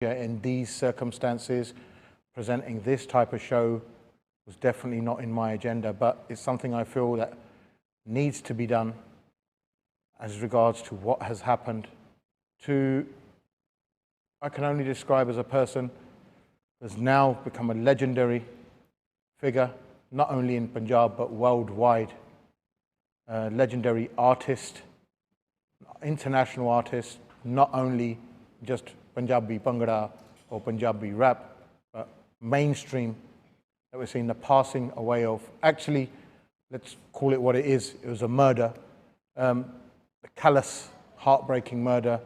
in these circumstances, presenting this type of show was definitely not in my agenda, but it's something I feel that needs to be done as regards to what has happened to, I can only describe as a person who has now become a legendary figure, not only in Punjab but worldwide. A legendary artist, international artist, not only just Punjabi Bhangra or Punjabi rap, but mainstream, that we're seeing the passing away of. Actually, let's call it what it is. It was a murder, the callous, heartbreaking murder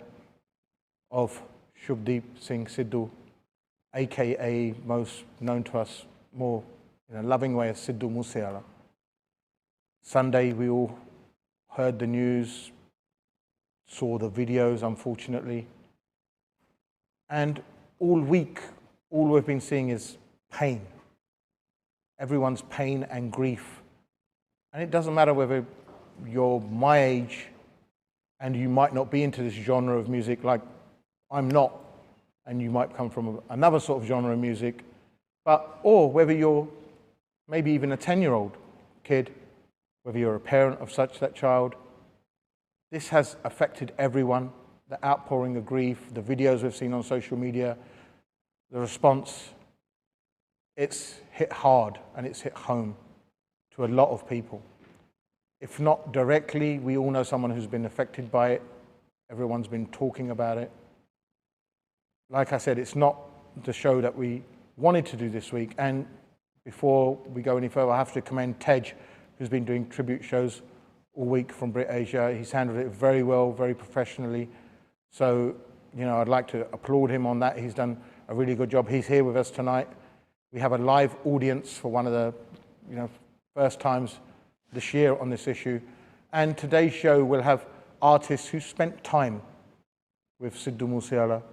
of Shubdeep Singh Sidhu, aka most known to us more in a loving way as Sidhu Moosewala. Sunday, we all heard the news, saw the videos, unfortunately. And all week, all we've been seeing is pain. Everyone's pain and grief. And it doesn't matter whether you're my age and you might not be into this genre of music like I'm not, and you might come from another sort of genre of music, or whether you're maybe even a 10-year-old kid, whether you're a parent of that child. This has affected everyone. The outpouring of grief, the videos we've seen on social media, the response, it's hit hard and it's hit home to a lot of people. If not directly, we all know someone who's been affected by it. Everyone's been talking about it. Like I said, it's not the show that we wanted to do this week. And before we go any further, I have to commend Tej, who's been doing tribute shows all week from Brit Asia. He's handled it very well, very professionally. So, you know, I'd like to applaud him on that. He's done a really good job. He's here with us tonight. We have a live audience for one of the, first times this year on this issue. And today's show will have artists who spent time with Sidhu Moosewala,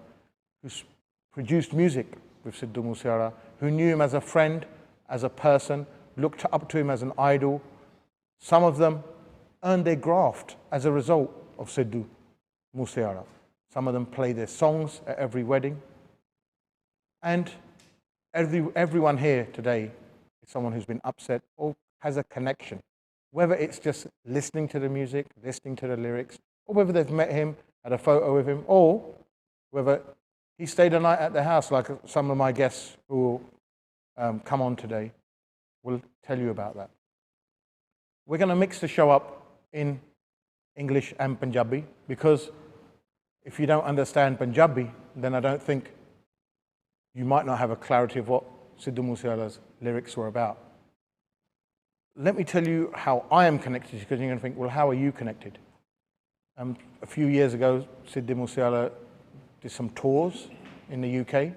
who's produced music with Sidhu Moosewala, who knew him as a friend, as a person, looked up to him as an idol. Some of them earned their graft as a result of Sidhu Moosewala. Some of them play their songs at every wedding. And everyone here today is someone who's been upset or has a connection, whether it's just listening to the music, listening to the lyrics, or whether they've met him, had a photo with him, or whether he stayed a night at their house, like some of my guests who will come on today will tell you about that. We're going to mix the show up in English and Punjabi, because if you don't understand Punjabi, then I don't think you might not have a clarity of what Sidhu Moosewala's lyrics were about. Let me tell you how I am connected, because you're going to think, well, how are you connected? A few years ago, Sidhu Moosewala did some tours in the UK.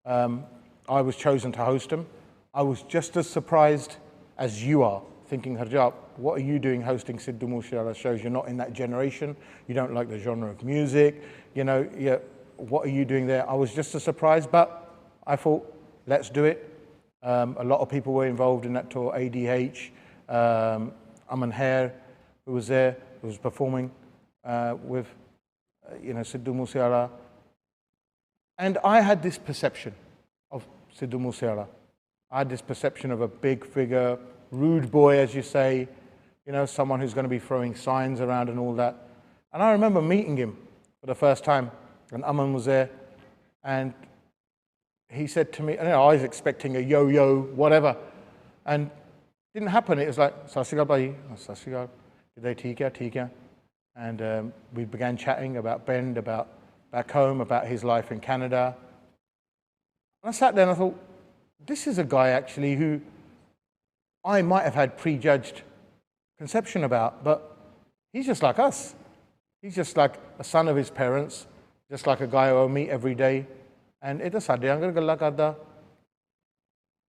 I was chosen to host them. I was just as surprised as you are, thinking, Harjap, what are you doing hosting Sidhu Moosewala shows? You're not in that generation. You don't like the genre of music. What are you doing there? I was just as surprised, but I thought, let's do it. A lot of people were involved in that tour. ADH, Aman Hair, who was there, who was performing with Sidhu Moosewala. And I had this perception of Sidhu Moosewala. I had this perception of a big figure, rude boy, as you say, someone who's going to be throwing signs around and all that. And I remember meeting him for the first time, and Aman was there, and he said to me, I was expecting a yo-yo, whatever, and it didn't happen. It was like, Sat Sri Akal bhai, Sat Sri Akal, today theek hai. And we began chatting about Ben, about back home, about his life in Canada. And I sat there and I thought, this is a guy actually who I might have had prejudged conception about, but he's just like us. He's just like a son of his parents, just like a guy who I meet every day. And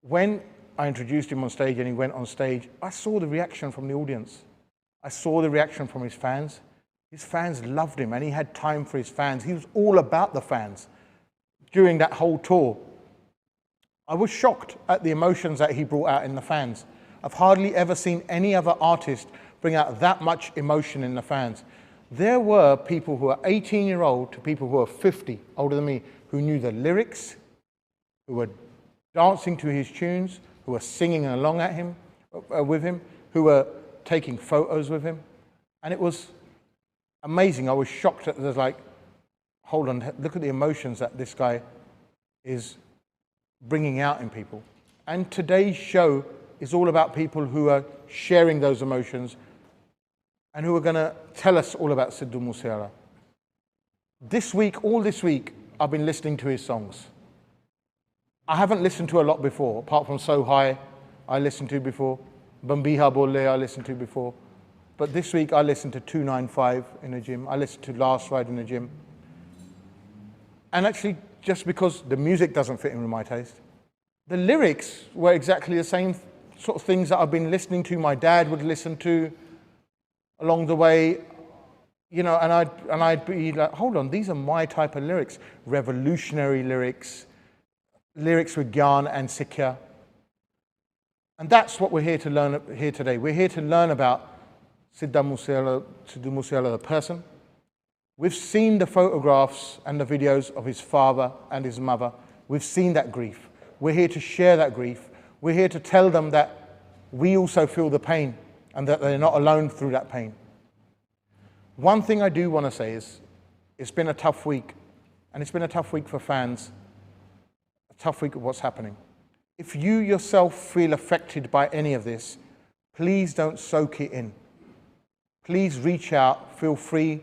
when I introduced him on stage and he went on stage, I saw the reaction from the audience. I saw the reaction from his fans. His fans loved him, and he had time for his fans. He was all about the fans during that whole tour. I was shocked at the emotions that he brought out in the fans. I've hardly ever seen any other artist bring out that much emotion in the fans. There were people who are 18-year-old to people who are 50, older than me, who knew the lyrics, who were dancing to his tunes, who were singing along at him, with him, who were taking photos with him. And it was amazing. I was shocked at the, like, hold on, look at the emotions that this guy is bringing out in people. And today's show is all about people who are sharing those emotions and who are going to tell us all about Sidhu Moosewala. This week, all this week, I've been listening to his songs. I haven't listened to a lot before, apart from So High, I listened to before. Bambiha Bole, I listened to before. But this week, I listened to 295 in a gym. I listened to Last Ride in a gym. And actually, just because the music doesn't fit in with my taste, the lyrics were exactly the same sort of things that I've been listening to, my dad would listen to along the way, you know, and I'd be like, hold on, these are my type of lyrics. Revolutionary lyrics, lyrics with Gyan and Sikya. And that's what we're here to learn here today. We're here to learn about Sidhu Moosewala, the person. We've seen the photographs and the videos of his father and his mother. We've seen that grief. We're here to share that grief. We're here to tell them that we also feel the pain and that they're not alone through that pain. One thing I do want to say is it's been a tough week, and it's been a tough week for fans, a tough week of what's happening. If you yourself feel affected by any of this, please don't soak it in. Please reach out, feel free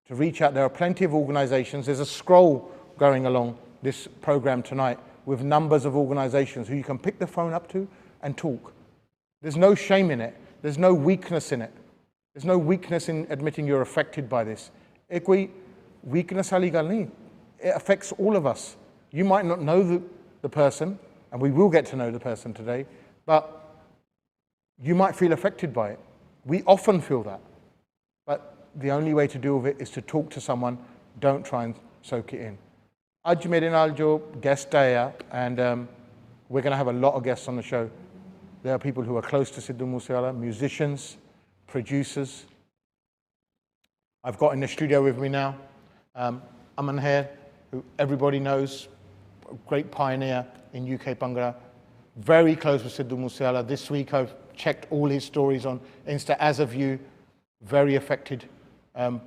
to reach out. There are plenty of organizations. There's a scroll going along this program tonight with numbers of organizations who you can pick the phone up to and talk. There's no shame in it. There's no weakness in it. There's no weakness in admitting you're affected by this. Ek koi weakness wali gal nahi. It affects all of us. You might not know the person, and we will get to know the person today, but you might feel affected by it. We often feel that. But the only way to deal with it is to talk to someone. Don't try and soak it in. Aj mere naal jo guest aaya, and we're going to have a lot of guests on the show. There are people who are close to Sidhu Moosewala, musicians, producers. I've got in the studio with me now Aman here, who everybody knows, a great pioneer in UK Bhangra, very close with Sidhu Moosewala. This week I've checked all his stories on Insta. As of you, very affected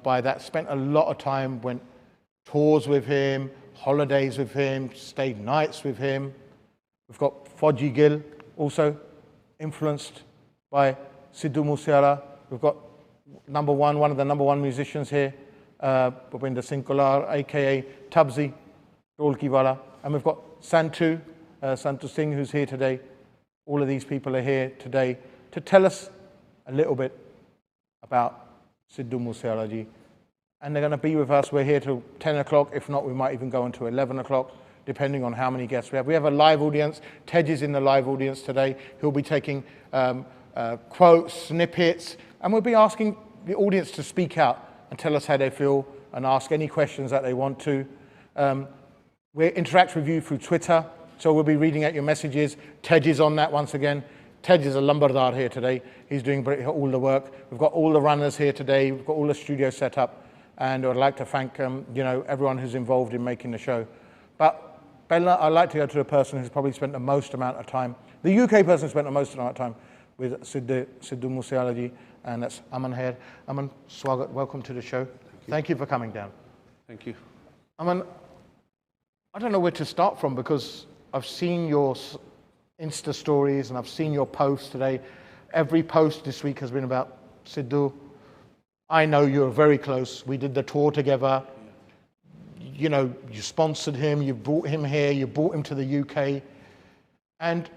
by that. Spent a lot of time, went tours with him, holidays with him, stayed nights with him. We've got Fauji Gill, also influenced by Sidhu Moosewala. We've got one of the number one musicians here, Bhupinder Singh Kolar, aka Tabzi, Dolkiwala. And we've got Santu Singh, who's here today. All of these people are here today to tell us a little bit about Sidhu Moosewala ji. And they're going to be with us. We're here till 10 o'clock. If not, we might even go until 11 o'clock, depending on how many guests we have. We have a live audience. Tej is in the live audience today. He'll be taking quotes, snippets, and we'll be asking the audience to speak out and tell us how they feel and ask any questions that they want to. We'll interact with you through Twitter, so we'll be reading out your messages. Tej is on that once again. Tej is a lumbardar here today. He's doing all the work. We've got all the runners here today. We've got all the studios set up. And I'd like to thank everyone who's involved in making the show. But Bella, I'd like to go to the person who's probably spent the most amount of time, the UK person who spent the most amount of time with Sidhu Moosewala ji, and that's Aman here. Aman, Swagat, welcome to the show. Thank you for coming down. Thank you. Aman, I don't know where to start from because I've seen your Insta stories and I've seen your posts today. Every post this week has been about Sidhu. I know you're very close. We did the tour together. You know, you sponsored him, you brought him here, you brought him to the UK. And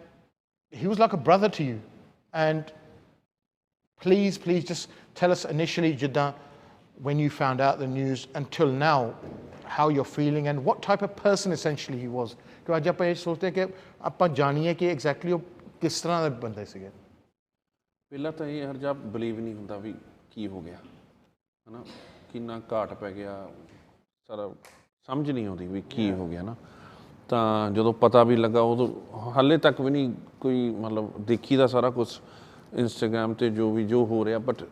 he was like a brother to you. And please just tell us initially, Jeddah, when you found out the news until now, how you're feeling and what type of person essentially he was. Because आज आप ये सोचते हैं कि आप जानिए कि exactly वो किस तरह के बंदे सीगे. पहला तो ये हर जब believe नहीं होता भी की हो गया, है ना? किन्ना घाट पै गया, सारा समझ नहीं होती भी की हो गया ना. ਤਾਂ ਜਦੋਂ ਪਤਾ ਵੀ ਲੱਗਾ ਉਦੋਂ ਹਾਲੇ ਤੱਕ ਵੀ ਨਹੀਂ ਕੋਈ ਮਤਲਬ ਦੇਖੀ ਦਾ ਸਾਰਾ ਕੁਝ ਇੰਸਟਾਗ੍ਰਾਮ ਤੇ ਜੋ ਹੋ ਰਿਹਾ ਬਟ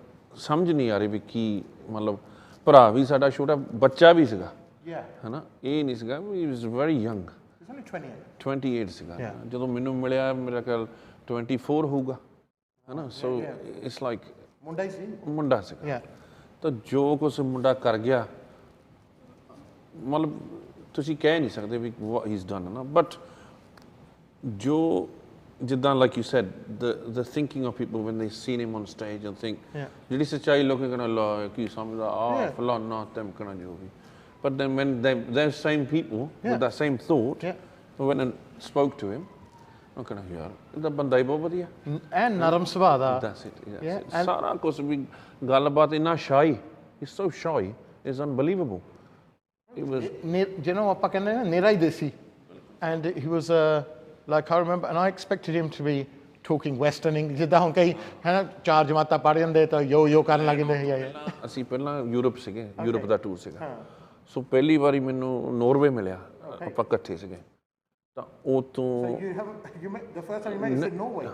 ਸਮਝ ਨਹੀਂ ਆ ਰਹੀ ਵੀ ਕੀ ਮਤਲਬ ਭਰਾ ਵੀ ਸਾਡਾ ਛੋਟਾ ਬੱਚਾ ਵੀ ਸੀਗਾ Yeah. ਹੈ ਨਾ, ਇਹ ਨਹੀਂ ਸੀਗਾ, he was very young, He's only 28. 28 ਸੀਗਾ। ਜਦੋਂ ਮੈਨੂੰ ਮਿਲਿਆ ਮੇਰਾ ਖਿਆਲ 24 ਹੋਊਗਾ, ਹੈ ਨਾ। ਸੋ ਇਟਸ ਲਾਈਕ ਮੁੰਡਾ ਹੀ ਸੀ, ਮੁੰਡਾ ਸੀਗਾ। ਤਾਂ ਜੋ ਕੁਛ ਮੁੰਡਾ ਕਰ ਗਿਆ, ਮਤਲਬ ਤੁਸੀਂ ਕਹਿ ਨਹੀਂ ਸਕਦੇ ਵੀ ਵਾਟ ਹੀ ਇਜ਼ ਡਨ, ਨਾ। ਬਟ ਜੋ ਜਿੱਦਾਂ like you said the thinking of people when they seen him on stage and think, ਜਿਹੜੀ ਸੱਚਾਈ ਲੋਕਾਂ ਕਹਿਣਾ ਲਾ ਕੀ ਸਮਝਦਾ ਆ ਫਲਾਨਾ ਧਮਕਣਾ ਜੋ ਵੀ, but then when those same people with that same thought went and spoke to him, ਉਹ ਕਹਿਣਾ ਯਾਰ ਇਹਦਾ ਬੰਦਾ ਹੀ ਬਹੁਤ ਵਧੀਆ ਐਨ ਨਰਮ ਸੁਭਾਅ ਦਾ। That's it, ਸਾਰਾ ਕੁਛ ਵੀ ਗੱਲਬਾਤ ਇੰਨਾ shy, he's so shy, it's unbelievable. It was, ਜਿਹਨੂੰ ਆਪਾਂ ਕਹਿੰਦੇ ਨਾ ਨਿਰਾ ਹੀ ਦੇਸੀ, and he was like I remember, and I expected him to be talking Western English, ਜਿੱਦਾਂ ਹੁਣ ਕਈ ਹੈ ਨਾ 4 ਜਮਾਤਾਂ ਪੜ੍ਹ ਜਾਂਦੇ ਤਾਂ ਯੋ ਕਰਨ ਲੱਗ ਜਾਂਦੇ। ਅਸੀਂ ਪਹਿਲਾਂ ਯੂਰਪ ਸੀਗੇ, ਯੂਰਪ ਦਾ ਟੂਰ ਸੀਗਾ। ਸੋ ਪਹਿਲੀ ਵਾਰੀ ਮੈਨੂੰ ਨੋਰਵੇ ਮਿਲਿਆ, ਆਪਾਂ ਇਕੱਠੇ ਸੀਗੇ। ਤਾਂ ਉਹ ਤੋਂ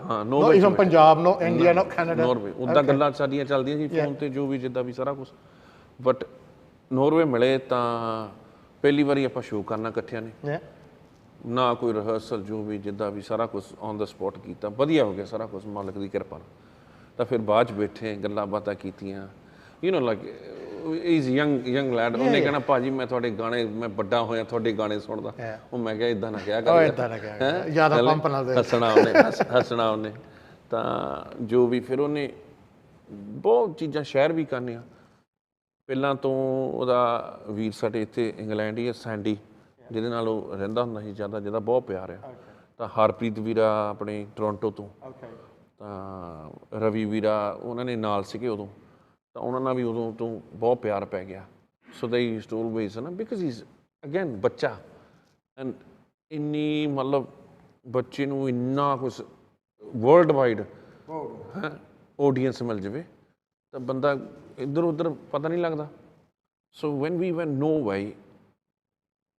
ਹਾਂ ਨੋਰਵੇ, ਨੋ ਪੰਜਾਬ, ਨੋ ਇੰਡੀਆ, ਨੋ ਕੈਨੇਡਾ, ਨੋਰਵੇ। ਉੱਦਾਂ ਗੱਲਾਂ ਸਾਡੀਆਂ ਚੱਲਦੀਆਂ ਸੀ ਫੋਨ ਤੇ, ਜੋ ਵੀ ਜਿੱਦਾਂ ਵੀ ਸਾਰਾ ਕੁਛ। ਬਟ ਨੋਰਵੇ ਮਿਲੇ ਤਾਂ ਪਹਿਲੀ ਵਾਰੀ ਆਪਾਂ ਸ਼ੋਅ ਕਰਨਾ ਇਕੱਠਿਆਂ ਨੇ, ਨਾ ਕੋਈ ਰਿਹਰਸਲ, ਜੋ ਵੀ ਜਿੱਦਾਂ ਵੀ ਸਾਰਾ ਕੁਛ ਔਨ ਦਾ ਸਪੋਟ ਕੀਤਾ, ਵਧੀਆ ਹੋ ਗਿਆ ਸਾਰਾ ਕੁਛ ਮਾਲਕ ਦੀ ਕਿਰਪਾ ਨਾਲ। ਤਾਂ ਫਿਰ ਬਾਅਦ 'ਚ ਬੈਠੇ ਗੱਲਾਂ ਬਾਤਾਂ ਕੀਤੀਆਂ, you know like is young lad. ਉਹਨੇ ਕਹਿਣਾ ਭਾਜੀ ਮੈਂ ਤੁਹਾਡੇ ਗਾਣੇ, ਮੈਂ ਵੱਡਾ ਹੋਇਆ ਤੁਹਾਡੇ ਗਾਣੇ ਸੁਣਦਾ। ਉਹ ਮੈਂ ਕਿਹਾ ਇੱਦਾਂ ਨਾ ਕਿਹਾ ਕਰ, ਹੱਸਣਾ ਉਹਨੇ। ਤਾਂ ਜੋ ਵੀ ਫਿਰ ਉਹਨੇ ਬਹੁਤ ਚੀਜ਼ਾਂ ਸ਼ੇਅਰ ਵੀ ਕਰਨੀਆਂ। ਪਹਿਲਾਂ ਤੋਂ ਉਹਦਾ ਵੀਰ ਸਾਡੇ ਇੱਥੇ ਇੰਗਲੈਂਡ ਹੀ ਹੈ, ਸੈਂਡੀ, ਜਿਹਦੇ ਨਾਲ ਉਹ ਰਹਿੰਦਾ ਹੁੰਦਾ ਸੀ ਜ਼ਿਆਦਾ, ਜਿਹਦਾ ਬਹੁਤ ਪਿਆਰ ਆ। ਤਾਂ ਹਰਪ੍ਰੀਤ ਵੀਰਾ ਆਪਣੇ ਟੋਰਾਂਟੋ ਤੋਂ, ਤਾਂ ਰਵੀ ਵੀਰਾ ਉਹਨਾਂ ਨੇ ਨਾਲ ਸੀਗੇ ਉਦੋਂ, ਤਾਂ ਉਹਨਾਂ ਨਾਲ ਵੀ ਉਦੋਂ ਤੋਂ ਬਹੁਤ ਪਿਆਰ ਪੈ ਗਿਆ। ਸੋ ਦੇ ਯੂਜ਼ਡ ਟੂ ਆਲਵੇਜ਼, ਹੈ ਨਾ, ਬਿਕਾਜ਼ ਹੀ ਇਜ਼ ਅਗੇਨ ਬੱਚਾ, ਐਂਡ ਇੰਨੀ ਮਤਲਬ ਬੱਚੇ ਨੂੰ ਇੰਨਾ ਕੁਛ ਵਰਲਡ ਵਾਈਡ ਆਡੀਅנס ਮਿਲ ਜਾਵੇ ਤਾਂ ਬੰਦਾ ਇੱਧਰ ਉੱਧਰ ਪਤਾ ਨਹੀਂ ਲੱਗਦਾ। ਸੋ ਵੈਨ ਵੀ ਵੈਨ ਨੋਰਵੇ,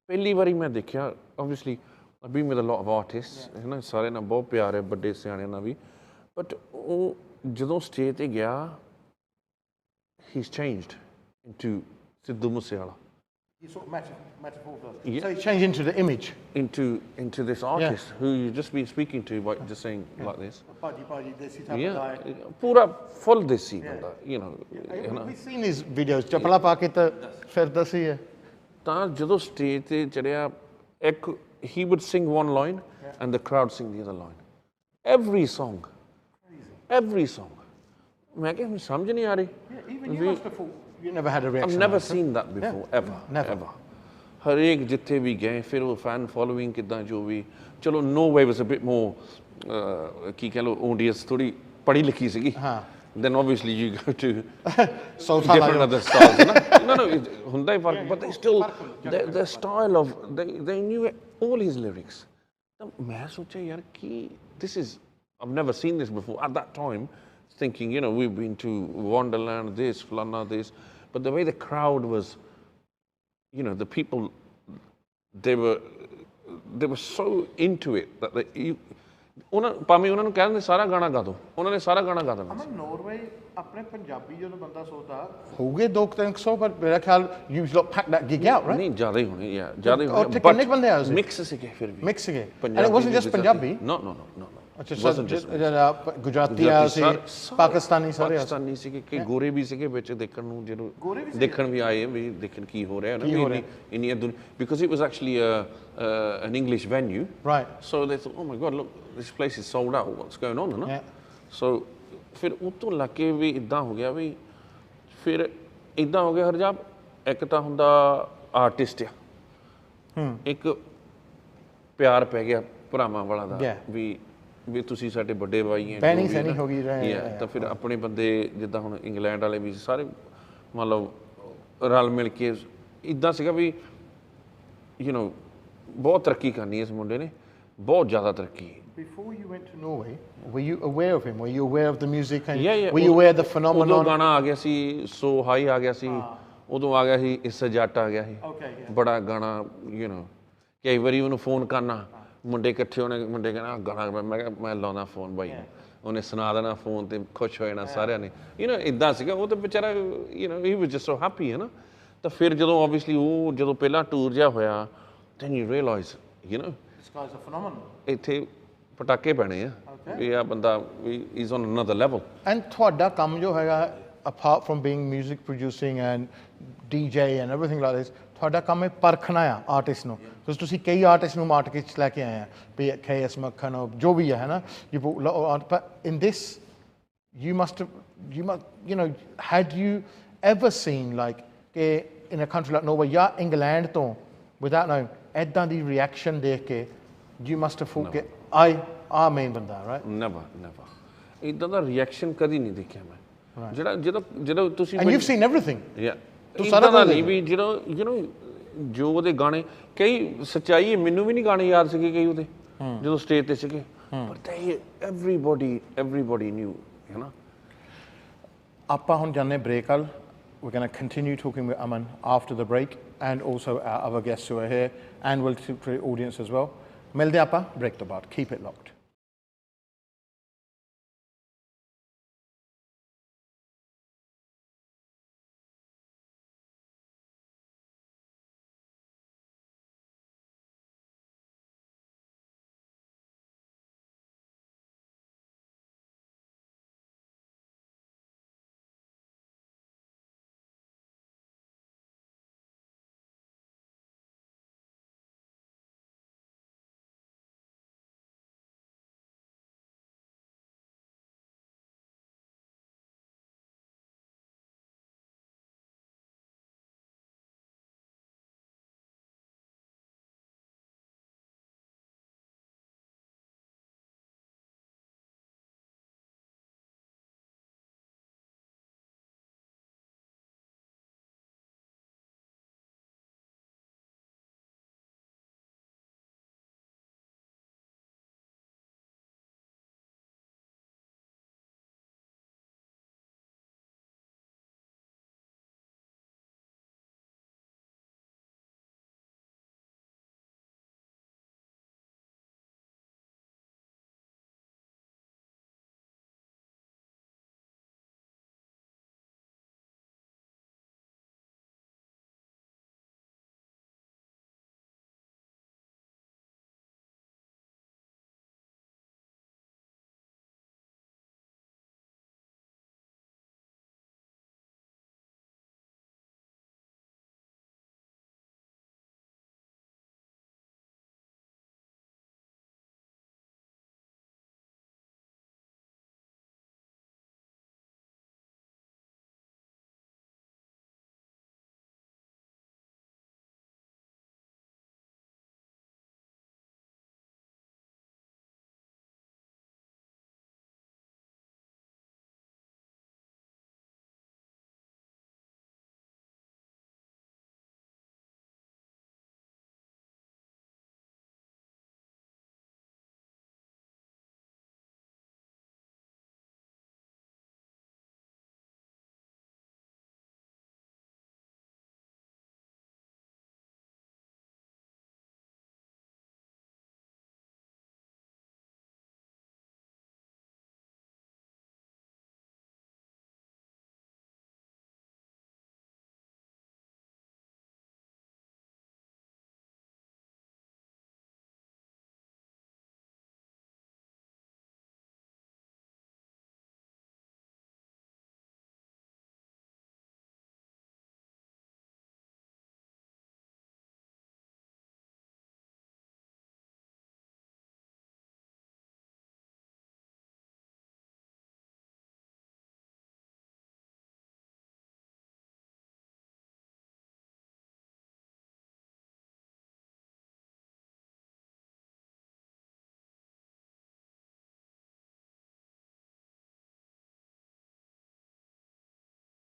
ਪਹਿਲੀ ਵਾਰੀ ਮੈਂ ਦੇਖਿਆ, obviously I been with a lot of artist, ਹੈ ਨਾ, ਸਾਰੇ ਨਾਲ ਬਹੁਤ ਪਿਆਰ ਹੈ, ਵੱਡੇ ਸਿਆਣਿਆਂ ਨਾਲ ਵੀ। ਬਟ ਉਹ ਜਦੋਂ ਸਟੇਜ 'ਤੇ ਗਿਆ, he's changed into Sidhu Moosewala. You sort of metaphor does. So he changed into the image. Into this artist who you've just been speaking to, by just saying like this. Body, desi type of guy. Pura full desi banda, you know. We've seen his videos. Chapala paa ke ta fir desi hai. ਤਾਂ ਜਦੋਂ stage 'ਤੇ ਚੜ੍ਹਿਆ, ਇੱਕ he would sing one line and the crowd sing the other line. Every song. ਮੈਂ ਕਿਹਾ ਸਮਝ ਨਹੀਂ ਆ ਰਹੀ। Even you must have thought, you never had a reaction. I've never seen that before, ever. ਹਰੇਕ ਜਿੱਥੇ ਵੀ ਗਏ, ਫਿਰ ਉਹ ਫੈਨ ਫੋਲੋਇੰਗ ਕਿੱਦਾਂ ਜੋ ਵੀ। ਚਲੋ ਨੋਰਵੇ ਵਾਸ ਅ ਬਿਟ ਮੋਰ, ਕੀ ਕਹਿ ਲਓ, ਆਡੀਅנס ਥੋੜ੍ਹੀ ਪੜ੍ਹੀ ਲਿਖੀ ਸੀਗੀ। Then obviously you go to different other styles. No, ਹੁੰਦਾ ਹੀ ਫਰਕ, but they still, the style of, they knew all his lyrics. ਤਾਂ ਮੈਂ ਸੋਚਿਆ ਯਾਰ ਕੀ, this is, I've never seen this before at that time, thinking, you know, we've been to Wonderland, this, Flana, this, but the way the crowd was, you know, the people, they were so into it that ਭਾਵੇਂ ਉਹਨਾਂ ਨੂੰ ਕਹਿੰਦੇ ਸਾਰਾ ਗਾਣਾ ਗਾ ਦੋ, ਉਹਨਾਂ ਨੇ ਸਾਰਾ ਗਾਣਾ ਗਾ ਦੇਣਾ। ਨੋਰਵੇ ਆਪਣੇ ਪੰਜਾਬੀ ਜਦੋਂ ਬੰਦਾ ਸੋਚਦਾ ਹੋਊਗੇ 200-300, ਪਰ ਮੇਰਾ ਖਿਆਲ you lot pack that gig out, right? ਨਹੀਂ ਜ਼ਿਆਦਾ ਹੀ ਹੋਣੀ, ਜ਼ਿਆਦਾ ਹੀ ਹੋਣੀ। ਉੱਥੇ ਕਿੰਨੇ ਬੰਦੇ ਆਏ ਸੀ? ਮਿਕਸ ਸੀਗੇ ਫਿਰ ਵੀ। ਮਿਕਸ ਸੀਗੇ, and it wasn't just Punjabi? No. ਅੱਛਾ, ਗੁਜਰਾਤੀ ਆ ਸੀ, ਪਾਕਿਸਤਾਨੀ ਸਾਰੇ ਪਾਕਿਸਤਾਨੀ ਸੀਗੇ, ਕਈ ਗੋਰੇ ਵੀ ਸੀਗੇ ਵਿੱਚ ਦੇਖਣ ਨੂੰ, ਜਿਹਨੂੰ ਦੇਖਣ ਵੀ ਆਏ ਵੀ ਦੇਖਣ ਕੀ ਹੋ ਰਿਹਾ ਨਾ ਇੰਨੀ because it was actually an English venue, right? So they thought, oh my god, look, this place is sold out, what's going on, ਨਾ? So ਫਿਰ ਉਹ ਤੋਂ ਲੱਗ ਕੇ ਵੀ ਇੱਦਾਂ ਹੋ ਗਿਆ ਵੀ, ਫਿਰ ਇੱਦਾਂ ਹੋ ਗਿਆ ਹਰਜਾਬ, ਇੱਕ ਤਾਂ ਹੁੰਦਾ ਆਰਟਿਸਟ ਆ, ਇੱਕ ਪਿਆਰ ਪੈ ਗਿਆ ਭਰਾਵਾਂ ਵਾਲਾ ਦਾ ਵੀ ਤੁਸੀਂ ਸਾਡੇ ਵੱਡੇ ਭਾਈ ਹੈ, ਪੈਣੀ ਸੈਣੀ ਹੋ ਗਈ ਰਹੇ। ਤਾਂ ਫਿਰ ਆਪਣੇ ਬੰਦੇ ਜਿੱਦਾਂ ਹੁਣ ਇੰਗਲੈਂਡ ਵਾਲੇ ਵੀ ਸਾਰੇ ਮਤਲਬ ਰਲ ਮਿਲ ਕੇ ਇੱਦਾਂ ਸੀਗਾ ਵੀ, ਯੂ ਨੋ, ਬਹੁਤ ਤਰੱਕੀ ਕਰਨੀ ਇਸ ਮੁੰਡੇ ਨੇ, ਬਹੁਤ ਜ਼ਿਆਦਾ ਤਰੱਕੀ। Before you went to Norway, were you aware of him? Were you aware of the music? And were you aware of the phenomenon? ਉਦੋਂ ਗਾਣਾ ਆ ਗਿਆ ਸੀ, ਸੋ ਹਾਈ ਆ ਗਿਆ ਸੀ, ਉਦੋਂ ਆ ਗਿਆ ਸੀ ਇਸ ਜੱਟ ਆ ਗਿਆ ਸੀ, ਬੜਾ ਗਾਣਾ, ਯੂ ਨੋ। ਕਈ ਵਾਰੀ ਉਹਨੂੰ ਫੋਨ ਕਰਨਾ, ਮੁੰਡੇ ਇਕੱਠੇ ਹੋਣੇ, ਮੁੰਡੇ ਕਹਿਣਾ ਗਾਣਾ, ਮੈਂ ਕਿਹਾ ਮੈਂ ਲਾਉਂਦਾ ਫੋਨ ਬਾਈ ਨੂੰ, ਉਹਨੇ ਸੁਣਾ ਦੇਣਾ ਫੋਨ ਤੇ, ਖੁਸ਼ ਹੋ ਜਾਣਾ ਸਾਰਿਆਂ ਨੇ, ਯੂ ਨੋ, ਇੱਦਾਂ ਸੀਗਾ ਉਹ ਤਾਂ ਵਿਚਾਰਾ, you know, he was just so happy, ਹੈ ਨਾ। ਤਾਂ ਫਿਰ ਜਦੋਂ obviously ਉਹ ਜਦੋਂ ਪਹਿਲਾ ਟੂਰ ਜਿਹਾ ਹੋਇਆ then you realize you know This guy's a phenomenon. ਇੱਥੇ ਪਟਾਕੇ ਪੈਣੇ ਆ ਇਹ ਆ ਬੰਦਾ is on another level. And ਤੁਹਾਡਾ ਕੰਮ ਜੋ ਹੈਗਾ, apart from being music producing and DJ and everything like this, ਤੁਹਾਡਾ ਕੰਮ ਹੈ ਪਰਖਣਾ ਆ ਆਰਟਿਸਟ ਨੂੰ, ਕਿਉਂਕਿ ਤੁਸੀਂ ਕਈ ਆਰਟਿਸਟ ਨੂੰ ਮਾਰਕੀਟ 'ਚ ਲੈ ਕੇ ਆਏ ਆ, be it KS ਮੱਖਣ ਜੋ ਵੀ ਹੈ ਨਾ, but in this you must you know, had you ever seen like in a country like Norway ਜਾਂ ਇੰਗਲੈਂਡ ਤੋਂ without knowing ਇੱਦਾਂ ਦੀ reaction ਦੇਖ ਕੇ you must have thought that ਆ ਮੇਨ ਬੰਦਾ, right? never ਇੱਦਾਂ ਦਾ ਰਿਐਕਸ਼ਨ ਕਦੀ ਨਹੀਂ ਦੇਖਿਆ ਮੈਂ, ਜਿਹੜਾ ਤੁਸੀਂ and you've seen everything. ਤੂੰ ਸਾਰਾ ਦਾ ਨਹੀਂ ਵੀ ਜਿਹੜਾ ਜੋ ਉਹਦੇ ਗਾਣੇ ਕਈ ਸੱਚਾਈ ਮੈਨੂੰ ਵੀ ਨਹੀਂ ਗਾਣੇ ਯਾਦ ਸੀਗੇ ਕਈ ਉਹਦੇ ਜਦੋਂ ਸਟੇਜ ਤੇ ਸੀਗੇ, but everybody knew, you know. ਆਪਾਂ ਹੁਣ ਜਾਂਦੇ ਬ੍ਰੇਕ ਵੱਲ. We're going to continue talking with Aman after the break, and also our other guests who are here, and we'll talk to the audience as well. ਮਿਲਦੇ ਆਪਾਂ break ਤੋਂ ਬਾਅਦ. Keep it locked.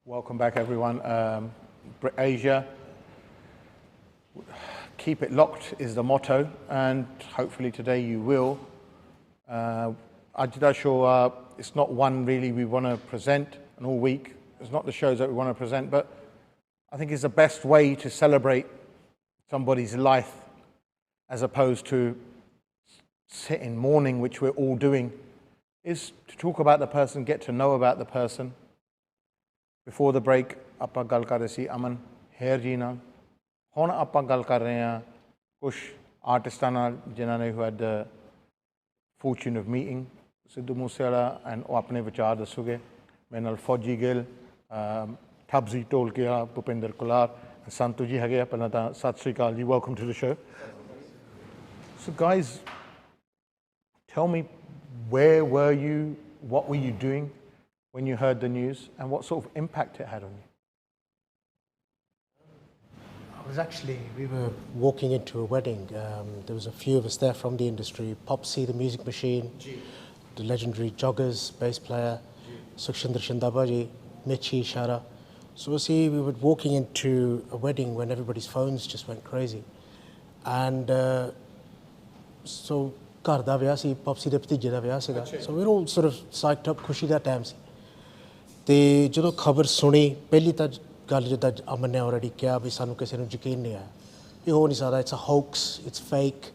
Welcome back, everyone. Asia, keep it locked is the motto, and hopefully today you will. It's not one really we want to present an all week. It's not the shows that we want to present, but I think it's the best way to celebrate somebody's life as opposed to sit in mourning, which we're all doing, is to talk about the person, get to know about the person. Before the break, ਆਪਾਂ ਗੱਲ ਕਰ ਰਹੇ ਸੀ ਅਮਨ hair जी नाल हुण आपां गल कर रहे हैं कुछ आर्टिस्टां नाल जिन्हां ने had the fortune of meeting Sidhu Moosewala and वो अपने विचार दसोगे मेरे नाल फौजी गिल ठबजी ढोलकिया भुपिंदर कुलार संतू जी है पहला तो सत श्री अकाल जी welcome to the show so guys tell me where were you what were you doing when you heard the news and what sort of impact it had on you we were walking into a wedding. There was a few of us there from the industry. Popsy, the music machine, the legendary Joggers, bass player, Sukhshinder Shindabaji, Michi Shara. So we were walking into a wedding when everybody's phones just went crazy. And so ਘਰ ਦਾ ਵਿਆਹ ਸੀ Popsy ਦੇ ਭਤੀਜੇ ਦਾ ਵਿਆਹ ਸੀਗਾ so we were all sort of psyched up ਖੁਸ਼ੀ ਦਾ time ਸੀ ਤੇ ਜਦੋਂ ਖਬਰ ਸੁਣੀ ਪਹਿਲੀ ਤਾਂ ਗੱਲ ਜਿੱਦਾਂ ਅਮਨ ਨੇ ਆਲਰੇਡੀ ਕਿਹਾ ਵੀ ਸਾਨੂੰ ਕਿਸੇ ਨੂੰ ਯਕੀਨ ਨਹੀਂ ਆਇਆ ਇਹ ਹੋ ਨਹੀਂ ਸਕਦਾ ਇਟਸ ਅ ਹੋਕਸ ਇਟਸ ਫੇਕ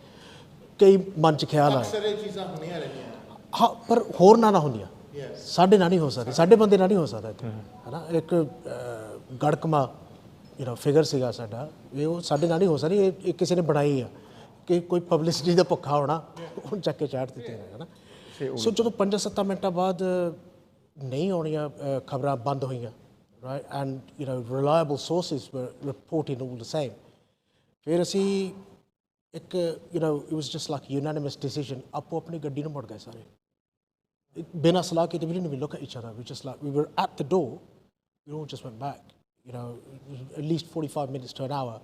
ਕਈ ਮਨ 'ਚ ਖਿਆਲ ਆਇਆ ਅਕਸਰ ਇਹ ਚੀਜ਼ਾਂ ਹੁੰਦੀਆਂ ਰਹਿੰਦੀਆਂ ਹਾਂ ਪਰ ਹੋਰ ਨਾ ਹੁੰਦੀਆਂ ਸਾਡੇ ਨਾਲ ਨਹੀਂ ਹੋ ਸਕਦੀ ਸਾਡੇ ਬੰਦੇ ਨਾਲ ਨਹੀਂ ਹੋ ਸਕਦਾ ਇੱਥੇ ਹੈ ਨਾ ਇੱਕ ਗੜਕਮਾ ਫਿਗਰ ਸੀਗਾ ਸਾਡਾ ਇਹ ਉਹ ਸਾਡੇ ਨਾਲ ਨਹੀਂ ਹੋ ਸਕਦੀ ਇਹ ਕਿਸੇ ਨੇ ਬਣਾਈ ਆ ਕਿ ਕੋਈ ਪਬਲਿਸਿਟੀ ਦਾ ਭੁੱਖਾ ਹੋਣਾ ਉਹ ਚੱਕ ਕੇ ਚਾੜ ਦਿੱਤੇ ਹੈ ਨਾ ਸੋ ਜਦੋਂ 5-7 ਮਿੰਟਾਂ ਬਾਅਦ ਨਹੀਂ ਆਉਣੀਆਂ ਖਬਰਾਂ ਬੰਦ ਹੋਈਆਂ right and reliable sources were reporting all the same ਫਿਰ ਅਸੀਂ ਇੱਕ it was just like a unanimous decision ਆਪੋ ਆਪਣੀ ਗੱਡੀ ਨੂੰ ਮੁੜ ਗਏ ਸਾਰੇ ਬਿਨਾਂ ਸਲਾਹ ਕੀਤੇ we didn't even look at each other we were at the door we all just went back at least 45 minutes to an hour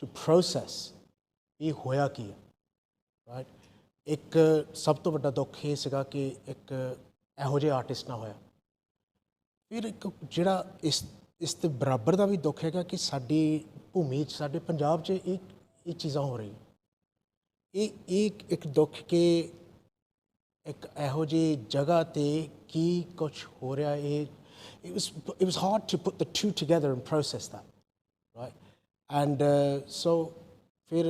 to process ਇਹ ਹੋਇਆ ਕੀ ਹੈ right ਇੱਕ ਸਭ ਤੋਂ ਵੱਡਾ ਦੁੱਖ ਇਹ ਸੀਗਾ ਕਿ ਇੱਕ ਇਹੋ ਜਿਹੇ ਆਰਟਿਸਟ ਨਾ ਹੋਇਆ ਫਿਰ ਇੱਕ ਜਿਹੜਾ ਇਸ ਦੇ ਬਰਾਬਰ ਦਾ ਵੀ ਦੁੱਖ ਹੈਗਾ ਕਿ ਸਾਡੀ ਭੂਮੀ 'ਚ ਸਾਡੇ ਪੰਜਾਬ 'ਚ ਇਹ ਚੀਜ਼ਾਂ ਹੋ ਰਹੀਆਂ ਇਹ ਇੱਕ ਦੁੱਖ ਕਿ ਇੱਕ ਇਹੋ ਜਿਹੀ ਜਗ੍ਹਾ 'ਤੇ ਕੀ ਕੁਛ ਹੋ ਰਿਹਾ it was hard to put the two together and process that right and so ਫਿਰ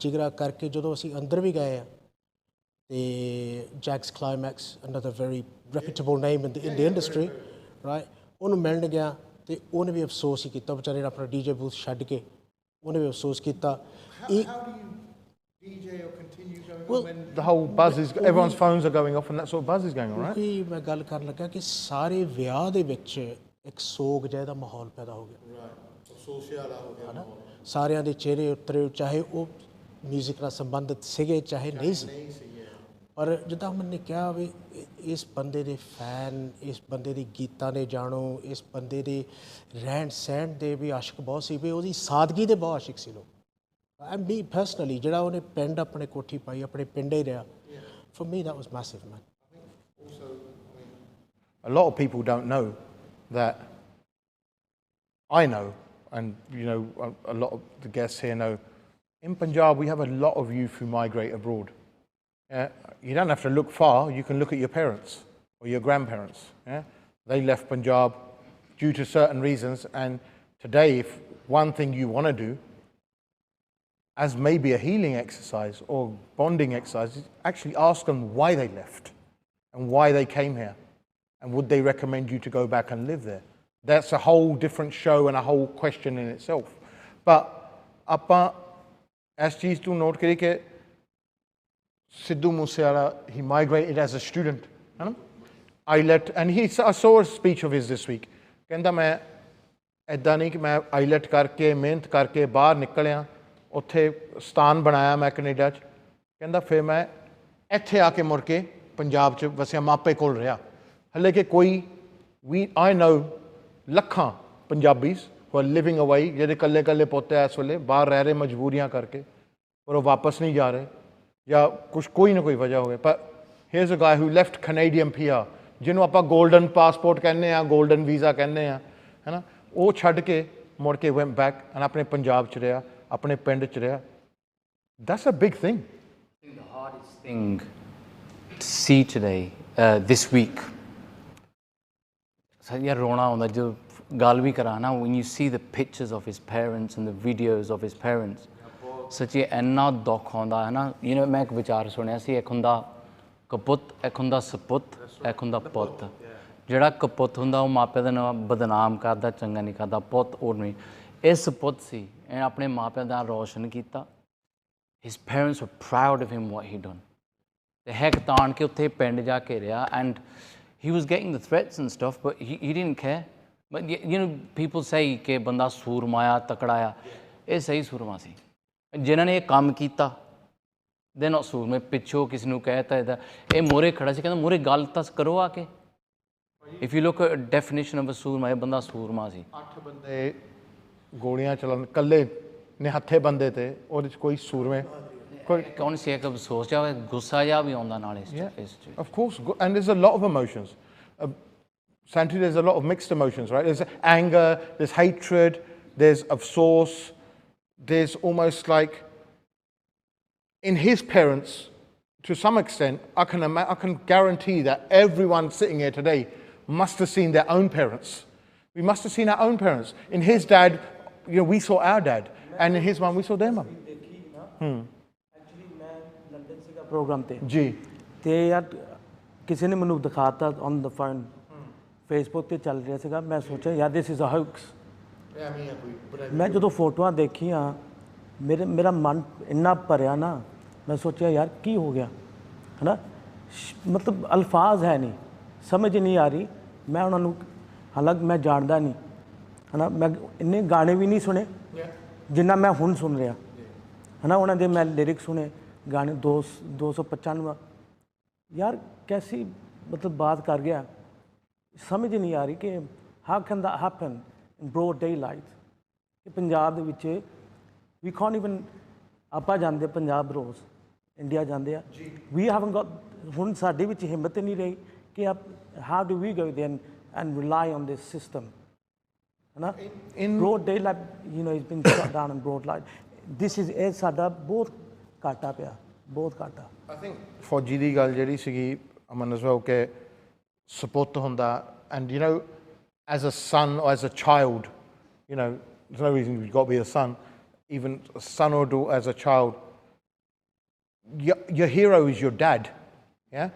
ਜਿਗਰਾ ਕਰਕੇ ਜਦੋਂ ਅਸੀਂ ਅੰਦਰ ਵੀ ਗਏ ਆ ਤੇ jacks climax another very reputable name in the industry right ਉਹਨੂੰ ਮਿਲਣ ਗਿਆ ਤੇ ਉਹਨੇ ਵੀ ਅਫਸੋਸ ਹੀ ਕੀਤਾ ਵਿਚਾਰੇ ਨੇ ਆਪਣਾ ਡੀਜੇ ਬੂਥ ਛੱਡ ਕੇ ਉਹਨੇ ਵੀ ਅਫਸੋਸ ਕੀਤਾ Well, the whole buzz is everyone's phones are going off and that sort of buzz is going on right ਮੈਂ ਗੱਲ ਕਰਨ ਲੱਗਾ ਕਿ ਸਾਰੇ ਵਿਆਹ ਦੇ ਵਿੱਚ ਇੱਕ ਸੋਗ ਜਿਹਾ ਦਾ ਮਾਹੌਲ ਪੈਦਾ ਹੋ ਗਿਆ ਸੋਸ਼ਲ ਹੋ ਗਿਆ ਸਾਰਿਆਂ ਦੇ ਚਿਹਰੇ ਉਤਰੇ ਚਾਹੇ ਉਹ ਮਿਊਜ਼ਿਕ ਨਾਲ ਸੰਬੰਧਿਤ ਸੀਗੇ ਚਾਹੇ ਨਹੀਂ ਸੀ ਪਰ ਜਿੱਦਾਂ ਮੈਨੇ ਕਿਹਾ ਵੀ ਇਸ ਬੰਦੇ ਦੇ ਫੈਨ ਇਸ ਬੰਦੇ ਦੇ ਗੀਤਾਂ ਦੇ ਜਾਣੋ ਇਸ ਬੰਦੇ ਦੇ ਰਹਿਣ ਸਹਿਣ ਦੇ ਵੀ ਆਸ਼ਿਕ ਬਹੁਤ ਸੀ ਵੀ ਉਹਦੀ ਸਾਦਗੀ ਦੇ ਬਹੁਤ ਆਸ਼ਿਕ ਸੀ ਲੋਕ ਐਂਡ ਮੀ ਪਰਸਨਲੀ ਜਿਹੜਾ ਉਹਨੇ ਪਿੰਡ ਆਪਣੇ ਕੋਠੀ ਪਾਈ ਆਪਣੇ ਪਿੰਡੇ ਹੀ ਰਿਹਾ for me that was massive man a lot of people don't know that I know and a lot of the guests here know in Punjab we have a lot of youth who migrate abroad you don't have to look far you can look at your parents or your grandparents they left Punjab due to certain reasons and today if one thing you want to do as maybe a healing exercise or bonding exercise actually ask them why they left and why they came here and would they recommend you to go back and live there that's a whole different show and a whole question in itself but ਆਪਾਂ ਇਸ ਚੀਜ਼ ਤੋਂ note ਕਰੀ ਕਿ Sidhu Moosewala he migrated as a student and I saw a speech of his this week ਕਹਿੰਦਾ ਮੈਂ ਇੱਦਾਂ ਨਹੀਂ ਕਿ ਮੈਂ ਆਈਲੈਟ ਕਰਕੇ ਮਿਹਨਤ ਕਰਕੇ ਬਾਹਰ ਨਿਕਲਿਆ ਉੱਥੇ ਸਥਾਨ ਬਣਾਇਆ ਮੈਂ ਕੈਨੇਡਾ 'ਚ ਕਹਿੰਦਾ ਫਿਰ ਮੈਂ ਇੱਥੇ ਆ ਕੇ ਮੁੜ ਕੇ ਪੰਜਾਬ 'ਚ ਵਸਿਆ ਮਾਪੇ ਕੋਲ ਰਿਹਾ ਹਾਲੇ ਕਿ ਕੋਈ I know ਲੱਖਾਂ Punjabis who are living away ਜਿਹੜੇ ਇਕੱਲੇ ਇਕੱਲੇ ਪੋਤੇ ਇਸ ਵੇਲੇ ਬਾਹਰ ਰਹਿ ਰਹੇ ਮਜਬੂਰੀਆਂ ਕਰਕੇ ਪਰ ਉਹ ਵਾਪਸ ਨਹੀਂ ਜਾ ਰਹੇ ਜਾਂ ਕੋਈ ਨਾ ਕੋਈ ਵਜ੍ਹਾ ਹੋਵੇ ਪਰ here's a guy who left Canadian PR ਜਿਹਨੂੰ ਆਪਾਂ ਗੋਲਡਨ ਪਾਸਪੋਰਟ ਕਹਿੰਦੇ ਆ ਗੋਲਡਨ ਵੀਜ਼ਾ ਕਹਿੰਦੇ ਆ ਹੈ ਨਾ ਉਹ ਛੱਡ ਕੇ ਮੁੜ ਕੇ went back and ਆਪਣੇ ਪੰਜਾਬ 'ਚ ਰਿਹਾ ਆਪਣੇ ਪਿੰਡ 'ਚ ਰਿਹਾ that's a big thing I think the hardest thing to see today this week ਯਾਰ ਰੋਣਾ ਆਉਂਦਾ ਜੋ ਗੱਲ ਵੀ ਕਰਾਂ ਨਾ when you see the pictures of his parents and the videos of his parents ਸੱਚੀ ਇੰਨਾ ਦੁੱਖ ਆਉਂਦਾ ਹੈ ਨਾ ਮੈਂ ਇੱਕ ਵਿਚਾਰ ਸੁਣਿਆ ਸੀ ਇੱਕ ਹੁੰਦਾ ਕਪੁੱਤ ਇੱਕ ਹੁੰਦਾ ਸਪੁੱਤ ਇੱਕ ਹੁੰਦਾ ਪੁੱਤ ਜਿਹੜਾ ਕਪੁੱਤ ਹੁੰਦਾ ਉਹ ਮਾਪਿਆਂ ਦਾ ਨਾਮ ਬਦਨਾਮ ਕਰਦਾ, ਚੰਗਾ ਨਹੀਂ ਕਰਦਾ। ਪੁੱਤ ਉਹ ਨਹੀਂ, ਇਸ ਪੁੱਤ ਸੀ ਇਹਨੇ ਆਪਣੇ ਮਾਪਿਆਂ ਦਾ ਰੋਸ਼ਨ ਕੀਤਾ। His parents were proud of him what he done. ਤੇ ਹੈਕ ਤਾਣ ਕੇ ਉੱਥੇ ਪਿੰਡ ਜਾ ਕੇ ਰਿਹਾ and he was getting the threats and stuff but he didn't care but you know people say ਕਿ ਬੰਦਾ ਸੂਰਮਾ ਆ, ਤਕੜਾ ਆ। ਇਹ ਸਹੀ ਸੂਰਮਾ ਸੀ ਜਿਨ੍ਹਾਂ ਨੇ ਇਹ ਕੰਮ ਕੀਤਾ। ਦੇ ਨੋਟ ਸੂਰਮੇ ਪਿੱਛੋਂ ਕਿਸ ਨੂੰ ਕਹਿਤਾ ਇਹਦਾ, ਇਹ ਮੋਰੇ ਖੜਾ ਸੀ, ਕਹਿੰਦਾ ਮੋਰੇ ਗੱਲ ਤਾਂ ਕਰੋ ਆ ਕੇ। If you look at definition of a ਸੂਰਮਾ, ਇਹ ਬੰਦਾ ਸੂਰਮਾ ਸੀ। 8 ਬੰਦੇ ਗੋਲੀਆਂ ਚਲਾਉਣ ਕੱਲੇ ਨਿਹੱਥੇ ਬੰਦੇ ਤੇ ਉਹਦੇ 'ਚ ਕੋਈ ਸੂਰਮੇ ਕੌਣ ਸੀ? ਇੱਕ ਅਫਸੋਸ ਜਿਹਾ, ਗੁੱਸਾ ਜਿਹਾ ਵੀ ਆਉਂਦਾ ਨਾਲ ਇਸ 'ਚ। Of course, and there's a lot of emotions. Santi, there's a lot of mixed emotions, right? There's anger, there's hatred, there's afsoos, there's almost like in his parents, to some extent, I can guarantee that everyone sitting here today must have seen their own parents. We must have seen our own parents. In his dad, you know, we saw our dad, and in his mum, we saw their mum. Actually, मैं London से का programme थे जी ते यार किसी ने मैनू दिखाता ऑन द फोन फेसबुक ਤੇ ਚੱਲ ਰਿਹਾ ਸੀਗਾ। ਮੈਂ ਸੋਚਿਆ ਯਾਰ ਦਿਸ ਇਜ਼ ਅ ਹਾਕਸ। ਮੈਂ ਜਦੋਂ ਫੋਟੋਆਂ ਦੇਖੀਆਂ ਮੇਰਾ ਮਨ ਇੰਨਾ ਭਰਿਆ ਨਾ, ਮੈਂ ਸੋਚਿਆ ਯਾਰ ਕੀ ਹੋ ਗਿਆ ਹੈ ਨਾ। ਮਤਲਬ ਅਲਫਾਜ਼ ਹੈ ਨਹੀਂ, ਸਮਝ ਨਹੀਂ ਆ ਰਹੀ। ਮੈਂ ਉਹਨਾਂ ਨੂੰ ਹਾਲਾਂਕਿ ਮੈਂ ਜਾਣਦਾ ਨਹੀਂ ਹੈ ਨਾ, ਮੈਂ ਇੰਨੇ ਗਾਣੇ ਵੀ ਨਹੀਂ ਸੁਣੇ ਜਿੰਨਾ ਮੈਂ ਹੁਣ ਸੁਣ ਰਿਹਾ है ना। उन्होंने मैं लिरिक्स सुने गाने 295 यार कैसी मतलब बात कर गया, समझ नहीं आ रही कि how can that happen in broad daylight कि पंजाब दे विच वी कांट इवन आपा जांदे पंजाब रोज़ इंडिया जांदे आ वी हैवंट गॉट हुण साडे विच हिम्मत नहीं रही कि आप how do we go there and rely on this system है ना। In broad daylight you know it's been shut down in broad light. This is ਇਹ ਸਾਡਾ ਬਹੁਤ ਘਾਟਾ ਪਿਆ, ਬਹੁਤ ਘਾਟਾ। I think ਫੌਜੀ ਦੀ ਗੱਲ ਜਿਹੜੀ ਸੀਗੀ ਅਮਨ as well ਕਿ ਸਪੋਰਟ ਹੁੰਦਾ and you know as a son or as a child, you know there's no reason you've got to be a son, even a son or daughter as a child, your hero is your dad. Yeah,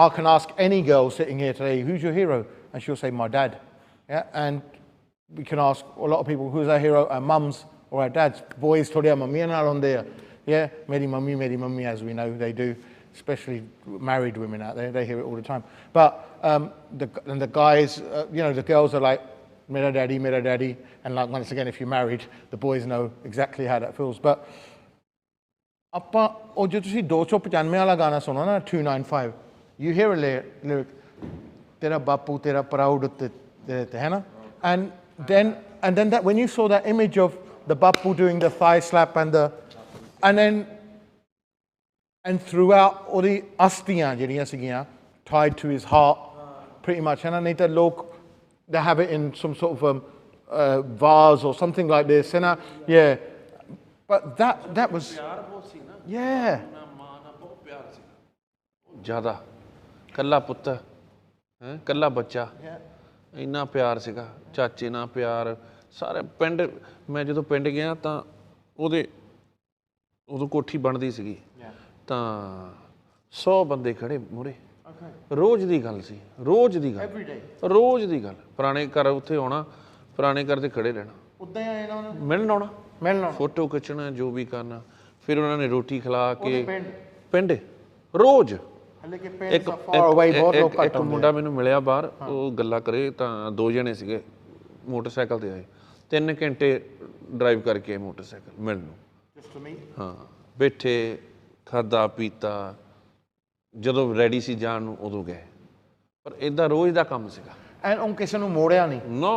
I can ask any girl sitting here today, who's your hero, and she'll say my dad. Yeah, and we can ask a lot of people who's our hero, our mums or our dads. Boys थोड़े मम्मियां नाल होंदे आ, yeah, मेरी mummy, as we know they do, especially married women out there, they hear it all the time. But the guys, you know, the girls are like mera daddy, and like once again, if you're married, the boys know exactly how that feels. But ਆਪਾਂ ਉਹ ਜੋ ਤੁਸੀਂ 295 ਵਾਲਾ ਗਾਣਾ ਸੁਣੋ ਨਾ 295, you hear a lyric ਤੇਰਾ ਬਾਪੂ ਤੇਰਾ ਪ੍ਰਾਊਡ ਤੇ ਹੈ ਨਾ, and then that when you saw that image of the Bapu doing the thigh slap and throughout all the astiyan ਜਿਹੜੀਆਂ ਸੀਗੀਆਂ tied to his heart pretty much, and ਨਹੀਂ ਤਾਂ ਲੋਕ they have it in some sort of vase or something like this, and yeah, but that was yeah ਜ਼ਿਆਦਾ ਕੱਲਾ ਪੁੱਤ ਹੈ, ਕੱਲਾ ਬੱਚਾ, ਇੰਨਾ ਪਿਆਰ ਸੀਗਾ, ਚਾਚੇ ਨਾਲ ਪਿਆਰ ਸਾਰੇ ਪਿੰਡ। ਮੈਂ ਜਦੋਂ ਪਿੰਡ ਗਿਆ ਤਾਂ ਉਦੋਂ ਕੋਠੀ ਬਣਦੀ ਸੀਗੀ ਤਾਂ 100 ਬੰਦੇ ਖੜੇ ਮੂਹਰੇ। ਰੋਜ਼ ਦੀ ਗੱਲ ਸੀ, ਰੋਜ਼ ਦੀ ਗੱਲ। ਪੁਰਾਣੇ ਘਰ ਉੱਥੇ ਆਉਣਾ, ਪੁਰਾਣੇ ਘਰ 'ਤੇ ਖੜੇ ਰਹਿਣਾ, ਉੱਦਾਂ ਹੀ ਆਉਣਾ, ਮਿਲਣ ਆਉਣਾ, ਫੋਟੋ ਖਿੱਚਣਾ, ਜੋ ਵੀ ਕਰਨਾ। ਫਿਰ ਉਹਨਾਂ ਨੇ ਰੋਟੀ ਖਿਲਾ ਕੇ ਪਿੰਡ ਰੋਜ਼। ਇੱਕ ਮੁੰਡਾ ਮੈਨੂੰ ਮਿਲਿਆ ਬਾਹਰ, ਉਹ ਗੱਲਾਂ ਕਰੇ ਤਾਂ 2 ਜਣੇ ਸੀਗੇ ਮੋਟਰਸਾਈਕਲ 'ਤੇ ਆਏ, 3 ਘੰਟੇ ਡਰਾਈਵ ਕਰਕੇ ਮੋਟਰਸਾਈਕਲ ਮਿਲਣ ਨੂੰ। ਹਾਂ, ਬੈਠੇ, ਖਾਧਾ ਪੀਤਾ, ਜਦੋਂ ਰੈਡੀ ਸੀ ਜਾਣ ਨੂੰ ਉਦੋਂ ਗਏ। ਪਰ ਇੱਦਾਂ ਰੋਜ਼ ਦਾ ਕੰਮ ਸੀਗਾ। ਐਂਡ ਉਹ ਕਿਸੇ ਨੂੰ ਮੋੜਿਆ ਨਹੀਂ। ਨੋ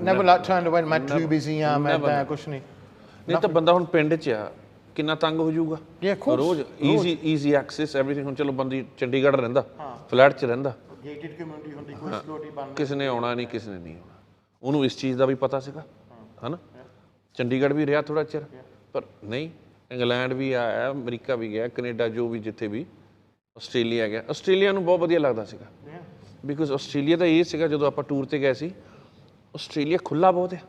ਨੈਵਰ ਲਾਈਕ ਟਰਨਡ ਅਵੇ, ਮੈਂ ਟੂ ਬਿਜ਼ੀ ਆ, ਮੈਂ ਕੁਛ ਨਹੀਂ। ਨਹੀਂ ਤਾਂ ਬੰਦਾ ਹੁਣ ਪਿੰਡ 'ਚ ਆ, ਕਿੰਨਾ ਤੰਗ ਹੋ ਜਾਊਗਾ। ਰੋਜ਼ ਈਜ਼ੀ ਐਕਸੈਸ ਐਵਰੀਥਿੰਗ। ਹੁਣ ਚਲੋ ਬੰਦੀ ਚੰਡੀਗੜ੍ਹ ਰਹਿੰਦਾ, ਫਲੈਟ 'ਚ ਰਹਿੰਦਾ, ਗੇਟਡ ਕਮਿਊਨਿਟੀ ਹੁੰਦੀ, ਕੋਈ ਸਿਕਿਉਰਿਟੀ ਬੰਦ, ਕਿਸੇ ਨੇ ਆਉਣਾ ਨਹੀਂ, ਕਿਸੇ ਨੇ ਨਹੀਂ ਆਉਣਾ। ਉਹਨੂੰ ਇਸ ਚੀਜ਼ ਦਾ ਵੀ ਪਤਾ ਸੀਗਾ ਹੈ ਨਾ। ਚੰਡੀਗੜ੍ਹ ਵੀ ਰਿਹਾ ਥੋੜ੍ਹਾ ਚਿਰ, ਪਰ ਨਹੀਂ, ਇੰਗਲੈਂਡ ਵੀ ਆਇਆ, ਅਮਰੀਕਾ ਵੀ ਗਿਆ, ਕੈਨੇਡਾ, ਜੋ ਵੀ ਜਿੱਥੇ ਵੀ, ਆਸਟ੍ਰੇਲੀਆ ਗਿਆ। ਆਸਟ੍ਰੇਲੀਆ ਨੂੰ ਬਹੁਤ ਵਧੀਆ ਲੱਗਦਾ ਸੀਗਾ, ਬਿਕੋਜ਼ ਆਸਟ੍ਰੇਲੀਆ ਦਾ ਇਹ ਸੀਗਾ, ਜਦੋਂ ਆਪਾਂ ਟੂਰ 'ਤੇ ਗਏ ਸੀ, ਆਸਟ੍ਰੇਲੀਆ ਖੁੱਲ੍ਹਾ ਬਹੁਤ ਹੈ,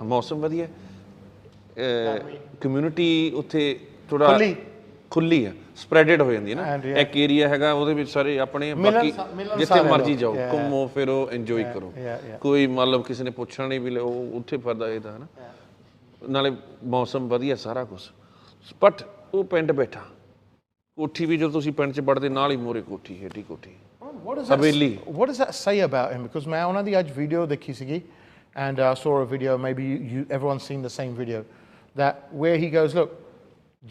ਮੌਸਮ ਵਧੀਆ, ਕਮਿਊਨਿਟੀ ਉੱਥੇ ਥੋੜ੍ਹਾ ਖੁੱਲੀ ਆ, ਸਪਰੈਡਡ ਹੋ ਜਾਂਦੀ ਹੈ ਨਾ। And, yeah. ਇੱਕ ਏਰੀਆ ਹੈਗਾ ਉਹਦੇ ਵਿੱਚ ਸਾਰੇ ਆਪਣੇ, ਬਾਕੀ ਜਿੱਥੇ ਸਾਰੇ ਮਰਜ਼ੀ ਲੋਕ, ਜਾਓ, yeah. ਘੁੰਮੋ ਫਿਰੋ, ਇੰਜੋਏ ਕਰੋ। yeah. ਕੋਈ ਮਤਲਬ ਕਿਸੇ ਨੇ ਪੁੱਛਣਾ ਨਹੀਂ ਵੀ ਉਹ ਉੱਥੇ ਫਿਰਦਾ ਇਹਦਾ, ਹੈ ਨਾ। ਨਾਲੇ ਮੌਸਮ ਵਧੀਆ, ਸਾਰਾ ਕੁਛ। ਬਟ ਉਹ ਪਿੰਡ ਬੈਠਾ, ਕੋਠੀ ਵੀ ਜਦੋਂ ਤੁਸੀਂ ਪਿੰਡ 'ਚ ਵੜਦੇ ਨਾਲ ਹੀ ਮੂਹਰੇ ਕੋਠੀ, ਏਡੀ ਕੋਠੀ, ਹਵੇਲੀ। What does that say about him? Because ਮੈਂ ਉਹਨਾਂ ਦੀ ਅੱਜ ਵੀਡੀਓ ਦੇਖੀ ਸੀਗੀ, and I saw a video, maybe everyone's seen the same video, that where he goes, look,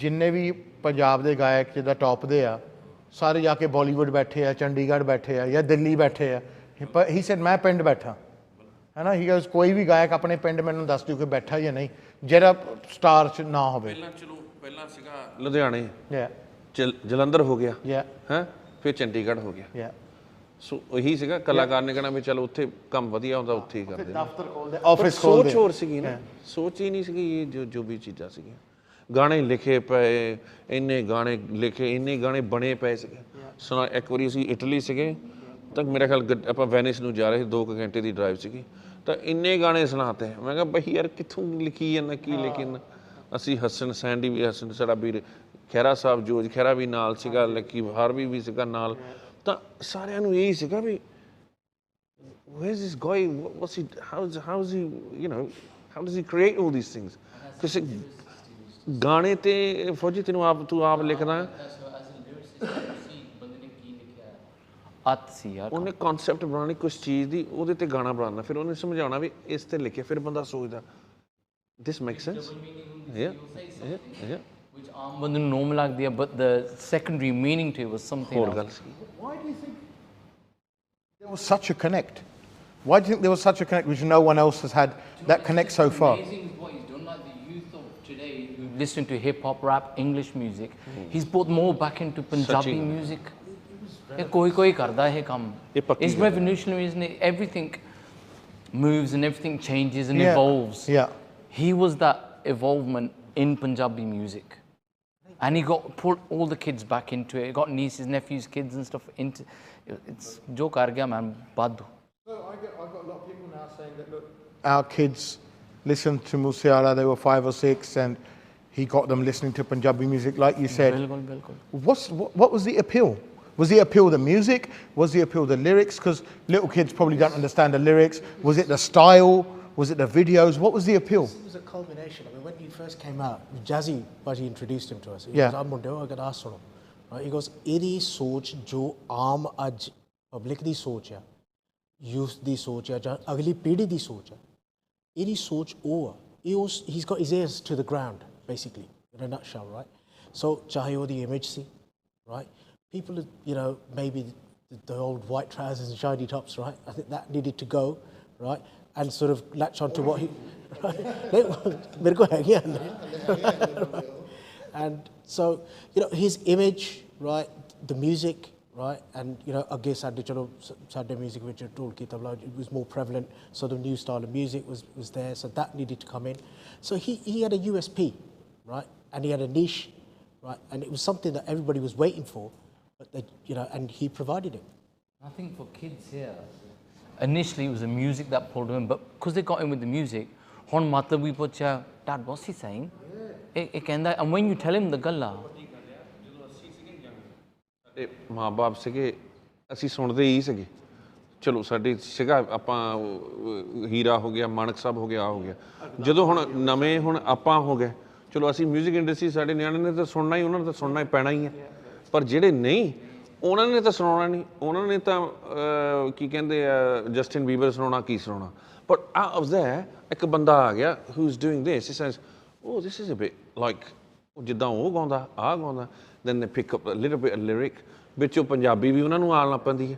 ਜਿੰਨੇ ਵੀ ਪੰਜਾਬ ਦੇ ਗਾਇਕ ਜਿੱਦਾਂ ਟੌਪ ਦੇ ਆ, ਸਾਰੇ ਜਾ ਕੇ ਬਾਲੀਵੁੱਡ ਬੈਠੇ ਆ, ਚੰਡੀਗੜ੍ਹ ਬੈਠੇ ਆ, ਜਾਂ ਦਿੱਲੀ ਬੈਠੇ ਆ, ਪਰ he said ਮੈਂ ਪਿੰਡ ਬੈਠਾ, ਹੈ ਨਾ। he goes, ਕੋਈ ਵੀ ਗਾਇਕ ਆਪਣੇ ਪਿੰਡ ਮੈਨੂੰ ਦੱਸ ਦਿਓ ਕਿ ਬੈਠਾ ਜਾਂ ਨਹੀਂ, ਜਿਹੜਾ ਸਟਾਰ 'ਚ ਨਾ ਹੋਵੇ। ਪਹਿਲਾਂ ਸੀਗਾ ਲੁਧਿਆਣੇ, yeah ਜਲੰਧਰ ਹੋ ਗਿਆ, yeah ਹੈ, ਫਿਰ ਚੰਡੀਗੜ੍ਹ ਹੋ ਗਿਆ। yeah ਸੋ ਉਹੀ ਸੀਗਾ, ਕਲਾਕਾਰ ਨੇ ਕਹਿਣਾ ਵੀ ਚਲੋ ਉੱਥੇ ਕੰਮ ਵਧੀਆ ਹੁੰਦਾ, ਉੱਥੇ ਹੀ ਕਰਦੇ। ਦਫ਼ਤਰ ਖੋਲਦੇ, ਆਫਿਸ ਖੋਲਦੇ। ਸੋਚ ਹੋਰ ਸੀਗੀ ਨਾ, ਸੋਚ ਹੀ ਨਹੀਂ ਸੀਗੀ ਇਹ ਜੋ ਵੀ ਚੀਜ਼ਾਂ ਸੀਗੀਆਂ। ਗਾਣੇ ਲਿਖੇ ਪਏ, ਇੰਨੇ ਗਾਣੇ ਲਿਖੇ, ਇੰਨੇ ਗਾਣੇ ਬਣੇ ਪਏ ਸੀਗੇ। ਸੁਣਾ, ਇੱਕ ਵਾਰੀ ਅਸੀਂ ਇਟਲੀ ਸੀਗੇ, ਤਾਂ ਮੇਰਾ ਖਿਆਲ ਆਪਾਂ ਵੈਨਿਸ ਨੂੰ ਜਾ ਰਹੇ ਸੀ, 2 ਘੰਟੇ ਦੀ ਡਰਾਈਵ ਸੀਗੀ, ਤਾਂ ਇੰਨੇ ਗਾਣੇ ਸੁਣਾਤੇ। ਮੈਂ ਕਿਹਾ ਬਈ ਯਾਰ ਕਿੱਥੋਂ ਲਿਖੀ ਜਾਂਦਾ, ਕੀ ਲਿਖੀ। ਅਸੀਂ ਹਸਨ ਸੈਂਡੀ ਵੀ, ਹਸਨ ਸਾਡਾ ਵੀਰ ਖਹਿਰਾ ਸਾਹਿਬ, ਜੋਜ ਖਹਿਰਾ ਵੀ ਨਾਲ ਸੀਗਾ, ਲੱਕੀ ਹਾਰਵੀ ਵੀ ਸੀਗਾ ਨਾਲ। ਤਾਂ ਸਾਰਿਆਂ ਨੂੰ ਇਹੀ ਸੀਗਾ ਵੀ where is this guy, what's he, how is he, you know, how does he create all these things? ਕਿਸੇ ਗਾਣੇ ਤੇ ਫੌਜੀ ਤੂੰ ਆਪ ਲਿਖਦਾ, ਅੱਤ ਸੀ ਯਾਰ। ਉਹਨੇ ਕਨਸੈਪਟ ਬਣਾਉਣੀ ਕੁਛ ਚੀਜ਼ ਦੀ, ਉਹਦੇ ਤੇ ਗਾਣਾ ਬਣਾਉਣਾ, ਫਿਰ ਉਹਨੇ ਸਮਝਾਉਣਾ ਵੀ ਇਸ ਤੇ ਲਿਖੇ, ਫਿਰ ਬੰਦਾ ਸੋਚਦਾ this makes sense, yeah which ਆਮ ਬੰਦੇ ਨੂੰ ਨੋਰਮਲ ਲੱਗਦੀ ਹੈ, but the secondary meaning to it was something ਹੋਰ else. ਗੱਲ ਸੀ। Why do you think there was such a connect? Why do you think there was such a connect, which no one else has had that connect so far? Amazing is what he's done, like the youth of today who listen to hip hop, rap, English music. He's brought more back into Punjabi music. ਇਹ ਕੋਈ ਕਰਦਾ ਇਹ ਕੰਮ। It's revolutionary, isn't it? Everything moves and everything changes and evolves. Yeah. He was that evolvement in Punjabi music. And he put all the kids back into it. He got nieces, nephews, kids and stuff into it's jo kar gaya man baddu. So I've got a lot of people now saying that, look, our kids listened to Moosewala, they were 5 or 6, and he got them listening to Punjabi music, like you said. Bilkul. What was the appeal? Was the appeal the music? Was the appeal the lyrics? Because little kids probably don't understand the lyrics. Was it the style? Was it the videos? What was the appeal? It was a culmination. I mean, when he first came out, Jazzy Buddy introduced him to us. He Yeah. goes, I'm Mundeo, I got asked on him. Right? He goes, eri soch jo aam aj public di soch hai, youth di soch hai, ja agli peedhi di soch hai. Eri soch over. He's got his ears to the ground, basically, in a nutshell, right? So, chahe wo the image see, right? People, you know, maybe the old white trousers and shiny tops, right? I think that needed to go, right? And sort of latch on to what he, right? And so, you know, his image, right, the music, right, and, you know, again, Saturday music, which it was more prevalent, so the new style of music was there, so that needed to come in. So he had a USP, right, and he had a niche, right, and it was something that everybody was waiting for, but they, you know, and he provided it. I think for kids here, initially it was the music that pulled them in, but because they got in with the music, hon matlab we puchya, Dad, what's he saying? And when you tell him the galla, ਮਾਂ-ਬਾਪ ਸੀਗੇ, ਅਸੀਂ ਸੁਣਦੇ ਹੀ ਸੀਗੇ। ਚਲੋ ਸਾਡੇ ਸੀਗਾ, ਆਪਾਂ ਹੀਰਾ ਹੋ ਗਿਆ, ਮਾਨਕ ਸਾਹਿਬ ਹੋ ਗਿਆ, ਆ ਹੋ ਗਿਆ। ਜਦੋਂ ਹੁਣ ਨਵੇਂ ਹੁਣ ਆਪਾਂ ਹੋ ਗਏ, ਚਲੋ ਅਸੀਂ ਮਿਊਜ਼ਿਕ ਇੰਡਸਟਰੀ, ਸਾਡੇ ਨਿਆਣੇ ਨੇ ਤਾਂ ਸੁਣਨਾ ਹੀ, ਉਹਨਾਂ ਨੇ ਤਾਂ ਸੁਣਨਾ ਹੀ ਪੈਣਾ ਹੀ ਹੈ। ਪਰ ਜਿਹੜੇ ਨਹੀਂ, ਉਹਨਾਂ ਨੇ ਤਾਂ ਸੁਣਾਉਣਾ ਨਹੀਂ, ਉਹਨਾਂ ਨੇ ਤਾਂ ਕੀ ਕਹਿੰਦੇ ਆ, ਜਸਟਿਨ ਬੀਬਰ ਸੁਣਾਉਣਾ, ਕੀ ਸੁਣਾਉਣਾ। ਬਟ ਆਊਟ ਆਫ ਦੇਅਰ ਇੱਕ ਬੰਦਾ ਆ ਗਿਆ who is doing this, he says, oh this is a bit like ਜਿੱਦਾਂ ਉਹ ਗਾਉਂਦਾ, ਆਹ ਗਾਉਂਦਾ। then they pick up a little bit of lyric, ਵਿੱਚ ਉਹ ਪੰਜਾਬੀ ਵੀ ਉਹਨਾਂ ਨੂੰ ਆਉਣ ਲੱਗ ਪੈਂਦੀ ਹੈ।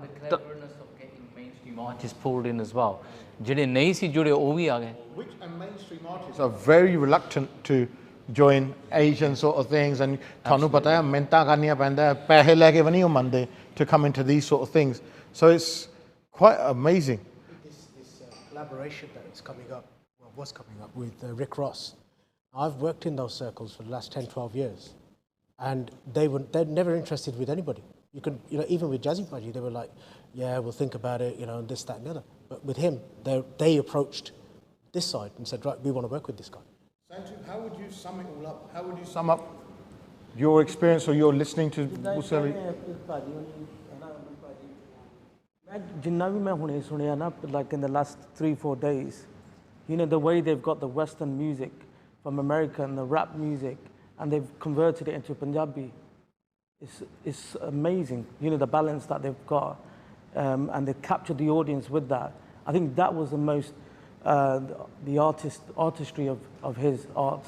the cleverness of getting mainstream artists pulled in as well. ਜਿਹੜੇ ਨਹੀਂ ਸੀ ਜੁੜੇ ਉਹ ਵੀ ਆ ਗਏ। Which mainstream artists are very reluctant to join Asian sort of things, and ਤੁਹਾਨੂੰ ਪਤਾ ਹੈ ਮਿਹਨਤਾਂ ਕਰਨੀਆਂ ਪੈਂਦਾ, ਪੈਸੇ ਲੈ ਕੇ ਵੀ ਨਹੀਂ ਉਹ ਮੰਨਦੇ to come into these sort of things. So it's quite amazing. This collaboration that is coming up, well, was coming up with Rick Ross. I've worked in those circles for the last 10, 12 years. And they're never interested with anybody. You can, you know, even with Jazzy Buddy, they were like, yeah, we'll think about it, you know, this, that, and the other. But with him, they approached this side and said, right, we want to work with this guy. Sanju, how would you sum it all up? How would you sum up your experience or you're listening to Moosewala? जिन्ना भी मैं हुने सुनिया ना, like in the last 3-4 days, you know, the way they've got the Western music from America and the rap music, and they've converted it into Punjabi. It's amazing, you know, the balance that they've got, and they've captured the audience with that. I think that was the most, the artistry of his art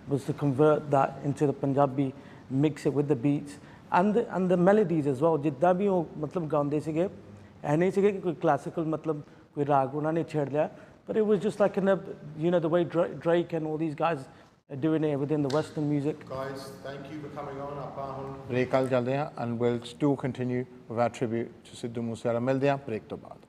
was to convert that into the Punjabi, mix it with the beats and the melodies as well. जितना भी वो मतलब गाते सीगे, नहीं सीगे कि कोई classical मतलब कोई राग उन्होंने छेड़ लिया, but it was just like in the, you know, the way Drake and all these guys are doing it within the Western music. Guys, thank you for coming on. ਆਪਾਂ ਹੁਣ break ਕੱਲ ਚੱਲਦੇ ਹਾਂ and we'll still continue with our tribute to Sidhu Moosewala. ਮਿਲਦੇ ਹਾਂ break ਤੋਂ ਬਾਅਦ.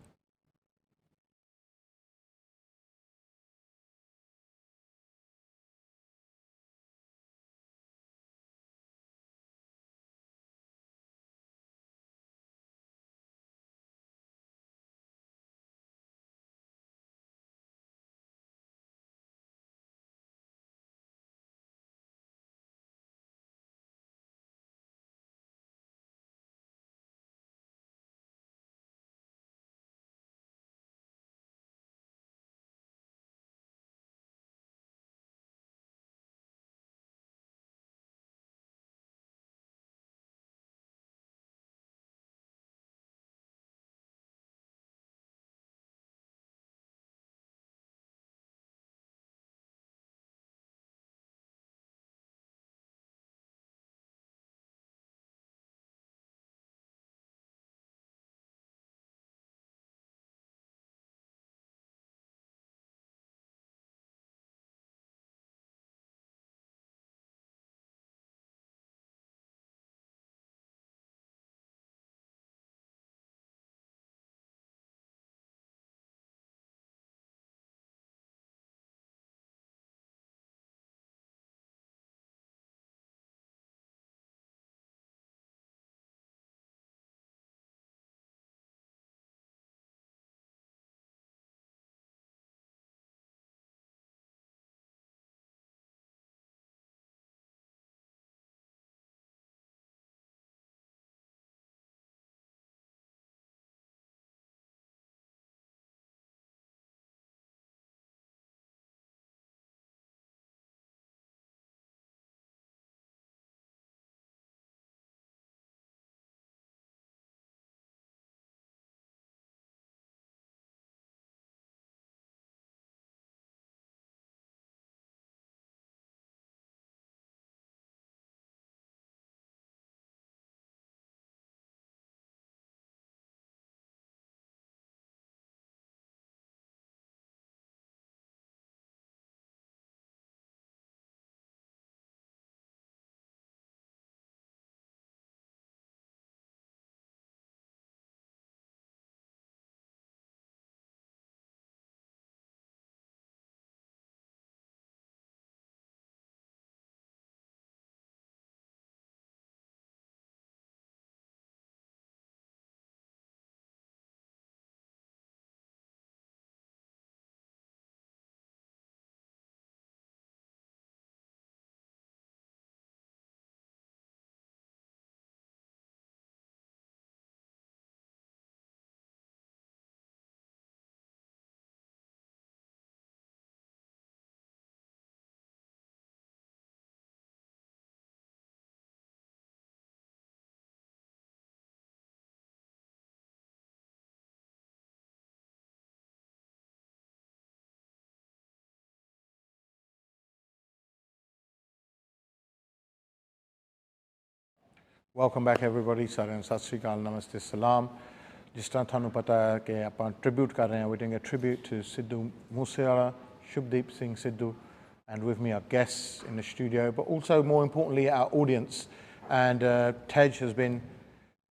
Welcome back everybody. Saran Sat Sri Akal, Namaste, Salam. जिस तरह थानू पता है कि आप tribute कर रहे हैं, we're doing a tribute to Sidhu Moosewala, Shubdeep Singh Sidhu, and with me are guests in the studio, but also more importantly our audience. And Tej has been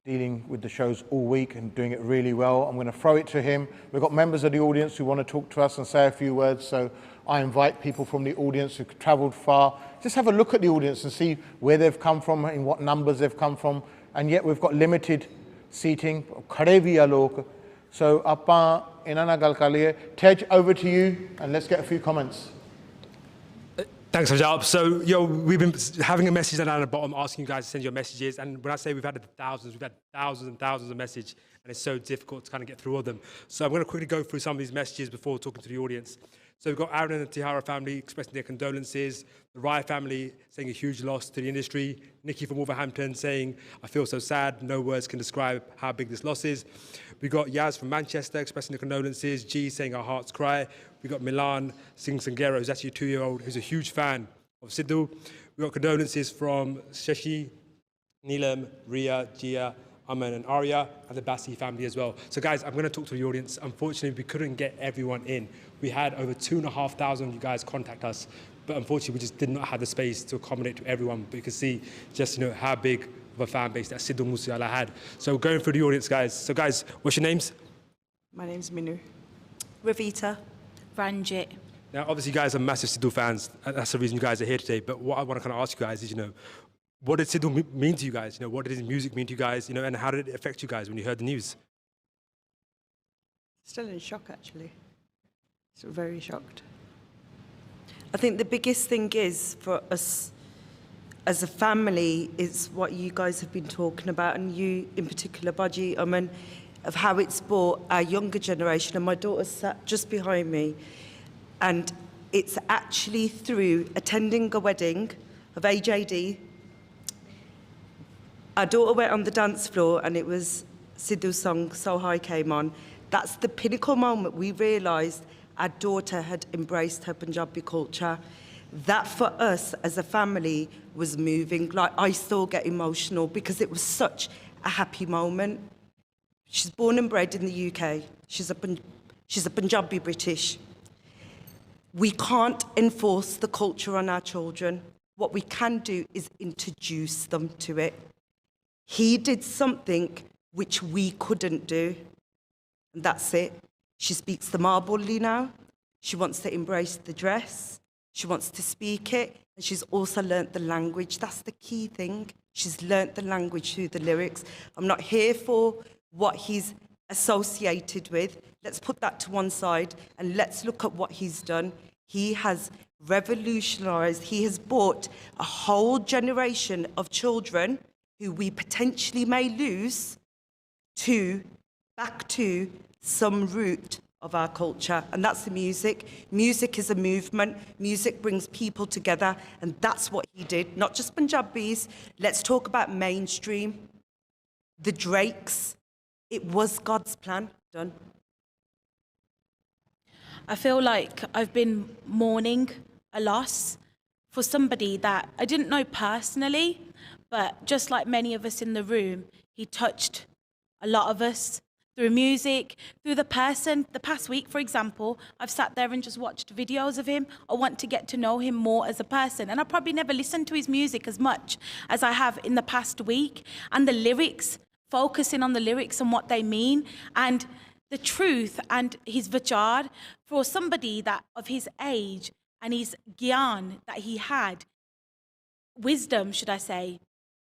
dealing with the shows all week and doing it really well. I'm going to throw it to him. We've got members of the audience who want to talk to us and say a few words, so I invite people from the audience who've travelled far. Just have a look at the audience and see where they've come from, in what numbers they've come from, and yet we've got limited seating. Khade bhi hai log. So appa inna na gal kar liye. Tej, over to you, and let's get a few comments. Thanks, Rajab. So, we've been having a message down at the bottom asking you guys to send your messages. And when I say we've had thousands and thousands of messages, and it's so difficult to kind of get through all of them. So I'm going to quickly go through some of these messages before talking to the audience. So we've got Aaron and the Tihara family expressing their condolences, the Rye family saying a huge loss to the industry, Nikki from Wolverhampton saying, I feel so sad, no words can describe how big this loss is. We've got Yaz from Manchester expressing the condolences, G saying our hearts cry. We've got Milan Singh-Sangera, who's actually a 2-year-old, who's a huge fan of Sidhu. We've got condolences from Shashi, Neelam, Ria, Jia, Aman and Arya, and the Bassi family as well. So guys, I'm going to talk to the audience. Unfortunately, we couldn't get everyone in. We had over 2,500 of you guys contact us, but unfortunately, we just did not have the space to accommodate to everyone. But you can see just how big of a fan base that Sidhu Moosewala had. So going through the audience, guys. So guys, what's your names? My name's Minu. Ravita. Ranjit. Now, obviously, you guys are massive Sidhu fans. That's the reason you guys are here today. But what I want to kind of ask you guys is, what did Sidhu mean to you guys? What did his music mean to you guys? And how did it affect you guys when you heard the news? Still in shock, actually. Still very shocked. I think the biggest thing is for us as a family is what you guys have been talking about, and you in particular, Baji, of how it's brought our younger generation, and my daughter sat just behind me, and it's actually through attending a wedding of AJD. Our daughter went on the dance floor and it was Sidhu's song, So High, came on. That's the pinnacle moment we realised our daughter had embraced her Punjabi culture. That for us as a family was moving. Like, I still get emotional because it was such a happy moment. She's born and bred in the UK. She's a Punjabi British. We can't enforce the culture on our children. What we can do is introduce them to it. He did something which we couldn't do, and that's it. She speaks the Marboli now. She wants to embrace the dress. She wants to speak it, and she's also learnt the language. That's the key thing. She's learnt the language through the lyrics. I'm not here for what he's associated with. Let's put that to one side, and let's look at what he's done. He has revolutionised, he has brought a whole generation of children who we potentially may lose back to some root of our culture, and that's the music. Music is a movement. Music brings people together, and that's what he did. Not just Punjabis. Let's talk about mainstream. The Drakes. It was God's plan. Done. I feel like I've been mourning a loss for somebody that I didn't know personally, but just like many of us in the room, he touched a lot of us through music, through the person. The past week, for example, I've sat there and just watched videos of him. I want to get to know him more as a person. And I probably never listened to his music as much as I have in the past week. And the lyrics, focusing on the lyrics and what they mean, and the truth and his vichar for somebody that of his age and his gyan that he had, wisdom, should I say,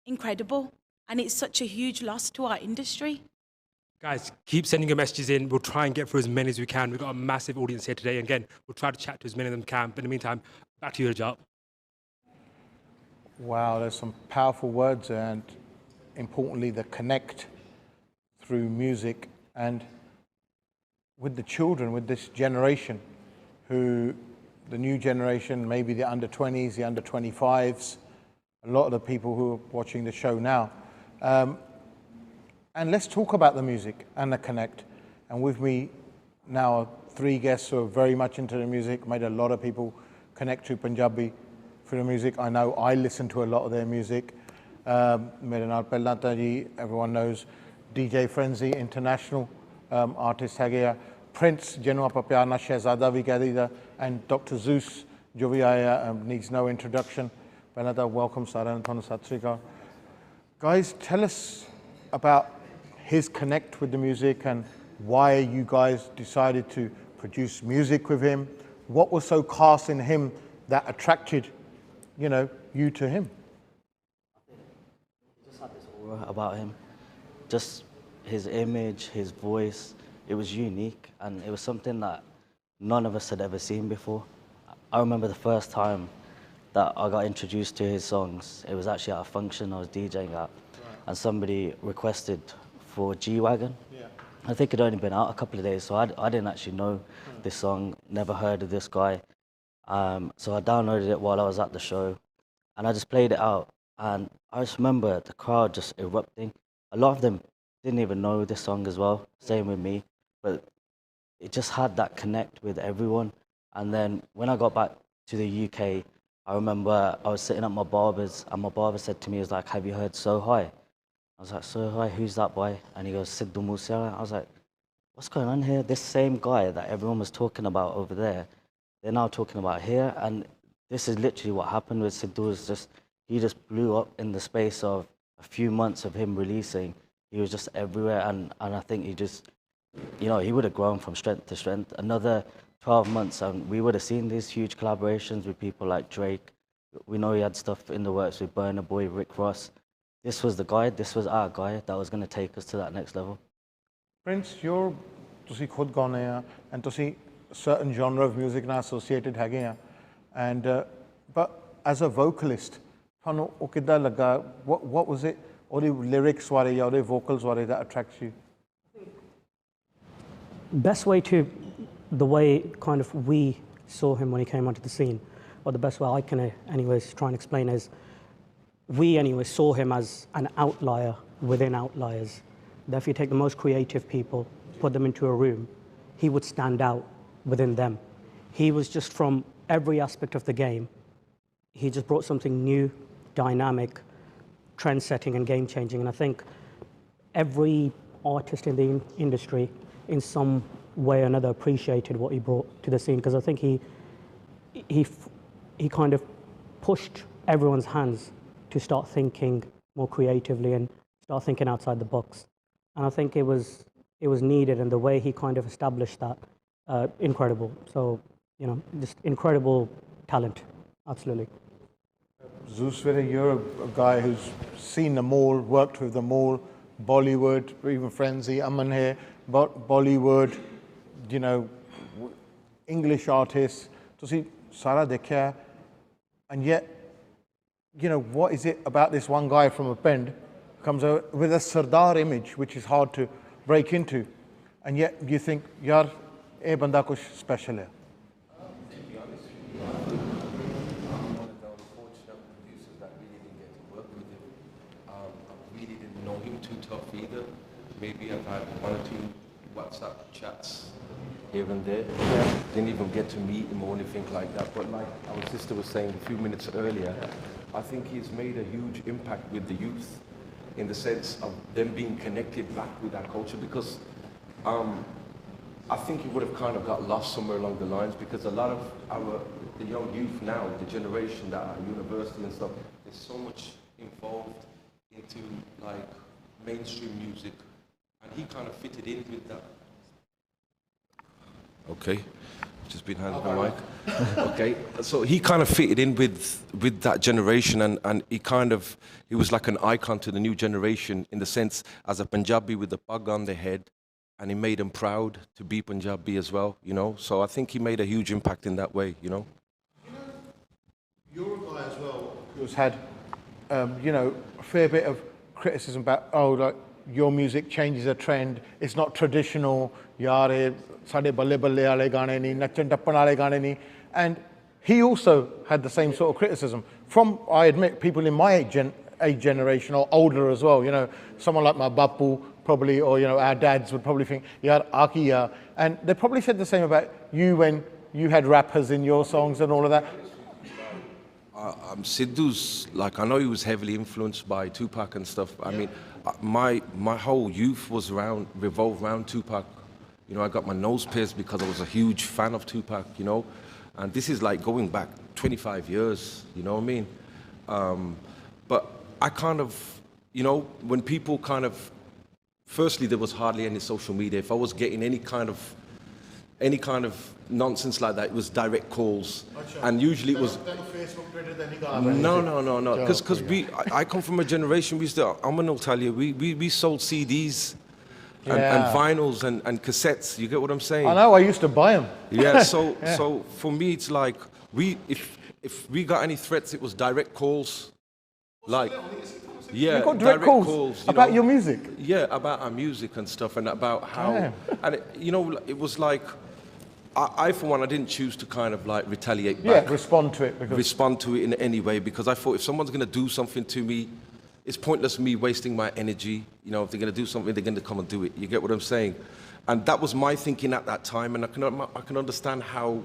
incredible. And it's such a huge loss to our industry. Guys, keep sending your messages in. We'll try and get through as many as we can. We've got a massive audience here today. Again, we'll try to chat to as many of them can. But in the meantime, back to you, Rajab. Wow, there's some powerful words, and importantly, the connect through music and with the children, with this generation, who, the new generation, maybe the under 20s, the under 25s, a lot of the people who are watching the show now. And let's talk about the music and the connect. And with me now are 3 guests who are very much into the music, made a lot of people connect to Punjabi through the music. I know I listen to a lot of their music. Everyone knows DJ Frenzy, international artist hai, Prince, ਜਿਹਨੂੰ ਆਪਾਂ ਪਿਆਰ ਨਾਲ ਸ਼ਹਿਜ਼ਾਦਾ ਵੀ ਕਹਿ ਦਈਦਾ, and Dr. Zeus, ਜੋ ਵੀ ਆਇਆ, needs no introduction. ਪਹਿਲਾਂ ਤਾਂ welcome ਸਾਰਿਆਂ ਨੂੰ, ਤੁਹਾਨੂੰ ਸਤਿ ਸ੍ਰੀ ਅਕਾਲ. Guys, tell us about his connect with the music and why you guys decided to produce music with him. What was so cast in him that attracted, you to him? Just had this aura about him, just his image, his voice. It was unique, and it was something that none of us had ever seen before. I remember the first time that I got introduced to his songs. It was actually at a function I was DJing at, and somebody requested for G-Wagon. I think it'd only been out a couple of days, so I didn't actually know this song, never heard of this guy. So I downloaded it while I was at the show, and I just played it out. And I just remember the crowd just erupting. A lot of them didn't even know this song as well, same with me, but it just had that connect with everyone. And then when I got back to the UK, I remember I was sitting at my barber's, and my barber said to me, he was like, "Have you heard So High?" I was like, "So High, who's that by?" And he goes, "Sidhu Moosewala." I was like, what's going on here? This same guy that everyone was talking about over there, they're now talking about here. And this is literally what happened with Sidhu. He just blew up in the space of a few months of him releasing. He was just everywhere, and I think he just, he would have grown from strength to strength. Another 12 months, and we would have seen these huge collaborations with people like Drake. We know he had stuff in the works with Burna Boy, Rick Ross. This was the guy, this was our guy that was going to take us to that next level. Prince, ਤੁਸੀਂ ਖੁਦ ਗਾਉਂਦੇ ਆ and ਤੁਸੀਂ certain genre of music ਨਾਲ associated ਹੈਗੇ ਆ and but as a vocalist ਤੁਹਾਨੂੰ ਉਹ ਕਿੱਦਾਂ ਲੱਗਾ what was it ਉਹਦੇ lyrics ਬਾਰੇ ਜਾਂ ਉਹਦੇ vocals ਬਾਰੇ that attracts you? Best way to the way kind of we saw him when he came onto the scene, or the best way I can anyways try and explain is we anyway saw him as an outlier within outliers. That if you take the most creative people, put them into a room, he would stand out within them. He was just from every aspect of the game. He just brought something new, dynamic, trend-setting and game-changing. And I think every artist in the industry, in some way or another, appreciated what he brought to the scene, because I think he kind of pushed everyone's hands to start thinking more creatively and start thinking outside the box. And I think it was needed, and the way he kind of established that, incredible. So, just incredible talent, absolutely. Zeus, you're a guy who's seen them all, worked with them all, Bollywood, even Frenzy, Aman here, Bollywood, English artists, to see Sara Dekhya, and yet, what is it about this one guy from a Pend comes out with a Sardar image, which is hard to break into, and yet you think, yaar, eh banda kuch special hai. To be honest with you, I'm one of the unfortunate producers that really didn't get to work with him. I really didn't know him too tough either. Maybe I've had 1 or 2 WhatsApp chats here and there. Didn't even get to meet him or anything like that. But like our sister was saying a few minutes earlier, I think he's made a huge impact with the youth, in the sense of them being connected back with our culture, because I think it would have kind of got lost somewhere along the lines, because a lot of the young youth now, the generation that are at university and stuff, there's so much involved into like mainstream music, and he kind of fitted in with that. Okay, just been handed the mic. Okay, so he kind of fitted in with that generation, and he was like an icon to the new generation, in the sense as a Punjabi with the pug on the head, and he made them proud to be Punjabi as well, So I think he made a huge impact in that way, You're a guy as well who's had, a fair bit of criticism about, your music changes a trend, it's not traditional, yaar sade balle balle wale gaane nahi, nachan tappan wale gaane nahi. And he also had the same sort of criticism from, I admit, people in my age generation or older as well. Someone like my Bapu probably, or our dads would probably think, yaar Akiya. And they probably said the same about you when you had rappers in your songs and all of that. Sidhu's, I know he was heavily influenced by Tupac and stuff. I mean, my whole youth was revolved around Tupac. I got my nose pierced because I was a huge fan of Tupac, and this is like going back 25 years, you know what I mean? But I kind of, when people firstly, there was hardly any social media. If I was getting any kind of nonsense like that, it was direct calls, and usually it was. No. Because I come from a generation. We used to. I'm gonna tell you, we sold CDs and vinyls and cassettes. You get what I'm saying? I know. I used to buy them. Yeah. So for me, it's like if if we got any threats, it was direct calls. Like, yeah, You got direct calls about your music? Yeah, about our music and stuff, and about how, and it was like, I for one, I didn't choose to kind of like retaliate back. Yeah, respond to it. Respond to it in any way, because I thought if someone's going to do something to me, it's pointless me wasting my energy. You know, if they're going to do something, they're going to come and do it. You get what I'm saying? And that was my thinking at that time, and I can understand how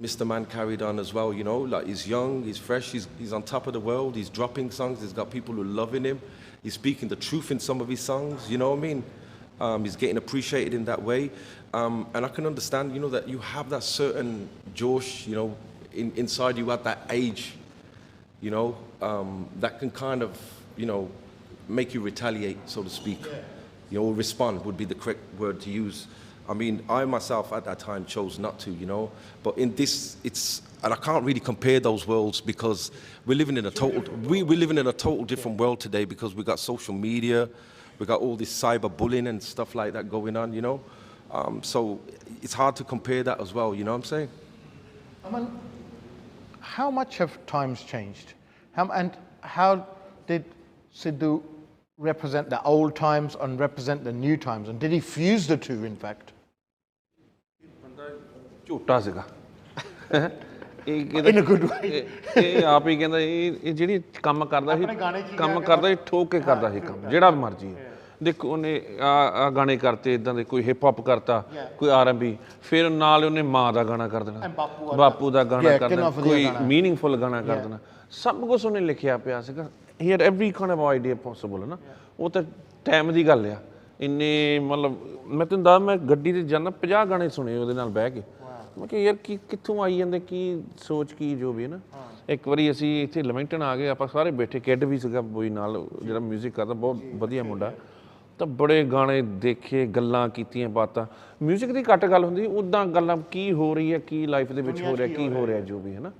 Mr. Man carried on as well, you know, like he's young, he's fresh, he's on top of the world, he's dropping songs, he's got people who are loving him, he's speaking the truth in some of his songs, you know what I mean? He's getting appreciated in that way. And I can understand, you know, that you have that certain Josh, you know, inside you at that age, you know, that can kind of, you know, make you retaliate, so to speak. Yeah. You know, respond would be the correct word to use. I mean, I myself at that time chose not to, you know, but in this, and I can't really compare those worlds because we're living in a total different world today, because we got social media, we got all this cyber bullying and stuff like that going on, you know. So it's hard to compare that as well, you know what I'm saying? Aman, how much have times changed? And how did Sidhu represent the old times and represent the new times? And did he fuse the two, in fact? ਝੂਟਾ ਸੀਗਾ In a good way. ਇਹ ਆਪ ਹੀ ਕਹਿੰਦਾ ਇਹ ਜਿਹੜੀ ਕੰਮ ਕਰਦਾ ਸੀ ਠੋਕ ਕੇ ਕਰਦਾ ਸੀ ਕੰਮ ਜਿਹੜਾ ਮਰਜ਼ੀ ਦੇਖੋ ਉਹਨੇ ਆ ਗਾਣੇ ਕਰਤੇ ਇਦਾਂ ਦੇ ਕੋਈ ਹਿਪ ਹੌਪ ਕਰਤਾ ਕੋਈ R&B ਫਿਰ ਨਾਲ ਉਹਨੇ ਮਾਂ ਦਾ ਗਾਣਾ ਕਰ ਦੇਣਾ ਬਾਪੂ ਦਾ ਗਾਣਾ ਕਰ ਦੇਣਾ ਕੋਈ ਮੀਨਿੰਗਫੁਲ ਗਾਣਾ ਕਰ ਦੇਣਾ ਸਭ ਕੁਝ ਉਹਨੇ ਲਿਖਿਆ ਪਿਆ ਸੀਗਾ he had every kind of idea possible ਹੈ ਨਾ ਉਹ ਤਾਂ ਟਾਈਮ ਦੀ ਗੱਲ ਆ ਇੰਨੇ ਮਤਲਬ ਮੈਂ ਤੈਨੂੰ ਦੱਸ ਮੈਂ ਗੱਡੀ ਤੇ ਜਾਂਦਾ 50 ਗਾਣੇ ਸੁਣੇ ਉਹਦੇ ਨਾਲ ਬਹਿ ਕੇ ਮੈਂ ਕਿਹਾ ਯਾਰ ਕੀ ਕਿੱਥੋਂ ਆਈ ਜਾਂਦੇ ਕੀ ਸੋਚ ਕੀ ਜੋ ਵੀ ਹੈ ਨਾ ਇੱਕ ਵਾਰੀ ਅਸੀਂ ਇੱਥੇ ਲਮਿੰਗਟਨ ਆ ਗਏ ਆਪਾਂ ਸਾਰੇ ਬੈਠੇ ਕਿੱਡ ਵੀ ਸੀਗਾ ਬੋਈ ਨਾਲ ਜਿਹੜਾ ਮਿਊਜ਼ਿਕ ਕਰਦਾ ਬਹੁਤ ਵਧੀਆ ਮੁੰਡਾ ਤਾਂ ਬੜੇ ਗਾਣੇ ਦੇਖੇ ਗੱਲਾਂ ਕੀਤੀਆਂ ਬਾਤਾਂ ਮਿਊਜ਼ਿਕ ਦੀ ਘੱਟ ਗੱਲ ਹੁੰਦੀ ਉੱਦਾਂ ਗੱਲਾਂ ਕੀ ਹੋ ਰਹੀ ਹੈ ਕੀ ਲਾਈਫ ਦੇ ਵਿੱਚ ਹੋ ਰਿਹਾ ਕੀ ਹੋ ਰਿਹਾ ਜੋ ਵੀ ਹੈ ਨਾ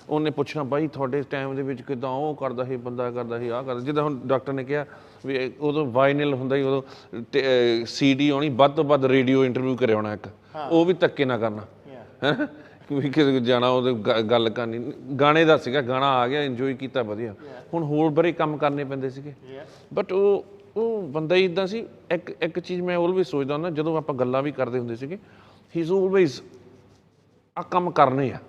ਉਹਨੇ ਪੁੱਛਣਾ ਬਾਈ ਤੁਹਾਡੇ ਟਾਈਮ ਦੇ ਵਿੱਚ ਕਿੱਦਾਂ ਉਹ ਕਰਦਾ ਸੀ ਬੰਦਾ ਕਰਦਾ ਸੀ ਆਹ ਕਰਦਾ ਜਿੱਦਾਂ ਹੁਣ ਡਾਕਟਰ ਨੇ ਕਿਹਾ ਵੀ ਉਦੋਂ ਵਾਈਨਲ ਹੁੰਦਾ ਸੀ ਉਦੋਂ CD ਆਉਣੀ ਵੱਧ ਤੋਂ ਵੱਧ ਰੇਡੀਓ ਇੰਟਰਵਿਊ ਕਰਿਆ ਹੋਣਾ ਇੱਕ ਉਹ ਵੀ ਧੱਕੇ ਨਾ ਕਰਨਾ ਹੈ ਵੀ ਕਿਸੇ ਜਾਣਾ ਉਹਦੇ ਗੱਲ ਕਰਨੀ ਗਾਣੇ ਦਾ ਸੀਗਾ ਗਾਣਾ ਆ ਗਿਆ ਇੰਜੋਏ ਕੀਤਾ ਵਧੀਆ ਹੁਣ ਹੋਰ ਬੜੇ ਕੰਮ ਕਰਨੇ ਪੈਂਦੇ ਸੀਗੇ ਬਟ ਉਹ ਬੰਦਾ ਹੀ ਇੱਦਾਂ ਸੀ ਇੱਕ ਚੀਜ਼ ਮੈਂ ਆਲਵੇਜ਼ ਸੋਚਦਾ ਹੁੰਦਾ ਜਦੋਂ ਆਪਾਂ ਗੱਲਾਂ ਵੀ ਕਰਦੇ ਹੁੰਦੇ ਸੀਗੇ ਹੀ ਇਜ਼ ਆਲਵੇਜ਼ ਆ ਕੰਮ ਕਰਨੇ ਆ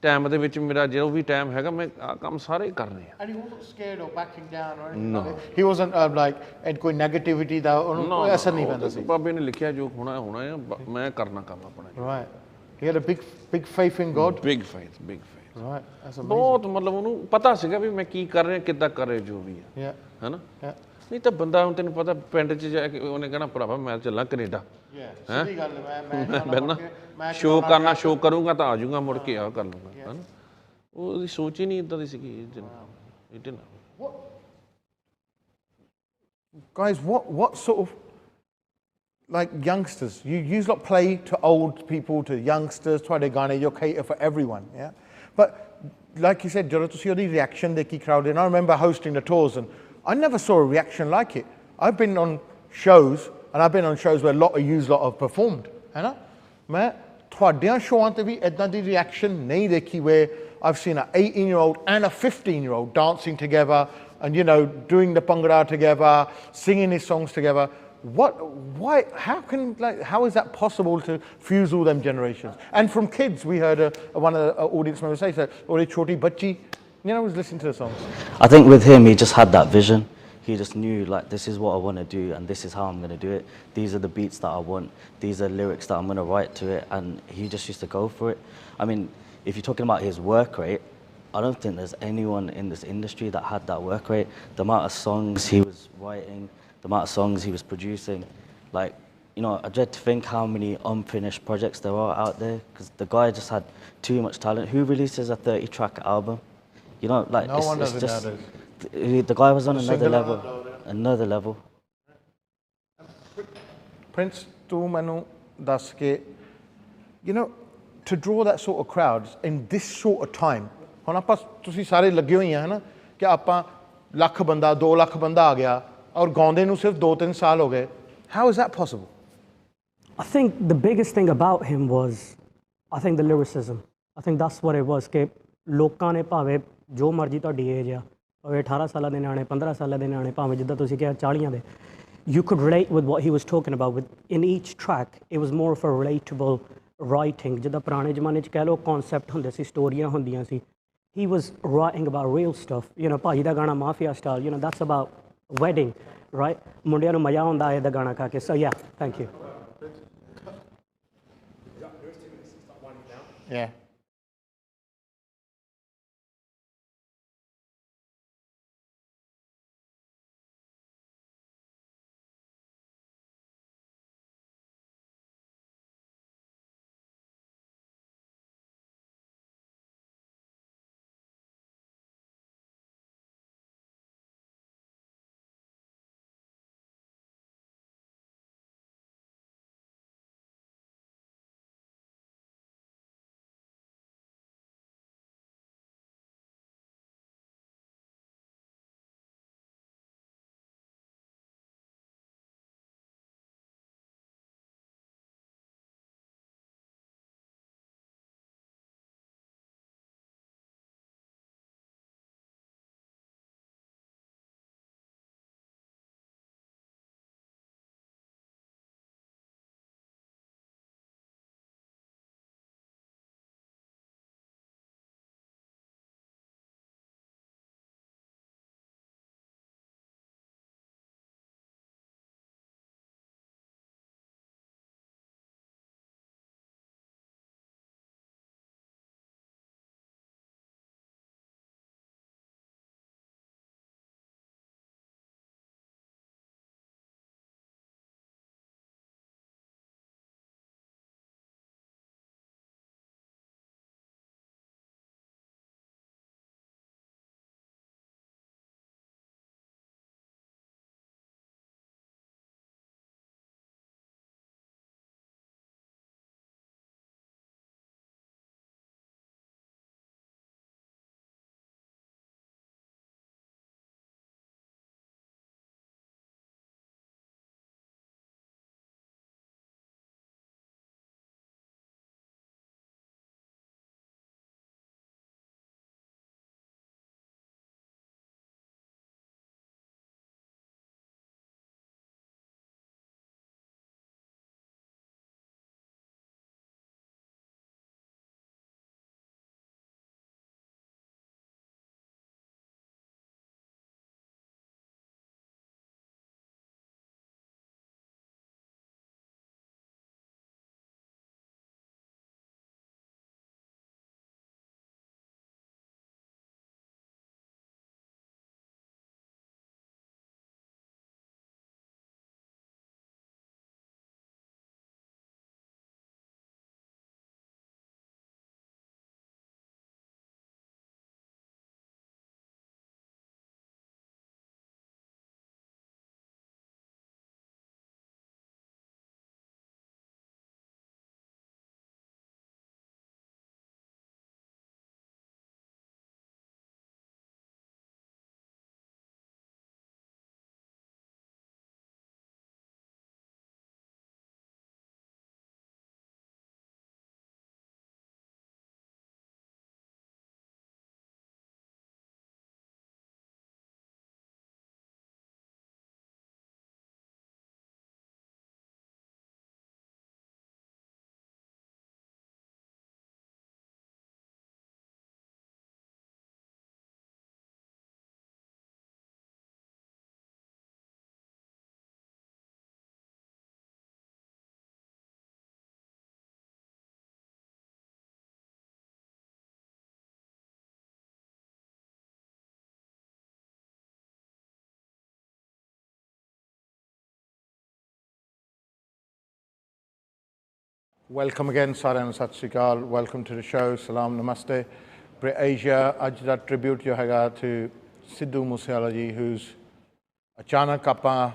ਟਾਈਮ ਦੇ ਵਿੱਚ ਮੇਰਾ ਜੋ ਵੀ ਟਾਈਮ ਹੈਗਾ ਮੈਂ ਆ ਕੰਮ ਸਾਰੇ ਕਰਨੇ ਆ And he wasn't scared or backing down or anything? No. He wasn't like ਕੋਈ negativity ਦਾ ਉਹਨੂੰ ਐਸਾ ਨਹੀਂ ਪੈਂਦਾ ਸੀ ਬਾਬੇ ਨੇ ਲਿਖਿਆ ਜੋ ਹੋਣਾ ਆ ਮੈਂ ਕਰਨਾ ਕੰਮ ਆਪਣਾ right he had a big faith in God big faith right that's amazing ਬਹੁਤ ਮਤਲਬ ਉਹਨੂੰ ਪਤਾ ਸੀਗਾ ਵੀ ਮੈਂ ਕੀ ਕਰ ਰਿਹਾ ਕਿੱਦਾਂ ਕਰ ਰਿਹਾ ਜੋ ਵੀ ਆ ਹੈਨਾ ਨਹੀਂ ਤਾਂ ਬੰਦਾ ਹੁਣ ਤੈਨੂੰ ਪਤਾ ਪਿੰਡ 'ਚ ਜਾ ਕੇ ਉਹਨੇ ਕਹਿਣਾ ਭਰਾਵਾ ਮੈਂ ਚੱਲਾਂ ਕੈਨੇਡਾ ਸਿੱਧੀ ਗੱਲ ਮੈਂ ਸ਼ੋਅ ਕਰਨਾ ਸ਼ੋਅ ਕਰੂੰਗਾ ਤਾਂ ਆ ਜਾਊਂਗਾ ਮੁੜ ਕੇ ਆ ਕਰ ਲੂੰਗਾ ਹੈਨਾ ਉਹਦੀ ਸੋਚ ਹੀ ਨਹੀਂ ਇੱਦਾਂ ਦੀ ਸੀਗੀ guys what sort of like youngsters you lot play to old people to youngsters ਤੁਹਾਡੇ ਗਾਣੇ you cater for everyone but like you said ਜਦੋਂ ਤੁਸੀਂ ਉਹਦੀ reaction ਦੇਖੀ crowd and I remember hosting the tours and I never saw a reaction like it I've been on shows and I've been on shows where a lot of you lot have performed ਹੈ ਨਾ ਮੈਂ ਤੁਹਾਡਿਆਂ ਸ਼ੋਆਂ ਤੇ ਵੀ ਇਦਾਂ ਦੀ reaction ਨਹੀਂ ਦੇਖੀ where I've seen an 18-year-old and a 15-year-old dancing together and you know doing the bhangra together singing his songs together why how is that possible to fuse all them generations and from kids we heard one of the audience members say that or a choti bachchi you know was listening to the songs I think with him he just had that vision he just knew like this is what I want to do and this is how I'm going to do it these are the beats that I want these are lyrics that I'm going to write to it and he just used to go for it I mean if you're talking about his work rate I don't think there's anyone in this industry that had that work rate the amount of songs he was writing the amount of songs he was producing like you know I dread to think how many unfinished projects there are out there because the guy just had too much talent who releases a 30-track album you know like no one it's does just nowadays. The guy was on another level Prince ਤੂੰ ਮੈਨੂੰ ਦੱਸ ਕੇ you know to draw that sort of crowds in this short of time ਹੁਣ ਆਪਾਂ ਤੁਸੀਂ ਸਾਰੇ ਲੱਗੇ ਹੋਏ ਆ ਹਨਾ ਕਿ ਆਪਾਂ ਲੱਖ ਬੰਦਾ 2 ਲੱਖ ਬੰਦਾ ਆ ਗਿਆ ਔਰ ਗਾਉਂਦੇ ਨੂੰ ਸਿਰਫ 2-3 ਸਾਲ ਹੋ ਗਏ how is that possible I think the biggest thing about him was I think the lyricism I think that's what it was ਲੋਕਾਂ ਨੇ ਭਾਵੇਂ ਜੋ ਮਰਜ਼ੀ ਤੁਹਾਡੀ ਏਜ ਆ, ਭਾਵੇਂ 18 ਸਾਲਾਂ ਦੇ ਨਿਆਣੇ, 15 ਸਾਲਾਂ ਦੇ ਨਿਆਣੇ, ਭਾਵੇਂ ਜਿੱਦਾਂ ਤੁਸੀਂ ਕਿਹਾ 40 ਦੇ, you could relate with what he was talking about. In each track, it was more of a relatable writing. ਜਿੱਦਾਂ ਪੁਰਾਣੇ ਜ਼ਮਾਨੇ 'ਚ ਕਹਿ ਲਓ ਕਨਸੈਪਟ ਹੁੰਦੇ ਸੀ, ਸਟੋਰੀਆਂ ਹੁੰਦੀਆਂ ਸੀ. He was writing about real stuff. You know, ਭਾਜੀ ਦਾ ਗਾਣਾ mafia style, you know, that's about wedding, right? ਮੁੰਡਿਆਂ ਨੂੰ ਮਜ਼ਾ ਆਉਂਦਾ ਇਹਦਾ ਗਾਣਾ ਖਾ ਕੇ. So yeah, thank you. Yeah. Welcome again, Saran Sat Sri Akal. Welcome to the show. Salam Namaste. Brit Asia, ਅੱਜ ਦਾ tribute ਜੋ ਹੈਗਾ to Sidhu Moosewala ji, who's ਅਚਾਨਕ ਆਪਾਂ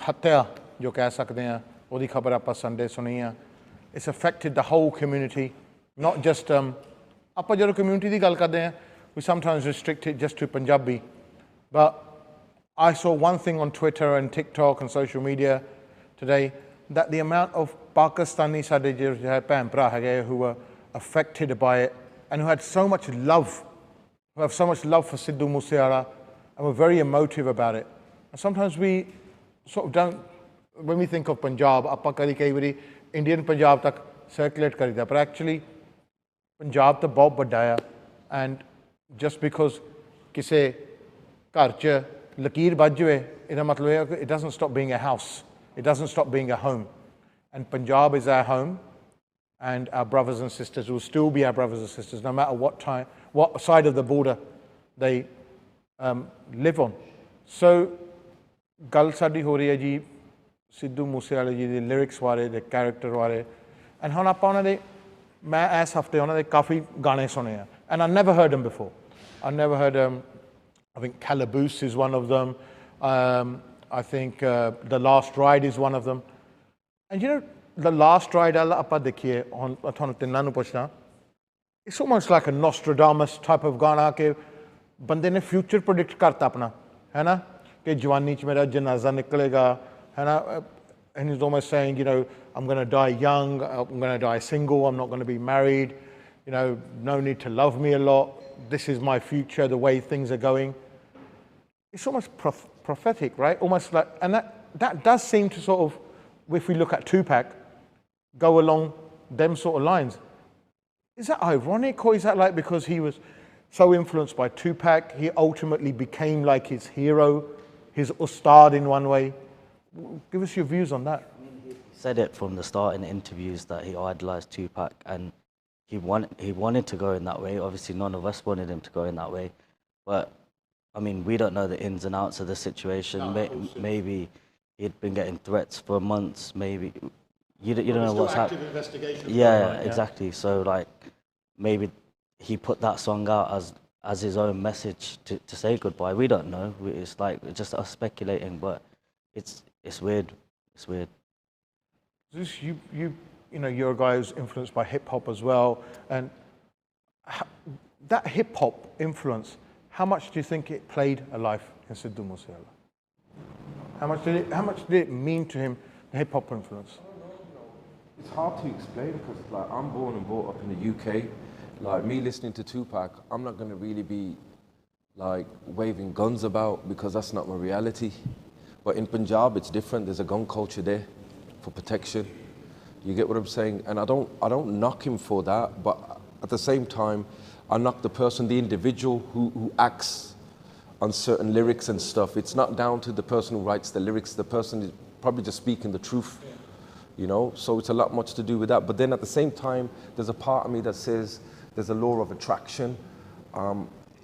ਹੱਤਿਆ ਜੋ ਕਹਿ ਸਕਦੇ ਹਾਂ, ਉਹਦੀ ਖਬਰ ਆਪਾਂ Sunday ਸੁਣੀ ਆ. It's affected the whole community, not just ਆਪਾਂ ਜਦੋਂ community ਦੀ ਗੱਲ ਕਰਦੇ ਹਾਂ, we sometimes restrict it just to Punjabi. But I saw one thing on Twitter and TikTok and social media today, that the amount of Pakistani ਸਾਡੇ ਜਿਹੜੇ ਭੈਣ ਭਰਾ ਹੈਗੇ who were affected by it and who had so much love who have so much love for Sidhu Moosewala and were very emotive about it. And sometimes we sort of don't, when we think of Punjab, ਆਪਾਂ ਕਦੀ ਕਈ ਵਾਰੀ Indian Punjab ਤੱਕ circulate ਕਰੀਦਾ, but actually Punjab ਤਾਂ ਬਹੁਤ ਵੱਡਾ ਆ, and just because ਕਿਸੇ ਘਰ 'ਚ ਲਕੀਰ ਵੱਜ ਜਾਵੇ, ਇਹਦਾ ਮਤਲਬ ਇਹ ਕਿ it doesn't stop being a house, it doesn't stop being a home. And Punjab is our home, and our brothers and sisters will still be our brothers and sisters, no matter what side of the border they live on. So, ਗੱਲ ਸਾਡੀ ਹੋ ਰਹੀ ਹੈ ਜੀ ਸਿੱਧੂ ਮੂਸੇਵਾਲੇ ਜੀ ਦੇ lyrics ਬਾਰੇ, ਦੇ ਕੈਰੈਕਟਰ ਬਾਰੇ, and ਹੁਣ ਆਪਾਂ ਉਹਨਾਂ ਦੇ, ਮੈਂ ਇਸ ਹਫਤੇ ਉਹਨਾਂ ਦੇ ਕਾਫੀ ਗਾਣੇ ਸੁਣੇ ਆ, and I never heard them before. I never heard I think Calaboose is one of them. I think The Last Ride is one of them. And you know, The Last Ride, ਆਪਾਂ ਦੇਖੀਏ, ਹੁਣ ਤੁਹਾਨੂੰ ਤਿੰਨਾਂ ਨੂੰ ਪੁੱਛਣਾ, it's almost like a Nostradamus type of ਗਾਣਾ ਕਿ ਬੰਦੇ ਨੇ ਫਿਊਚਰ ਪ੍ਰੈਡਿਕਟ ਕਰਤਾ ਆਪਣਾ, ਹੈ ਨਾ, ਕਿ ਜਵਾਨੀ 'ਚ ਮੇਰਾ ਜਨਾਜ਼ਾ ਨਿਕਲੇਗਾ, ਹੈ ਨਾ, and he's almost saying, you know, I'm going to die young, I'm going to die single, I'm not going to be married, you know, no need to love me a lot, this is my future, the way things are going. It's almost prophetic, right? Almost like, and that does seem to sort of, if we look at Tupac, go along them sort of lines. Is that ironic, or is that like because he was so influenced by Tupac, he ultimately became like his hero, his ustad in one way? Give us your views on that. He said it from the start in the interviews that he idolized Tupac, and he wanted to go in that way. Obviously, none of us wanted him to go in that way. But, I mean, we don't know the ins and outs of the situation. No, maybe he'd been getting threats for months, maybe. You don't know what's happening. Yeah, exactly. So, like, maybe he put that song out as his own message to say goodbye. We don't know. It's like just us speculating, but it's weird. It's weird. You know, you're a guy who's influenced by hip hop as well, and that hip hop influence, how much do you think it played a life in Sidhu Moosewala? How much did it mean to him, the hip hop influence? It's hard to explain because, like, I'm born and brought up in the UK. Like, me listening to Tupac, I'm not going to really be like waving guns about because that's not my reality. But in Punjab, it's different. There's a gun culture there for protection. You get what I'm saying? And I don't knock him for that, but at the same time, I knock the person, the individual who acts on certain lyrics and stuff. It's not down to the person who writes the lyrics. The person is probably just speaking the truth, you know? So it's a lot much to do with that. But then at the same time, there's a part of me that says there's a law of attraction.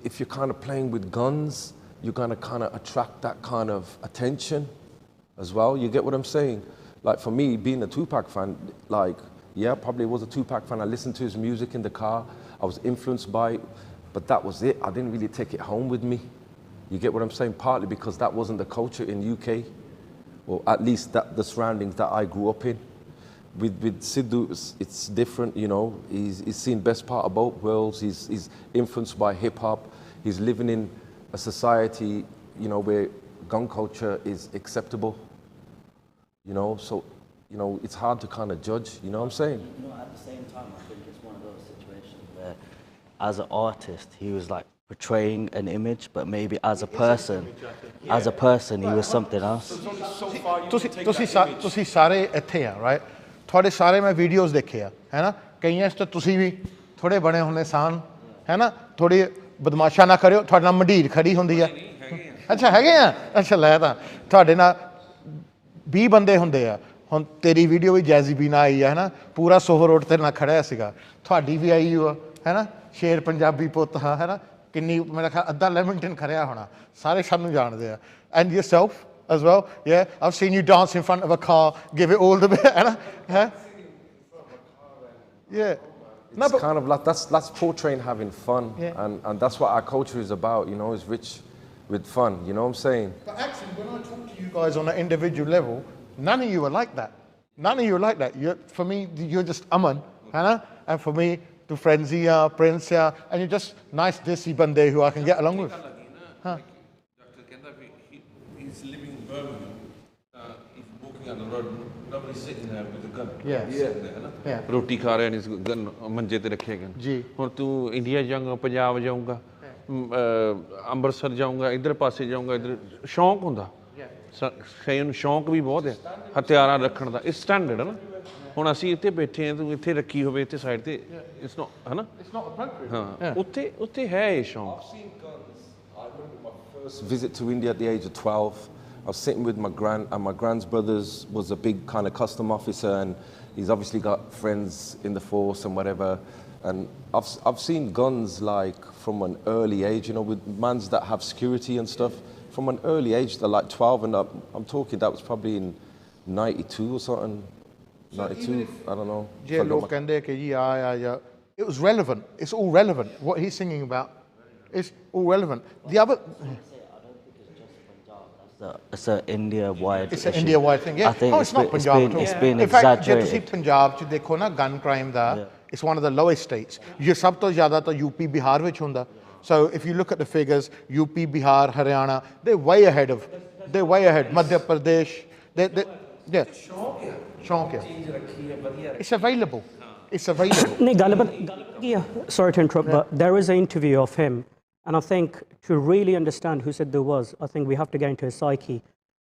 If you're kind of playing with guns, you're going to kind of attract that kind of attention as well. You get what I'm saying? Like, for me, being a Tupac fan, like, yeah, probably was a Tupac fan. I listened to his music in the car. I was influenced by it, but that was it. I didn't really take it home with me. You get what I'm saying? Partly because that wasn't the culture in UK, or at least the surroundings that I grew up in. With Sidhu, it's different, you know. He's seen best part of both worlds. He's influenced by hip-hop. He's living in a society, you know, where gun culture is acceptable. You know, so, you know, it's hard to kind of judge, you know what I'm saying? You know, at the same time, I think it's one of those situations where, as an artist, he was like portraying an image, but maybe as a person, he was something else. ਤੁਸੀਂ ਸਾਰੇ ਇੱਥੇ ਆ, right? ਤੁਹਾਡੇ ਸਾਰੇ ਮੈਂ videos ਦੇਖੇ ਆ, ਹੈ ਨਾ? ਕਈਆਂ 'ਚ ਤਾਂ ਤੁਸੀਂ ਵੀ ਥੋੜੇ ਬਣੇ ਹੁੰਦੇ ਸਾਨ, ਹੈ ਨਾ? ਥੋੜੀ ਬਦਮਾਸ਼ਾ ਨਾ ਕਰਿਓ, ਤੁਹਾਡੇ ਨਾਲ ਮੰਡੀਰ ਖੜੀ ਹੁੰਦੀ ਆ। ਅੱਛਾ, ਹੈਗੇ ਆ? ਅੱਛਾ, ਲੈ ਤਾਂ ਤੁਹਾਡੇ ਨਾਲ 20 ਬੰਦੇ ਹੁੰਦੇ ਆ। ਹੁਣ ਤੇਰੀ ਵੀਡੀਓ ਵੀ ਜੈਜ਼ੀ ਨਾਲ ਆਈ ਆ, ਹੈ ਨਾ? ਪੂਰਾ ਸੋਹਰ ਰੋਡ ਤੇਰੇ ਨਾਲ ਖੜਿਆ ਸੀਗਾ। ਤੁਹਾਡੀ ਵੀ ਆਈ ਹੋ, ਹੈ ਨਾ? ਸ਼ੇਰ ਪੰਜਾਬੀ ਪੁੱਤ, ਹੈ ਨਾ? ਕਿੰਨੀ ਮੇਰਾ ਖਿਆਲ ਅੱਧਾ ਲੈਮਿੰਗਟਨ ਖੜਿਆ ਹੋਣਾ। ਸਾਰੇ ਸਾਨੂੰ ਜਾਣਦੇ ਆ। And yourself as well, yeah? I've seen you dance in front of a car, give it all the bit, है ना? Yeah. It's kind of like, that's portraying having fun, yeah. And that's what our culture is about, you know, is rich with fun, you know what I'm saying? But actually, when I talk to you guys on an individual level, none of you are like that. None of you are like that. For me, you're just Aman, Hannah, and for me, to friends here, Prince here, and you're just nice desi bande who I can get along with. Huh? He's living in Birmingham. He's walking on the road. Nobody's sitting there with a gun. Yeah. ਰੋਟੀ ਖਾ ਰਹੇ ਨੇ gun ਮੰਜੇ ਤੇ ਰੱਖੇ gun. ਹੁਣ ਤੂੰ India ਜਾਊਂਗਾ, ਪੰਜਾਬ ਜਾਊਂਗਾ, ਅੰਮ੍ਰਿਤਸਰ ਜਾਊਂਗਾ ਇੱਧਰ ਪਾਸੇ ਜਾਊਂਗਾ ਇੱਧਰ ਸ਼ੌਂਕ ਹੁੰਦਾ ਕਈਆਂ ਨੂੰ ਸ਼ੌਂਕ ਵੀ ਬਹੁਤ ਹੈ ਹਥਿਆਰਾਂ ਰੱਖਣ ਦਾ ਇਹ ਸਟੈਂਡਰਡ ਹੈ ਨਾ ਹੁਣ ਅਸੀਂ ਇੱਥੇ ਬੈਠੇ ਹਾਂ ਤੂੰ ਇੱਥੇ ਰੱਖੀ ਹੋਵੇ ਇੱਥੇ ਸਾਈਡ ਤੇ ਇਟਸ ਨੋਟ ਹੈ ਨਾ ਹਾਂ ਉੱਥੇ ਉੱਥੇ ਹੈ ਇਹ ਸ਼ੌਂਕ First visit to India at the age of 12. I was sitting with my grand's brothers was a big kind of custom officer, and he's obviously got friends in the force and whatever. And I've seen guns like from an early age, you know, with mans that have security and stuff. From an early age, they're like 12 and up. I'm talking that was probably in 92 or something. 92, I don't know. It was relevant. It's all relevant. What he's singing about. It's all relevant. The other... It's an India-wide It's an India-wide thing, yeah. I think it's not Punjab at all. It's been In fact, exaggerated. ਜੇ ਤੁਸੀਂ ਪੰਜਾਬ 'ਚ ਦੇਖੋ ਨਾ gun crime the, it's one of the lowest states. ਇਹ ਸਭ ਤੋਂ ਜ਼ਿਆਦਾ ਤਾਂ UP, ਬਿਹਾਰ ਵਿੱਚ ਹੁੰਦਾ. So if you look at the figures, UP, Bihar, Haryana, they're way ahead. Madhya Pradesh, yeah. ਸ਼ੌਂਕ ਹੈ. It's available. It's available. ਨਹੀਂ ਗੱਲ ਕੀ ਆ, sorry to interrupt, but there is an interview of him, and I think to really understand who Sidhu was, I think we have to get into his psyche.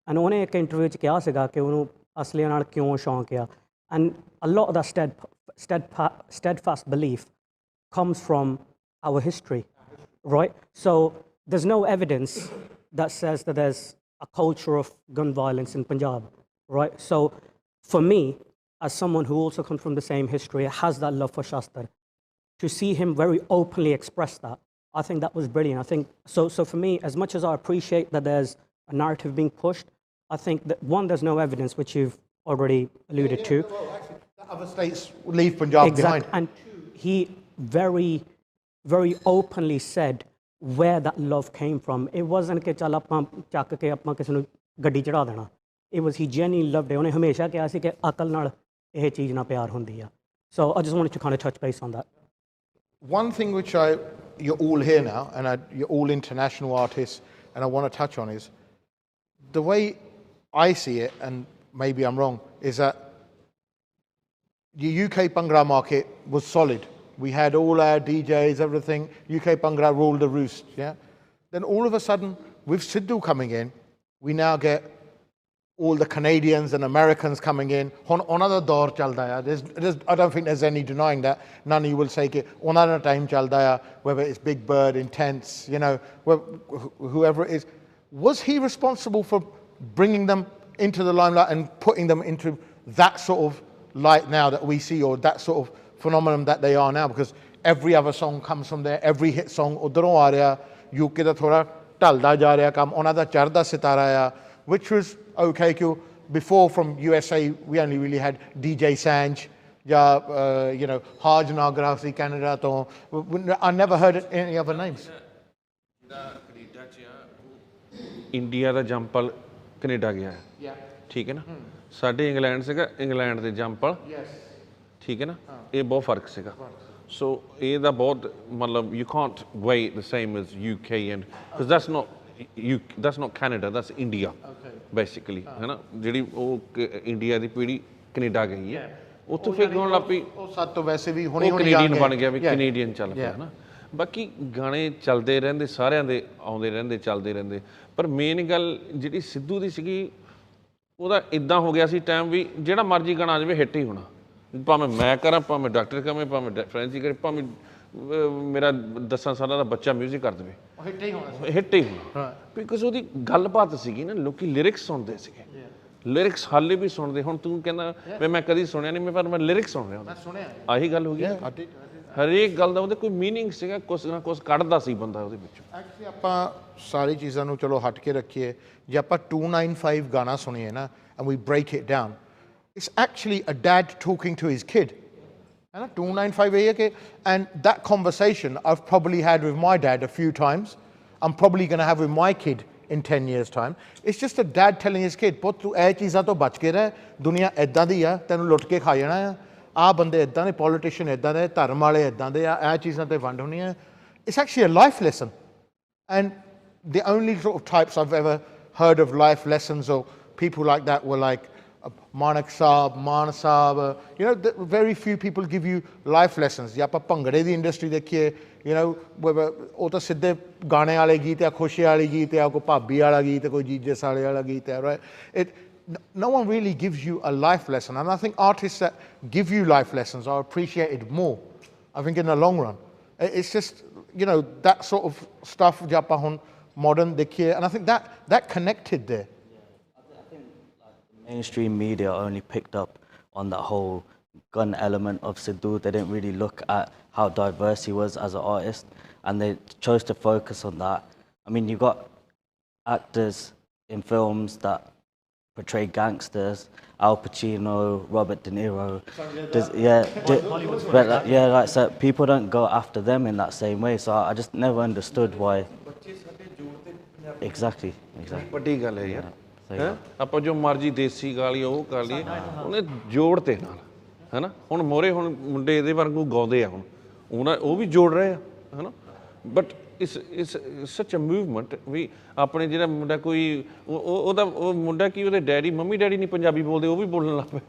And ਉਹਨੇ ਇੱਕ interview 'ਚ ਕਿਹਾ ਸੀਗਾ ਕਿ ਉਹਨੂੰ ਅਸਲੀਆਂ ਨਾਲ ਕਿਉਂ ਸ਼ੌਂਕ ਆ, and a lot of that steadfast belief comes from our history, right? So there's no evidence that says that there's a culture of gun violence in Punjab, right? So for me, as someone who also comes from the same history, has that love for Shastar, to see him very openly express that, I think that was brilliant. I think so for me, as much as I appreciate that there's a narrative being pushed, I think that one, there's no evidence, which you've already alluded to. Well, actually, the other states leave Punjab behind. And two, he very, very openly said where that love came from. It wasn't ਕਿ ਚੱਲ ਆਪਾਂ ਚੱਕ ਕੇ ਆਪਾਂ ਕਿਸੇ ਨੂੰ ਗੱਡੀ ਚੜਾ ਦੇਣਾ. It was he genuinely loved it. ਉਹਨੇ ਹਮੇਸ਼ਾ ਕਿਹਾ ਸੀ ਕਿ ਅਕਲ ਨਾਲ ਇਹ ਚੀਜ਼ ਨਾਲ ਪਿਆਰ ਹੁੰਦੀ ਆ. So I just wanted to kind of touch base on that. One thing which you're all here now, and you're all international artists, and I want to touch on is the way I see it, and maybe I'm wrong, is that the UK Bhangra market was solid. We had all our DJs, everything. UK Bhangra ruled the roost, yeah? Then all of a sudden, with Sidhu coming in, we now get all the Canadians and Americans coming in. Another door chalda hai. I don't think there's any denying that. None of you will say it. Another time chalda hai, whether it's Big Bird, Intense, you know, whoever it is. Was he responsible for bringing them into the limelight and putting them into that sort of light now that we see, or that sort of phenomenon that they are now? Because every other song comes from there. Every hit song udharon aa raha. UK da thoda ढलदा जा रहा काम उन्होंने चढ़दा सितारा आ, which was okay. Before from USA we only really had DJ Sanj, you know, Haj Nagrasi Canada. I never heard any other names. India ਦਾ ਜੰਪਲ Canada ਗਿਆ ਹੈ ਠੀਕ ਹੈ ਨਾ ਸਾਡੇ ਇੰਗਲੈਂਡ ਸੀਗਾ ਇੰਗਲੈਂਡ ਦੇ ਜੰਪਲ ਠੀਕ ਹੈ ਨਾ ਇਹ ਬਹੁਤ ਫਰਕ ਸੀਗਾ ਸੋ ਇਹਦਾ ਬਹੁਤ ਮਤਲਬ you can't wait the same as UK and because that's not Canada, that's India basically ਹੈ ਨਾ ਜਿਹੜੀ ਉਹ ਇੰਡੀਆ ਦੀ ਪੀੜ੍ਹੀ ਕੈਨੇਡਾ ਗਈ ਹੈ ਉੱਥੇ ਫਿਰ ਗਾਉਣ ਲੱਗ ਪਈ ਉਹ ਸੱਤ ਤੋਂ ਵੈਸੇ ਵੀ ਹੁਣੇ ਕੈਨੇਡੀਅਨ ਬਣ ਗਿਆ ਵੀ ਕੈਨੇਡੀਅਨ ਚੱਲ ਪਿਆ ਹੈ ਨਾ ਬਾਕੀ ਗਾਣੇ ਚੱਲਦੇ ਰਹਿੰਦੇ ਸਾਰਿਆਂ ਦੇ ਆਉਂਦੇ ਰਹਿੰਦੇ ਚੱਲਦੇ ਰਹਿੰਦੇ ਪਰ ਮੇਨ ਗੱਲ ਜਿਹੜੀ ਸਿੱਧੂ ਦੀ ਸੀਗੀ ਉਹਦਾ ਇੱਦਾਂ ਹੋ ਗਿਆ ਸੀ ਟਾਈਮ ਵੀ ਜਿਹੜਾ ਮਰਜ਼ੀ ਗਾਣਾ ਆ ਜਾਵੇ ਹਿੱਟ ਹੀ ਹੋਣਾ ਭਾਵੇਂ ਮੈਂ ਕਰਾਂ ਭਾਵੇਂ ਡਾਕਟਰ ਕਵੇਂ ਭਾਵੇਂ ਫਰੈਂਸੀ ਕਰੇ ਭਾਵੇਂ ਮੇਰਾ 10 ਸਾਲਾਂ ਦਾ ਬੱਚਾ ਮਿਊਜ਼ਿਕ ਕਰ ਦੇਵੇ ਹਿੱਟ ਹੀ ਹੋਣਾ ਬਿਕਾਜ਼ ਉਹਦੀ ਗੱਲਬਾਤ ਸੀਗੀ ਨਾ ਲੋਕੀ ਲਿਰਿਕਸ ਸੁਣਦੇ ਸੀਗੇ ਲਿਰਿਕਸ ਹਾਲੇ ਵੀ ਸੁਣਦੇ ਹੁਣ ਤੂੰ ਕਹਿੰਦਾ ਵੀ ਮੈਂ ਕਦੀ ਸੁਣਿਆ ਨਹੀਂ ਪਰ ਮੈਂ ਲਿਰਿਕਸ ਸੁਣ ਰਿਹਾ ਆਹੀ ਗੱਲ ਹੋ ਗਈ ਹਰੇਕ ਗੱਲ ਦਾ ਉਹਦੇ ਕੋਈ ਮੀਨਿੰਗ ਸੀਗਾ ਕੁਛ ਨਾ ਕੁਛ ਕੱਢਦਾ ਸੀ ਬੰਦਾ ਉਹਦੇ ਵਿੱਚੋਂ ਐਕਚੁਅਲੀ ਆਪਾਂ ਸਾਰੀ ਚੀਜ਼ਾਂ ਨੂੰ ਚਲੋ ਹਟ ਕੇ ਰੱਖੀਏ ਜੇ ਆਪਾਂ 295 ਗਾਣਾ ਸੁਣੀਏ ਨਾ and we break it down it's actually a dad talking to his kid ਹੈ ਨਾ 295 ਇਹ ਕਿ and that conversation I've probably had with my dad a few times I'm probably going to have with my kid in 10 years time it's just a dad telling his kid ਪੁੱਤ ਤੂੰ ਇਹ ਚੀਜ਼ਾਂ ਤੋਂ ਬਚ ਕੇ ਰਹਿ ਦੁਨੀਆ ਇੱਦਾਂ ਦੀ ਆ ਤੈਨੂੰ ਲੁੱਟ ਕੇ ਖਾ ਜਾਣਾ ਆ ਆਹ ਬੰਦੇ ਇੱਦਾਂ ਦੇ ਪੋਲੀਟੀਸ਼ੀਅਨ ਇੱਦਾਂ ਦੇ ਧਰਮ ਵਾਲੇ ਇੱਦਾਂ ਦੇ ਆ ਇਹ ਚੀਜ਼ਾਂ 'ਤੇ ਵੰਡ ਹੋਣੀ ਹੈ it's actually a life lesson and the only sort of types I've ever heard of life lessons or people like that were like Manak Saab, Man Saab, you know very few people give you life lessons ਜੇ ਆਪਾਂ ਭੰਗੜੇ ਦੀ industry ਦੇਖੀਏ you know, whether ਉਹ ਤਾਂ ਸਿੱਧੇ ਗਾਣੇ ਵਾਲੇ ਗੀਤ ਆ, ਖੁਸ਼ੀ ਵਾਲੇ ਗੀਤ ਆ, ਕੋਈ ਭਾਬੀ ਵਾਲਾ ਗੀਤ, ਕੋਈ ਜੀਜੇ ਸਾਲੇ ਵਾਲਾ ਗੀਤ ਆ, right? No one really gives you a life lesson, and I think artists that give you life lessons are appreciated more, I think, in the long run. It's just, you know, that sort of stuff ਜੇ ਆਪਾਂ ਹੁਣ modern ਦੇਖੀਏ, and I think that connected there. I think mainstream media only picked up on that whole gun element of Sidhu. They didn't really look at how diverse he was as an artist, and they chose to focus on that. I mean, you got actors in films that portray gangsters, Al Pacino, Robert De Niro. Like so people don't go after them in that same way. So I just never understood why. Exactly. ਵੱਡੀ ਗੱਲ ਹੈ ਯਾਰ, ਆਪਾਂ ਜੋ ਮਰਜ਼ੀ ਦੇਸੀ ਗਾਲੀ ਉਹ ਕਰ ਲਈਏ, ਉਹਨੇ ਜੋੜ ਤੇ ਨਾਲ, ਹੈ ਨਾ। ਹੁਣ ਮੋਰੇ ਹੁਣ ਮੁੰਡੇ ਇਹਦੇ ਵਾਂਗੂ ਗਾਉਂਦੇ ਆ, ਹੁਣ ਉਹ ਵੀ ਜੋੜ ਰਹੇ ਆ, ਹੈ ਨਾ। ਬਟ ਇਸ ਸੱਚ ਅ ਮੂਵਮੈਂਟ ਵੀ ਆਪਣੇ ਜਿਹੜਾ ਮੁੰਡਾ ਕੋਈ ਉਹਦਾ ਉਹ ਮੁੰਡਾ ਕੀ ਉਹਦੇ ਡੈਡੀ ਮੰਮੀ ਡੈਡੀ ਨਹੀਂ ਪੰਜਾਬੀ ਬੋਲਦੇ, ਉਹ ਵੀ ਬੋਲਣ ਲੱਗ ਪਏ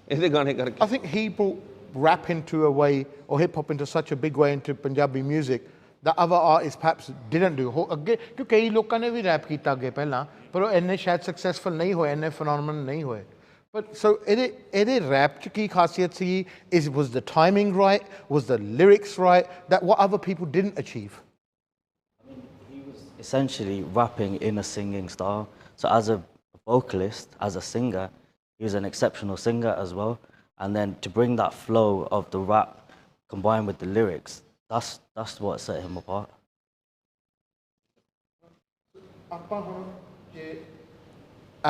ਇਹਦੇ ਗਾਣੇ ਕਰਕੇ। I think he brought rap into a way, or hip hop into such a big way into Punjabi music that other artists perhaps didn't do. ਅੱਗੇ ਕਿਉਂਕਿ ਕਈ ਲੋਕਾਂ ਨੇ ਵੀ ਰੈਪ ਕੀਤਾ ਅੱਗੇ ਪਹਿਲਾਂ, ਪਰ ਉਹ ਇੰਨੇ ਸ਼ਾਇਦ ਸਕਸੈਸਫੁਲ ਨਹੀਂ ਹੋਏ, ਇੰਨੇ ਫੈਨੋਮੀਨਲ ਨਹੀਂ ਹੋਏ। But so ਇਹਦੇ rap 'ਚ ਕੀ ਖਾਸੀਅਤ ਸੀ? Was the timing right? Was the lyrics right? That what other people didn't achieve? Essentially rapping in a singing style. So as a vocalist, as a singer, he was an exceptional singer as well. And then to bring that flow of the rap combined with the lyrics, that's what set him apart.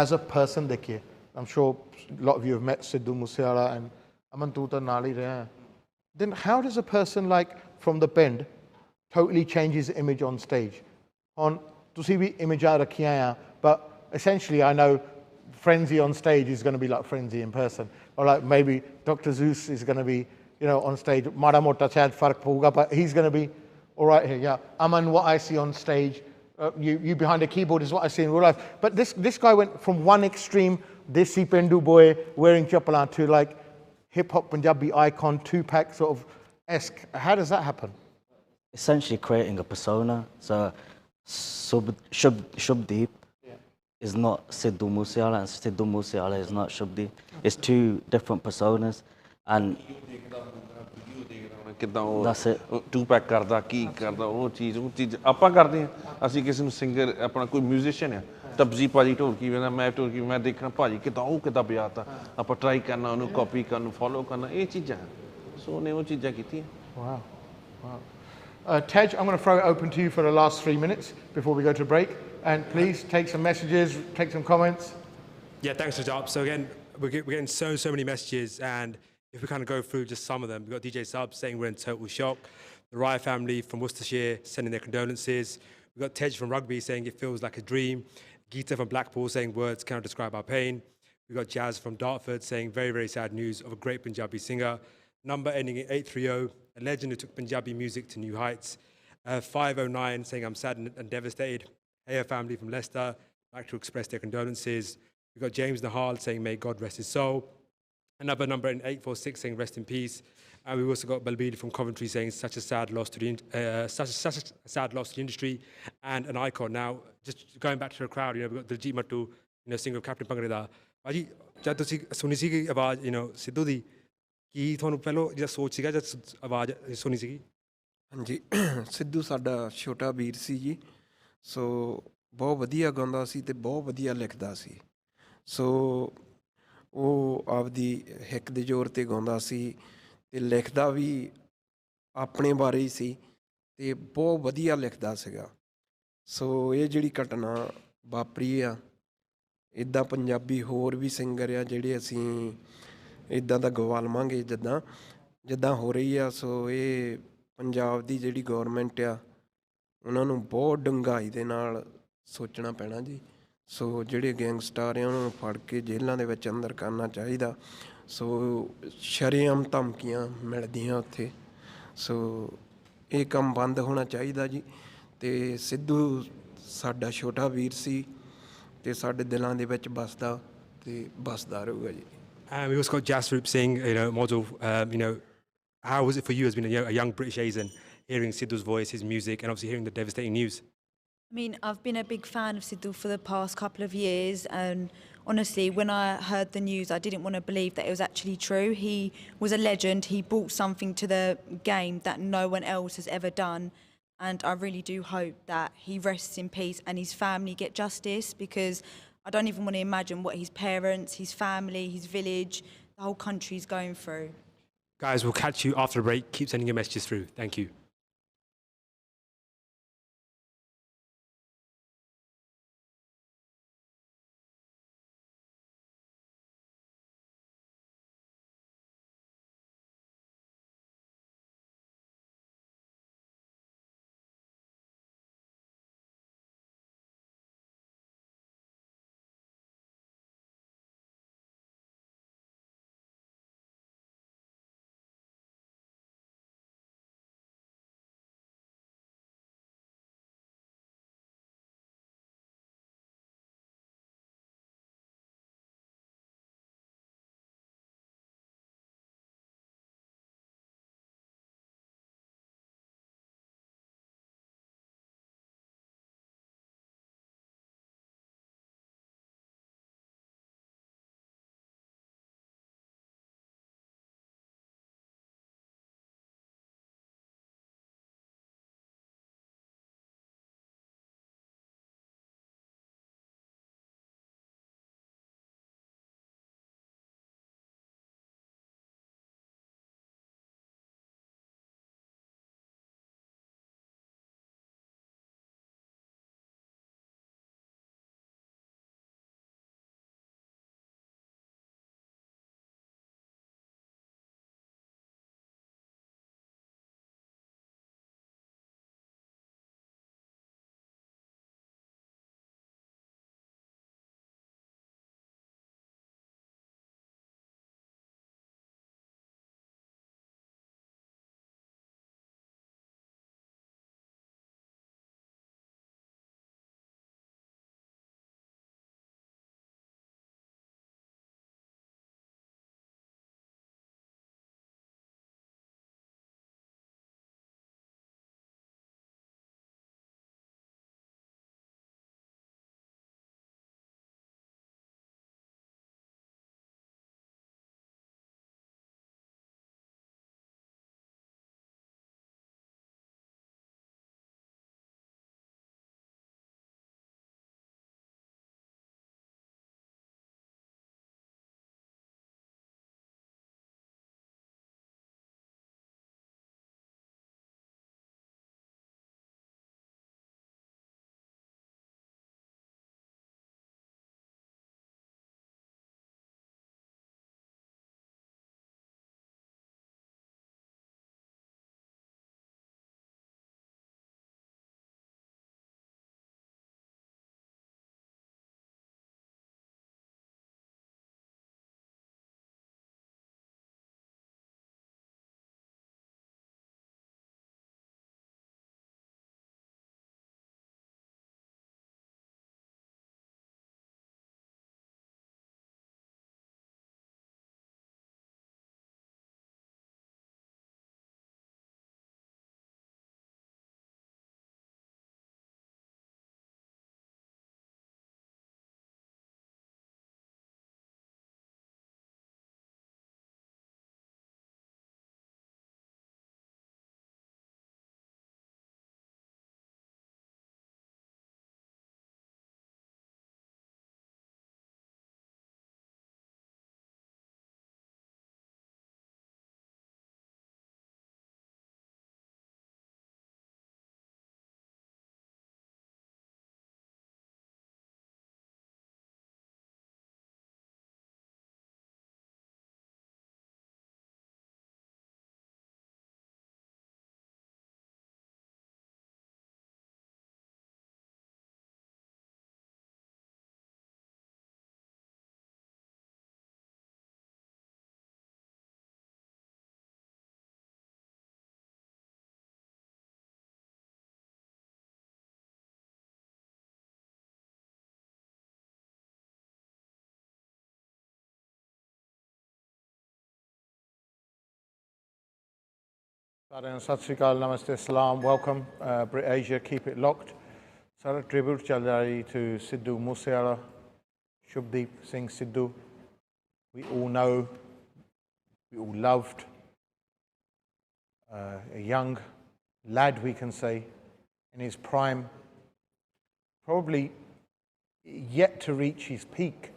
As a person, देखिए, I'm sure a lot of you have met Sidhu Moosewala and Aman tu ta naal hi rahe hain. Then how does a person like from the Pend totally change his image on stage? On ਤੁਸੀਂ ਵੀ ਇਮੇਜਾਂ ਰੱਖੀਆਂ ਆ, but essentially I know Frenzy on stage is going to be like Frenzy in person, or like maybe Dr. Zeus is going to be, you know, on stage ਮਾੜਾ ਮੋਟਾ ਸ਼ਾਇਦ ਫਰਕ ਪਊਗਾ, but he's going to be all right here. Yeah, Aman, what I see on stage, you behind a keyboard is what I see in real life. But this guy went from one extreme, desi Pendu boy wearing chapalan, to like hip hop Punjabi icon, Tupac sort of esque. How does that happen? Essentially creating a persona. So Shubdeep is not Sidhu Moosewala, and Sidhu Moosewala is not Shubdeep. It's two different personas, and ਕਿੱਦਾਂ ਉਹ to pack ਕਰਦਾ, ਕੀ ਕਰਦਾ, ਉਹ ਚੀਜ਼ ਆਪਾਂ ਕਰਦੇ ਹਾਂ। ਅਸੀਂ ਕਿਸੇ ਨੂੰ ਸਿੰਗਰ ਆਪਣਾ ਕੋਈ ਮਿਊਜ਼ੀਸ਼ੀਅਨ ਆ, ਤਬਜੀ ਭਾਜੀ ਢੋਲਕੀ ਵਜਾਉਂਦਾ, ਮੈਂ ਢੋਲਕੀ, ਮੈਂ ਦੇਖਣਾ ਭਾਜੀ ਕਿੱਦਾਂ ਉਹ ਕਿੱਦਾਂ ਵਜਾਤਾ, ਆਪਾਂ ਟਰਾਈ ਕਰਨਾ, ਉਹਨੂੰ ਕਾਪੀ ਕਰਨ, ਫੋਲੋ ਕਰਨਾ, ਇਹ ਚੀਜ਼ਾਂ। ਸੋ ਉਹਨੇ ਉਹ ਚੀਜ਼ਾਂ ਕੀਤੀਆਂ। Wow. Tej, I'm going to throw it open to you for the last 3 minutes before we go to break. And please take some messages, take some comments. Yeah, thanks, Rajab. So again, we're getting so many messages, and if we kind of go through just some of them, we've got DJ Sub saying we're in total shock. The Rye family from Worcestershire sending their condolences. We've got Tej from Rugby saying it feels like a dream. Geeta from Blackpool saying words cannot describe our pain. We've got Jazz from Dartford saying very, very sad news of a great Punjabi singer. Number ending in 830, a legend who took Punjabi music to new heights. 509 saying I'm sad and devastated. Haya family from Leicester like to express their condolences. We've got James Nahal saying may God rest his soul. Another number in 846 saying rest in peace. And we've also got Balbir from Coventry saying such a sad loss to the sad loss to the industry and an icon. Now, just going back to the crowd, you know, we've got Diljit Mattu, you know, singer of Captain Bhangra da. Bhaji, jad tusi suni si awaaz, you know, Sidhu di, ਕੀ ਤੁਹਾਨੂੰ ਪਹਿਲਾਂ ਜਿਹੜਾ ਸੋਚ ਸੀਗਾ ਜਦ ਆਵਾਜ਼ ਸੁਣੀ ਸੀਗੀ? ਹਾਂਜੀ, ਸਿੱਧੂ ਸਾਡਾ ਛੋਟਾ ਵੀਰ ਸੀ ਜੀ। ਸੋ ਬਹੁਤ ਵਧੀਆ ਗਾਉਂਦਾ ਸੀ ਅਤੇ ਬਹੁਤ ਵਧੀਆ ਲਿਖਦਾ ਸੀ। ਸੋ ਉਹ ਆਪਦੀ ਹਿੱਕ ਦੇ ਜ਼ੋਰ 'ਤੇ ਗਾਉਂਦਾ ਸੀ ਅਤੇ ਲਿਖਦਾ ਵੀ ਆਪਣੇ ਬਾਰੇ ਹੀ ਸੀ ਅਤੇ ਬਹੁਤ ਵਧੀਆ ਲਿਖਦਾ ਸੀਗਾ। ਸੋ ਇਹ ਜਿਹੜੀ ਘਟਨਾ ਵਾਪਰੀ ਆ, ਇੱਦਾਂ ਪੰਜਾਬੀ ਹੋਰ ਵੀ ਸਿੰਗਰ ਆ ਜਿਹੜੇ ਅਸੀਂ ਇੱਦਾਂ ਦਾ ਗਵਾ ਲਵਾਂਗੇ ਜਿੱਦਾਂ ਹੋ ਰਹੀ ਆ। ਸੋ ਇਹ ਪੰਜਾਬ ਦੀ ਜਿਹੜੀ ਗੌਰਮੈਂਟ ਆ, ਉਹਨਾਂ ਨੂੰ ਬਹੁਤ ਡੂੰਘਾਈ ਦੇ ਨਾਲ ਸੋਚਣਾ ਪੈਣਾ ਜੀ। ਸੋ ਜਿਹੜੇ ਗੈਂਗਸਟਰ ਆ ਉਹਨਾਂ ਨੂੰ ਫੜ ਕੇ ਜੇਲ੍ਹਾਂ ਦੇ ਵਿੱਚ ਅੰਦਰ ਕਰਨਾ ਚਾਹੀਦਾ। ਸੋ ਸ਼ਰੇਆਮ ਧਮਕੀਆਂ ਮਿਲਦੀਆਂ ਉੱਥੇ। ਸੋ ਇਹ ਕੰਮ ਬੰਦ ਹੋਣਾ ਚਾਹੀਦਾ ਜੀ। ਅਤੇ ਸਿੱਧੂ ਸਾਡਾ ਛੋਟਾ ਵੀਰ ਸੀ ਅਤੇ ਸਾਡੇ ਦਿਲਾਂ ਦੇ ਵਿੱਚ ਵੱਸਦਾ ਅਤੇ ਵੱਸਦਾ ਰਹੂਗਾ ਜੀ। And we also got Jasroop saying, you know, model, you know, how was it for you as being a young British Asian hearing Sidhu's voice, his music, and obviously hearing the devastating news? I mean, I've been a big fan of Sidhu for the past couple of years, and honestly, when I heard the news, I didn't want to believe that it was actually true. He was a legend. He brought something to the game that no one else has ever done, and I really do hope that he rests in peace and his family get justice, because I don't even want to imagine what his parents, his family, his village, the whole country's going through. Guys, we'll catch you after the break. Keep sending your messages through. Thank you. ਸਾਰਿਆਂ ਨੂੰ ਸਤਿ ਸ਼੍ਰੀ ਅਕਾਲ, namaste, salam, welcome, Brit Asia, keep it locked. ਸਾਡਾ tribute ਚੱਲ ਰਹੀ to Sidhu Moosewala, Shubdeep Singh Sidhu. We all know, we all loved, a young lad, we can say, in his prime, probably yet to reach his peak,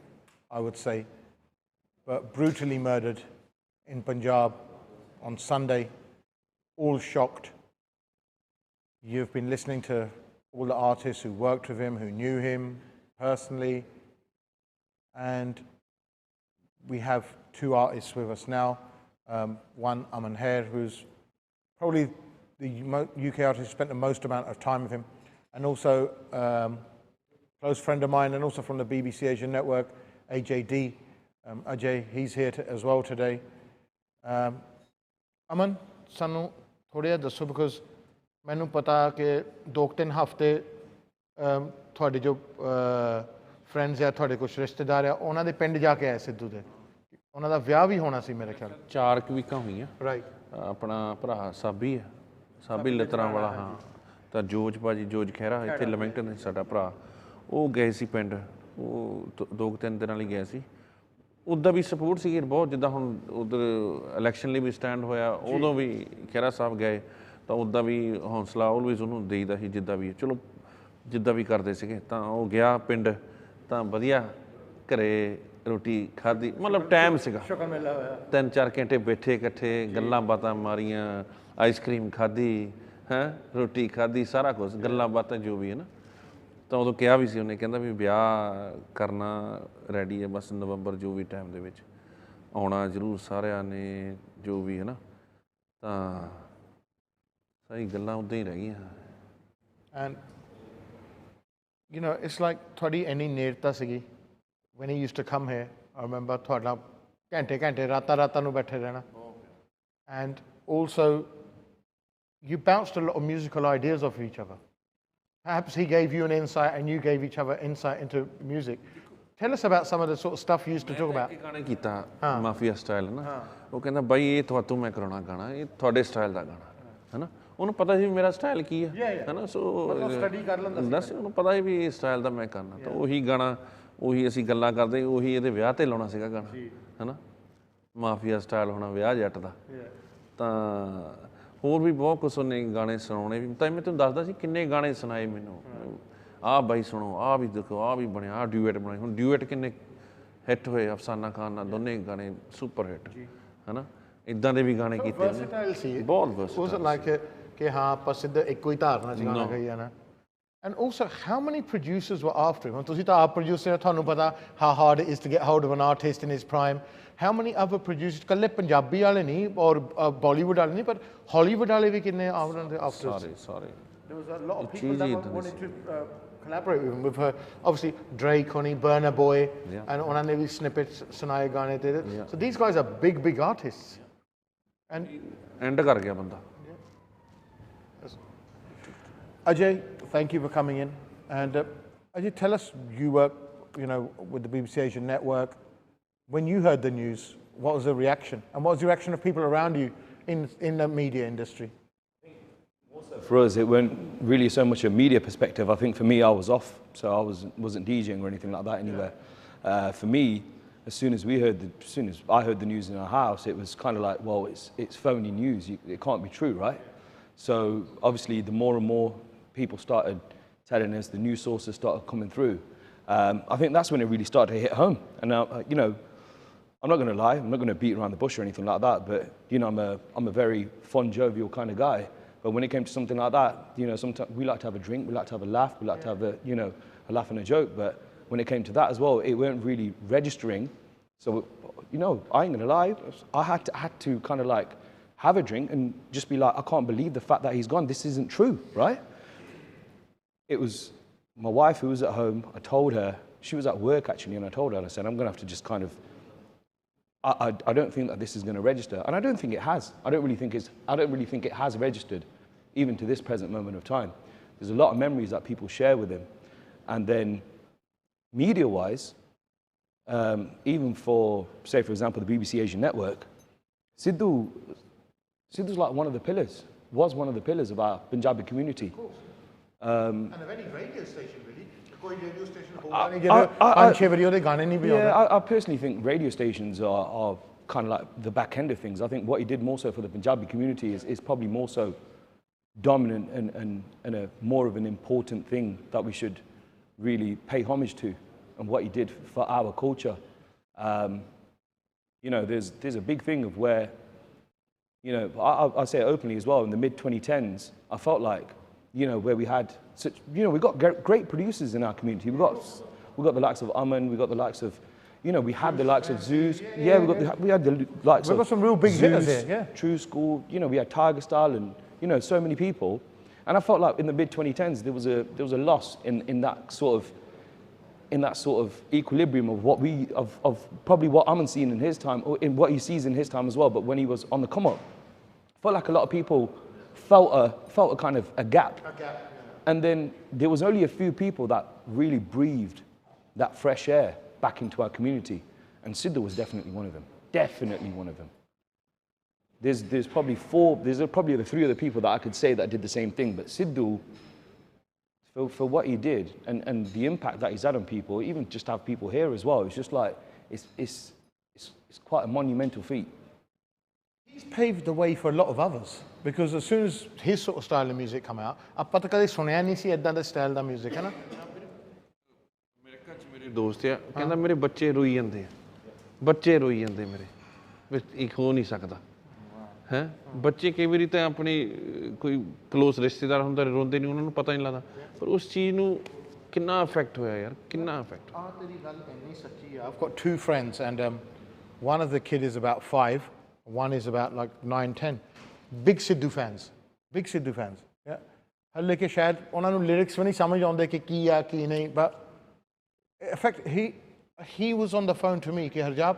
I would say, but brutally murdered in Punjab on Sunday, all shocked. You've been listening to all the artists who worked with him, who knew him personally, and we have two artists with us now. One, Aman Hair, who's probably the UK artist who spent the most amount of time with him, and also close friend of mine, and also from the BBC Asian Network, AJD, Ajay, he's here as well today. Aman, sanu ਥੋੜ੍ਹਾ ਜਿਹਾ ਦੱਸੋ, because ਮੈਨੂੰ ਪਤਾ ਕਿ 2-3 ਹਫ਼ਤੇ ਤੁਹਾਡੇ ਜੋ friends ਆ, ਤੁਹਾਡੇ ਕੁਛ ਰਿਸ਼ਤੇਦਾਰ ਆ, ਉਹਨਾਂ ਦੇ ਪਿੰਡ ਜਾ ਕੇ ਆਏ ਸਿੱਧੂ ਦੇ, ਉਹਨਾਂ ਦਾ ਵਿਆਹ ਵੀ ਹੋਣਾ ਸੀ ਮੇਰੇ ਖਿਆਲ 4 ਵੀਕਾਂ ਹੋਈਆਂ। ਰਾਈਟ। ਆਪਣਾ ਭਰਾ ਸਾਬੀ ਹੈ, ਸਾਬੀ ਲਿੱਤਰਾਂ ਵਾਲਾ, ਹਾਂ, ਤਾਂ ਜੋਜ ਭਾਜੀ, ਜੋਜ ਖਹਿਰਾ ਇੱਥੇ ਲਮਿੰਗਟਨ ਸਾਡਾ ਭਰਾ, ਉਹ ਗਏ ਸੀ ਪਿੰਡ, ਉਹ 2-3 ਦਿਨਾਂ ਲਈ ਗਏ ਸੀ। ਉੱਦਾਂ ਵੀ ਸਪੋਰਟ ਸੀਗੀ ਬਹੁਤ, ਜਿੱਦਾਂ ਹੁਣ ਉੱਧਰ ਇਲੈਕਸ਼ਨ ਲਈ ਵੀ ਸਟੈਂਡ ਹੋਇਆ, ਉਦੋਂ ਵੀ ਖਹਿਰਾ ਸਾਹਿਬ ਗਏ, ਤਾਂ ਉੱਦਾਂ ਵੀ ਹੌਸਲਾ ਆਲਵੇਜ਼ ਉਹਨੂੰ ਦੇਈਦਾ ਸੀ, ਜਿੱਦਾਂ ਵੀ ਚਲੋ ਜਿੱਦਾਂ ਵੀ ਕਰਦੇ ਸੀਗੇ। ਤਾਂ ਉਹ ਗਿਆ ਪਿੰਡ, ਤਾਂ ਵਧੀਆ ਘਰੇ ਰੋਟੀ ਖਾਧੀ, ਮਤਲਬ ਟਾਈਮ ਸੀਗਾ, 3-4 ਘੰਟੇ ਬੈਠੇ ਇਕੱਠੇ, ਗੱਲਾਂ ਬਾਤਾਂ ਮਾਰੀਆਂ, ਆਈਸਕ੍ਰੀਮ ਖਾਧੀ, ਹੈਂ, ਰੋਟੀ ਖਾਧੀ, ਸਾਰਾ ਕੁਛ, ਗੱਲਾਂ ਬਾਤਾਂ ਜੋ ਵੀ ਹੈ ਨਾ। ਤਾਂ ਉਦੋਂ ਕਿਹਾ ਵੀ ਸੀ ਉਹਨੇ, ਕਹਿੰਦਾ ਵੀ ਵਿਆਹ ਕਰਨਾ ਰੈਡੀ ਹੈ, ਬਸ ਨਵੰਬਰ ਜੋ ਵੀ ਟਾਈਮ ਦੇ ਵਿੱਚ ਆਉਣਾ ਜ਼ਰੂਰ ਸਾਰਿਆਂ ਨੇ, ਜੋ ਵੀ ਹੈ ਨਾ। ਤਾਂ ਸਹੀ ਗੱਲਾਂ ਉੱਦਾਂ ਹੀ ਰਹਿ ਗਈਆਂ। And you know it's like ਤੁਹਾਡੀ ਇੰਨੀ ਨੇੜਤਾ ਸੀਗੀ, when he used to come here, I remember ਤੁਹਾਡਾ ਘੰਟੇ ਰਾਤਾਂ ਨੂੰ ਬੈਠੇ ਰਹਿਣਾ, and also you bounced a lot of musical ideas off each other. Perhaps he gave you an insight and you gave each other insight into music. Tell us about some of the sort of stuff you used to talk about. ਮੈਂ ਗਾਣਾ ਕੀਤਾ mafia style ਨਾ, ਉਹ ਕਹਿੰਦਾ ਬਾਈ ਇਹ ਤੁਹਾਨੂੰ ਮੈਂ ਕਰਾਉਣਾ ਗਾਣਾ, ਇਹ ਤੁਹਾਡੇ ਸਟਾਈਲ ਦਾ ਗਾਣਾ ਹੈ ਨਾ। ਉਹਨੂੰ ਪਤਾ ਸੀ ਮੇਰਾ ਸਟਾਈਲ ਕੀ ਹੈ ਨਾ, ਸੋ ਸਟੱਡੀ ਕਰ ਲੈਂਦਾ ਦੱਸ, ਉਹਨੂੰ ਪਤਾ ਸੀ ਵੀ ਇਹ ਸਟਾਈਲ ਦਾ ਮੈਂ ਕਰਨਾ। ਤਾਂ ਉਹੀ ਗਾਣਾ, ਉਹੀ ਅਸੀਂ ਗੱਲਾਂ ਕਰਦੇ, ਉਹੀ ਇਹਦੇ ਵਿਆਹ 'ਤੇ ਲਾਉਣਾ ਸੀਗਾ ਗਾਣਾ, ਹੈ ਨਾ, ਮਾਫੀਆ ਸਟਾਈਲ ਹੋਣਾ ਵਿਆਹ ਜੱਟ ਦਾ। ਤਾਂ ਹੋਰ ਵੀ ਬਹੁਤ ਕੁਛ ਉਹਨੇ ਗਾਣੇ ਸੁਣਾਉਣੇ ਵੀ, ਤਾਂ ਮੈਂ ਤੁਹਾਨੂੰ ਦੱਸਦਾ ਸੀ ਕਿੰਨੇ ਗਾਣੇ ਸੁਣਾਏ ਮੈਨੂੰ, ਆਹ ਬਾਈ ਸੁਣੋ, ਆਹ ਵੀ ਦੇਖੋ, ਆਹ ਵੀ ਬਣਿਆ, ਆਹ ਡਿਊਏਟ ਬਣਾਏ। ਹੁਣ ਡਿਊਏਟ ਕਿੰਨੇ ਹਿੱਟ ਹੋਏ, ਅਫਸਾਨਾ ਖਾਨ ਨਾਲ ਦੋਨੇ ਗਾਣੇ ਸੁਪਰ ਹਿੱਟ, ਹੈ ਨਾ। ਇੱਦਾਂ ਦੇ ਵੀ ਗਾਣੇ ਕੀਤੇ ਬਹੁਤ ਵਰਸਟਾਈਲ ਕਿ ਹਾਂ ਆਪਾਂ ਸਿੱਧਾ ਇੱਕੋ ਹੀ ਧਾਰਨਾ 'ਚ ਗਾਣਾ ਗਾਈ ਜਾਣਾ। And also, how many producers were after him? ਤੁਸੀਂ ਤਾਂ ਆਪ producer ਹੋ, ਤੁਹਾਨੂੰ ਪਤਾ how hard it is to get hold of an artist in his prime. How many other producers, ਕੱਲੇ ਪੰਜਾਬੀ ਵਾਲੇ ਨਹੀਂ ਔਰ ਬਾਲੀਵੁੱਡ ਵਾਲੇ ਨਹੀਂ, ਪਰ ਹਾਲੀਵੁੱਡ ਵਾਲੇ ਵੀ ਕਿੰਨੇ after? ਸਾਰੇ There was a lot of people that wanted to collaborate with him, with her, obviously Drake on Burna Boy, and ਉਹਨਾਂ ਨੇ ਵੀ snippets ਸੁਣਾਏ ਗਾਣੇ ਤੇ। So these guys are big artists. And end ਕਰ ਗਿਆ ਬੰਦਾ। Ajay, thank you for coming in. And Ajay, tell us, you work, you know, with the BBC Asian Network. When you heard the news, what was the reaction? And what was the reaction of people around you in the media industry? For us, it weren't really so much a media perspective. I think for me, I was off, so I wasn't DJing or anything like that anywhere. For me, as soon as I heard the news in our house, it was kind of like, well, it's phony news. It can't be true, right? So obviously, the more and more people started telling us, the news sources started coming through. I think that's when it really started to hit home. And you know, I'm not going to lie, I'm not going to beat around the bush or anything like that, but you know, I'm a very fun, jovial kind of guy. But when it came to something like that, you know, sometimes we like to have a drink, we like to have a laugh, we like to have a laugh and a joke. But when it came to that as well, it weren't really registering. So, you know, I ain't going to lie, I had to kind of like have a drink and just be like, I can't believe the fact that he's gone. This isn't true, right? It was my wife who was at home. I told her, she was at work actually, and I told her, I said, I'm going to have to just kind of, I don't think that this is going to register. And I don't think it has. I don't really think it has registered, even to this present moment of time. There's a lot of memories that people share with him. And then media-wise, even for, say, for example, the BBC Asian Network, Sidhu Sidhu's like one of the pillars, was one of the pillars of our Punjabi community. And of any radio station, really. कोई radio station I personally think radio stations are kind of like the back end of things. I think what he did more so for the Punjabi community is probably more so dominant and a more of an important thing that we should really pay homage to, and what he did for our culture. You know, there's a big thing of where, you know, I'll say it openly as well, in the mid-2010s, I felt like, you know, where we had such, you know, we got great producers in our community. We got the likes of Aman, we got the likes of, you know, we had the likes of Zeus. Yeah, we had the likes of We've got some real big hitters Zeus, here, yeah. True School, you know, we had Tiger Style and, you know, so many people. And I felt like in the mid-2010s, there was a loss in that sort of equilibrium of what of probably what Aman's seen in his time, or in what he sees in his time as well. But when he was on the come up, I felt like a lot of people felt a kind of a gap. And then there was only a few people that really breathed that fresh air back into our community. And Sidhu was definitely one of them. Definitely one of them. There's probably the three other people that I could say that did the same thing. But Sidhu, for what he did and the impact that he's had on people, even just to have people here as well, it's just like, it's quite a monumental feat. He's paved the way for a lot of others, because as soon as his sort of style of music come out, ਆਪਾਂ ਤਾਂ ਕਦੇ ਸੁਣਿਆ ਨਹੀਂ ਸੀ ਇਦਾਂ ਦਾ style ਦਾ 뮤직 ਹੈ ਨਾ America 'ਚ ਮੇਰੇ ਦੋਸਤ ਆ ਕਹਿੰਦਾ ਮੇਰੇ ਬੱਚੇ ਰੋਈ ਜਾਂਦੇ ਆ ਬੱਚੇ ਰੋਈ ਜਾਂਦੇ ਮੇਰੇ ਵੀ ਇੱਕ ਹੋ ਨਹੀਂ ਸਕਦਾ ਹੈ ਬੱਚੇ ਕਈ ਵਾਰੀ ਤਾਂ ਆਪਣੇ ਕੋਈ ਕਲੋਜ਼ ਰਿਸ਼ਤੇਦਾਰ ਹੁੰਦਾ ਰੋਂਦੇ ਨਹੀਂ ਉਹਨਾਂ ਨੂੰ ਪਤਾ ਨਹੀਂ ਲੱਗਦਾ ਪਰ ਉਸ ਚੀਜ਼ ਨੂੰ ਕਿੰਨਾ ਇਫੈਕਟ ਹੋਇਆ ਯਾਰ ਕਿੰਨਾ ਇਫੈਕਟ ਆ ਤੇਰੀ ਗੱਲ ਇੰਨੀ ਸੱਚੀ ਆ I've got two friends and one of the kid is about 5, one is about like 9, 10. Big Sidhu fans, yeah. ਹਲੇ ਕਿ ਸ਼ਾਇਦ ਉਹਨਾਂ ਨੂੰ ਲਿਰਿਕਸ ਵੀ ਨਹੀਂ ਸਮਝ ਆਉਂਦੇ ਕਿ ਕੀ ਆ ਕੀ ਨਹੀਂ, but in fact he was on the phone to me ਕਿ ਹਰਜਾਬ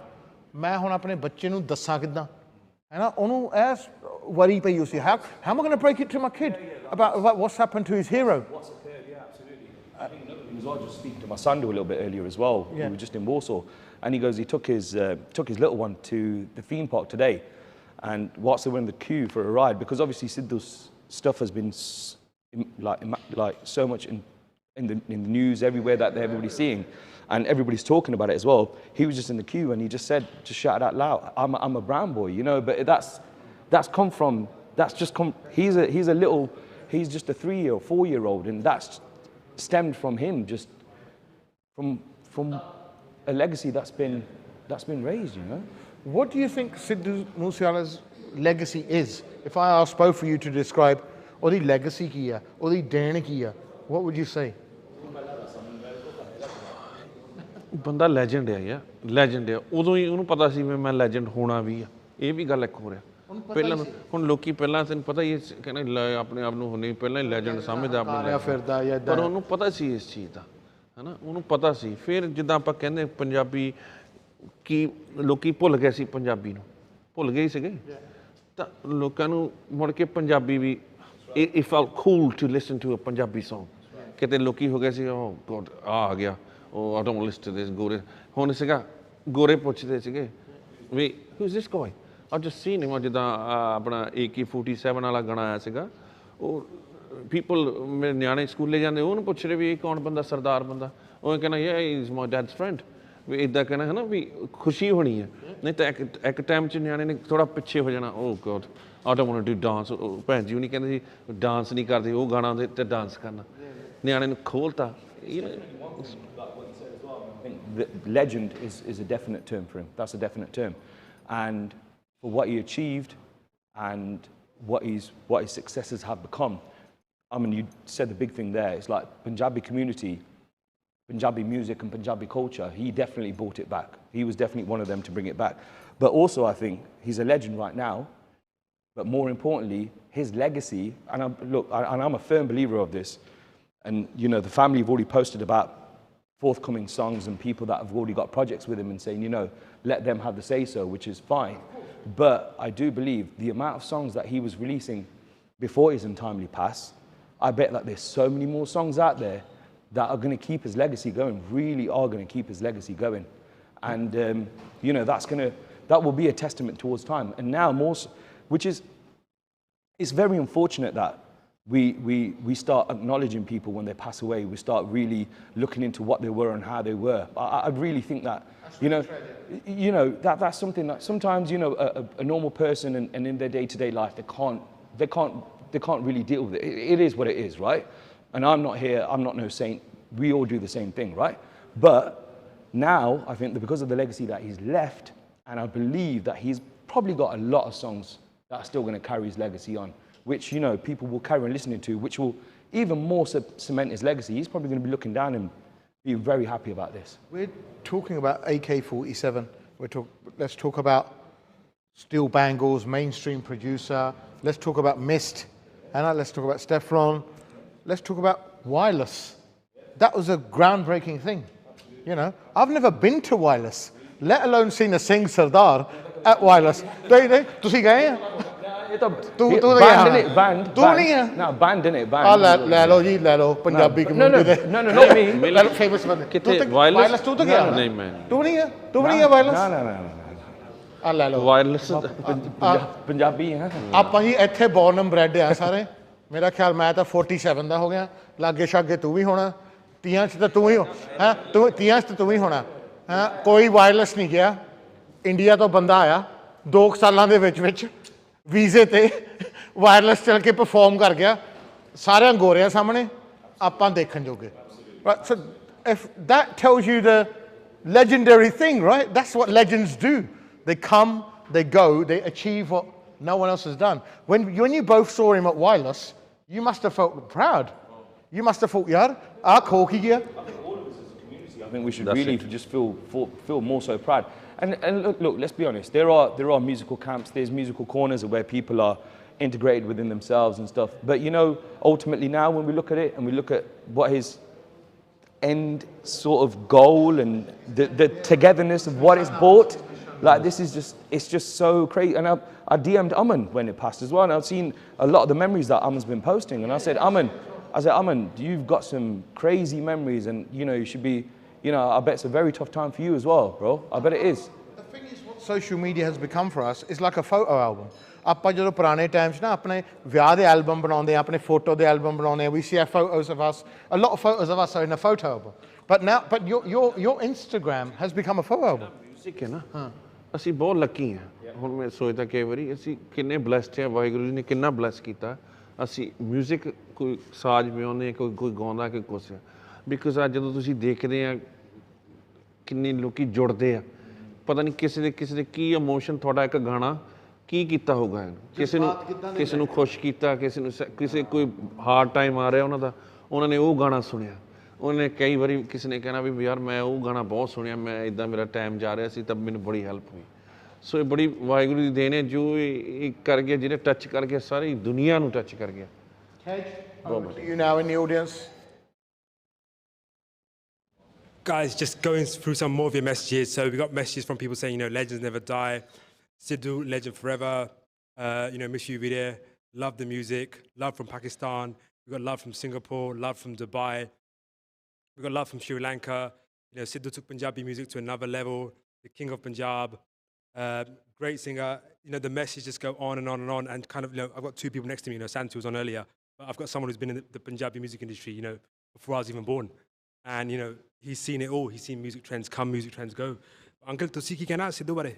ਮੈਂ ਹੁਣ ਆਪਣੇ ਬੱਚੇ ਨੂੰ ਦੱਸਾਂ ਕਿੱਦਾਂ ਹੈ ਨਾ ਉਹਨੂੰ ਐਸ ਵਰੀ ਪਈ ਸੀ how am I going to break it to my kid about what's happened to his hero. What's occurred, yeah, absolutely. I think another thing as well, just speaking to my son a little bit earlier as well, yeah. We were just in Warsaw, and he goes, he took his little one to the theme park today, and whilst they were in the queue for a ride, because obviously Sidhu's stuff has been like so much in the news everywhere that everybody's seeing, and everybody's talking about it as well. He was just in the queue and he just shouted out loud, I'm a brown boy, you know, but he's just a 3 or 4 year old, and that's stemmed from him, just from a legacy that's been raised, you know. What do you think Sidhu Moosewala's legacy is? If I ask both of you to describe ਉਹਦੀ legacy ਕੀ ਆ, ਉਹਦੀ ਦੇਣ ਕੀ ਆ, what would you say? ਬੰਦਾ legend ਆ ਯਾਰ legend ਆ ਉਦੋਂ ਹੀ ਉਹਨੂੰ ਪਤਾ ਸੀ ਵੀ ਮੈਂ ਲੈਜੈਂਡ ਹੋਣਾ ਵੀ ਆ ਇਹ ਵੀ ਗੱਲ ਇੱਕ ਹੋ ਰਿਹਾ ਪਹਿਲਾਂ ਹੁਣ ਲੋਕੀ ਪਹਿਲਾਂ ਤੈਨੂੰ ਪਤਾ ਹੀ ਕਹਿੰਦੇ ਆਪਣੇ ਆਪ ਨੂੰ ਹੁਣੇ ਪਹਿਲਾਂ ਹੀ ਲੈਜੈਂਡ ਸਮਝਦਾ ਆਪਣੇ ਫਿਰਦਾ ਜਾਂ ਪਰ ਉਹਨੂੰ ਪਤਾ ਸੀ ਇਸ ਚੀਜ਼ ਦਾ ਹੈ ਨਾ ਉਹਨੂੰ ਪਤਾ ਸੀ ਫਿਰ ਜਿੱਦਾਂ ਆਪਾਂ ਕਹਿੰਦੇ ਪੰਜਾਬੀ ਕੀ ਲੋਕੀ ਭੁੱਲ ਗਏ ਸੀ ਪੰਜਾਬੀ ਨੂੰ ਭੁੱਲ ਗਏ ਸੀਗੇ ਤਾਂ ਲੋਕਾਂ ਨੂੰ ਮੁੜ ਕੇ ਪੰਜਾਬੀ ਵੀ it felt cool to listen to a Punjabi song ਕਿਤੇ ਲੋਕੀ ਹੋ ਗਏ ਸੀ ਉਹ ਗੋਡ ਆ ਗਿਆ ਉਹ I don't listen to this ਗੋਰੇ ਹੁਣ ਸੀਗਾ ਗੋਰੇ ਪੁੱਛਦੇ ਸੀਗੇ ਵੀ who's this guy I've just seen him ਜਿੱਦਾਂ ਆਪਣਾ AK-47 ਵਾਲਾ ਗਾਣਾ ਆਇਆ ਸੀਗਾ ਉਹ people ਮੇਰੇ ਨਿਆਣੇ ਸਕੂਲੇ ਜਾਂਦੇ ਉਹਨੂੰ ਪੁੱਛ ਰਹੇ ਵੀ ਇਹ ਕੌਣ ਬੰਦਾ ਸਰਦਾਰ ਬੰਦਾ ਉਹ ਕਹਿੰਦਾ yeah he's my dad's friend ਵੀ ਇੱਦਾਂ ਕਹਿਣਾ ਹੈ ਨਾ ਵੀ ਖੁਸ਼ੀ ਹੋਣੀ ਹੈ ਨਹੀਂ ਤਾਂ ਇੱਕ ਟਾਈਮ 'ਚ ਨਿਆਣੇ ਨੇ ਥੋੜ੍ਹਾ ਪਿੱਛੇ ਹੋ ਜਾਣਾ oh God I don't want to do dance ਭੈਣ ਜੀ ਉਹ ਨਹੀਂ ਕਹਿੰਦੇ ਸੀ ਡਾਂਸ ਨਹੀਂ ਕਰਦੇ ਉਹ ਗਾਣਾ ਦੇ ਤੇ ਡਾਂਸ ਕਰਨਾ ਨਿਆਣੇ ਨੂੰ ਖੋਲ੍ਹਤਾ The legend is a definite term for him. That's a definite term. And for what he achieved and what his successes have become, I mean, you said the big thing there. It's like Punjabi community, Punjabi music and Punjabi culture, he definitely brought it back. He was definitely one of them to bring it back. But also, I think, he's a legend right now. But more importantly, his legacy, and I'm a firm believer of this, and, you know, the family have already posted about forthcoming songs and people that have already got projects with him and saying, you know, let them have the say-so, which is fine. But I do believe the amount of songs that he was releasing before his untimely pass, I bet that there's so many more songs out there that are going to keep his legacy going, really are going to keep his legacy going. And, you know, that will be a testament towards time. And now more, which is it's very unfortunate that we start acknowledging people when they pass away. We start really looking into what they were and how they were. I really think that, that's something that sometimes, a normal person and in their day-to-day life, they can't really deal with it. It is what it is, right? And I'm not here, I'm not no saint. We all do the same thing, right? But now, I think that because of the legacy that he's left, and I believe that he's probably got a lot of songs that are still going to carry his legacy on, which, people will carry on listening to, which will even more cement his legacy. He's probably going to be looking down and be very happy about this. We're talking about AK-47. Let's talk about Steel Bangles, mainstream producer. Let's talk about Mist. And let's talk about Stefflon. Let's talk about Wireless. That was a groundbreaking thing. I've never been to Wireless, let alone seen a Singh Sardar at Wireless. ਤੁਸੀਂ ਗਏ ਆ? ਤੂੰ ਨਹੀਂ ਆ? No, banned in it, ਲੈ ਲਓ ਜੀ, ਲੈ ਲਓ ਪੰਜਾਬੀ ਕਮਿਊਨਿਟੀ ਦੇ। No, not me. ਲੈ ਲਓ ਫੇਮਸ ਬੰਦੇ। ਕਿੱਥੇ ਵਾਇਰਲੈਸ ਤੂੰ ਤਾਂ ਗਿਆ? ਨਹੀਂ ਮੈਂ। ਤੂੰ ਨਹੀਂ ਆ? ਤੂੰ ਨਹੀਂ ਆ ਵਾਇਰਲੈਸ? No. ਲੈ ਲਓ ਵਾਇਰਲੈਸ ਪੰਜਾਬੀ ਹੈ। ਆਪਾਂ ਜੀ ਇੱਥੇ ਬੋਰਨ ਐਂਡ ਬ੍ਰੈਡ ਆ ਸਾਰੇ। ਮੇਰਾ ਖਿਆਲ ਮੈਂ ਤਾਂ 47 ਦਾ ਹੋ ਗਿਆ, ਲਾਗੇ ਛਾਗੇ ਤੂੰ ਵੀ ਹੋਣਾ, 30 'ਚ ਤਾਂ ਤੂੰ ਹੀ ਹੈ, 30 'ਚ ਤਾਂ ਤੂੰ ਹੀ ਹੋਣਾ। ਕੋਈ ਵਾਇਰਲੈਸ ਨਹੀਂ ਗਿਆ, ਇੰਡੀਆ ਤੋਂ ਬੰਦਾ ਆਇਆ 2 ਸਾਲਾਂ ਦੇ ਵਿੱਚ ਵੀਜ਼ੇ ਤੇ ਵਾਇਰਲੈਸ ਚੱਲ ਕੇ ਪਰਫਾਰਮ ਕਰ ਗਿਆ ਸਾਰਿਆਂ ਗੋਰਿਆਂ ਸਾਹਮਣੇ, ਆਪਾਂ ਦੇਖਣ ਜੋਗੇ। So if that tells you the legendary thing, right? That's what legends do. They come, they go, they achieve what no one else has done. When you both saw him at Wireless, you must have felt proud. You must have thought, yaar, aah kho ki gaya. I think we should really just feel more so proud. And look, let's be honest. There are musical camps. There's musical corners where people are integrated within themselves and stuff. But ultimately now, when we look at it and we look at what his end sort of goal and the togetherness of what it's brought, like it's just so crazy. And I DM'd Aman when it passed as well, and I've seen a lot of the memories that Aman's been posting. And I said, Aman, you've got some crazy memories, and you should be. I bet it's a very tough time for you as well, bro. I bet it is. The thing is, what social media has become for us is like a photo album. ਆਪਾਂ ਜਦੋਂ ਪੁਰਾਣੇ time 'ਚ ਨਾ ਆਪਣੇ ਵਿਆਹ ਦੇ album ਬਣਾਉਂਦੇ ਆ, ਆਪਣੇ ਫੋਟੋ ਦੇ ਐਲਬਮ ਬਣਾਉਂਦੇ ਆ, we see photos of us, a lot of photos of us are in a photo album. But your Instagram has become a photo album. Music ਹੈ ਨਾ, ਅਸੀਂ ਬਹੁਤ ਲੱਕੀ ਹਾਂ। ਹੁਣ ਮੈਂ ਸੋਚਦਾ ਕਈ ਵਾਰੀ ਅਸੀਂ ਕਿੰਨੇ ਬਲੈਸਡ ਹਾਂ, ਵਾਹਿਗੁਰੂ ਜੀ ਨੇ ਕਿੰਨਾ ਬਲੈਸ ਕੀਤਾ। ਅਸੀਂ ਮਿਊਜ਼ਿਕ ਕੋਈ ਸਾਜ਼ ਵਜਾਉਂਦੇ, ਕੋਈ ਗਾਉਂਦਾ, ਕੋਈ ਕੁਛ। ਬਿਕੋਜ਼ ਅੱਜ ਜਦੋਂ ਤੁਸੀਂ ਦੇਖਦੇ ਆ ਕਿੰਨੇ ਲੋਕੀ ਜੁੜਦੇ ਆ, ਪਤਾ ਨਹੀਂ ਕਿਸੇ ਦੇ ਕੀ ਇਮੋਸ਼ਨ ਤੁਹਾਡਾ ਇੱਕ ਗਾਣਾ ਕੀ ਕੀਤਾ ਹੋਊਗਾ। ਕਿਸੇ ਨੂੰ ਖੁਸ਼ ਕੀਤਾ, ਕਿਸੇ ਕੋਈ ਹਾਰਡ ਟਾਈਮ ਆ ਰਿਹਾ ਉਹਨਾਂ ਨੇ ਉਹ ਗਾਣਾ ਸੁਣਿਆ। ਉਹਨੇ ਕਈ ਵਾਰੀ ਕਿਸੇ ਨੇ ਕਹਿਣਾ ਵੀ ਯਾਰ ਮੈਂ ਉਹ ਗਾਣਾ ਬਹੁਤ ਸੁਣਿਆ, ਮੈਂ ਇੱਦਾਂ ਮੇਰਾ ਟਾਈਮ ਜਾ ਰਿਹਾ ਸੀ ਤਾਂ ਮੈਨੂੰ ਬੜੀ ਹੈਲਪ ਹੋਈ। ਸੋ ਇਹ ਬੜੀ ਵਾਹਿਗੁਰੂ ਦੀ ਦੇਣ ਹੈ ਜੋ ਇਹ ਕਰ ਗਿਆ, ਜਿਹਨੇ ਟੱਚ ਕਰ ਗਿਆ ਸਾਰੀ ਦੁਨੀਆ ਨੂੰ ਟੱਚ ਕਰ ਗਿਆ। You now in the audience. Guys, just going through some more of your messages. So we got messages from people saying, legends never die. Sidhu, legend forever. Miss you, Vidya. Love the music. Love from Pakistan. We got love from Singapore. Love from Dubai. We got love from Sri Lanka. Sidhu took Punjabi music to another level. The king of Punjab. Great singer. The messages just go on and on and on. And kind of, I've got two people next to me. Santu was on earlier. But I've got someone who's been in the Punjabi music industry, before I was even born. And, he's seen it all. He's seen music trends come, music trends go. Uncle, ਤੁਸੀਂ ਕੀ ਕਹਿਣਾ ਸਿੱਧੂ ਬਾਰੇ?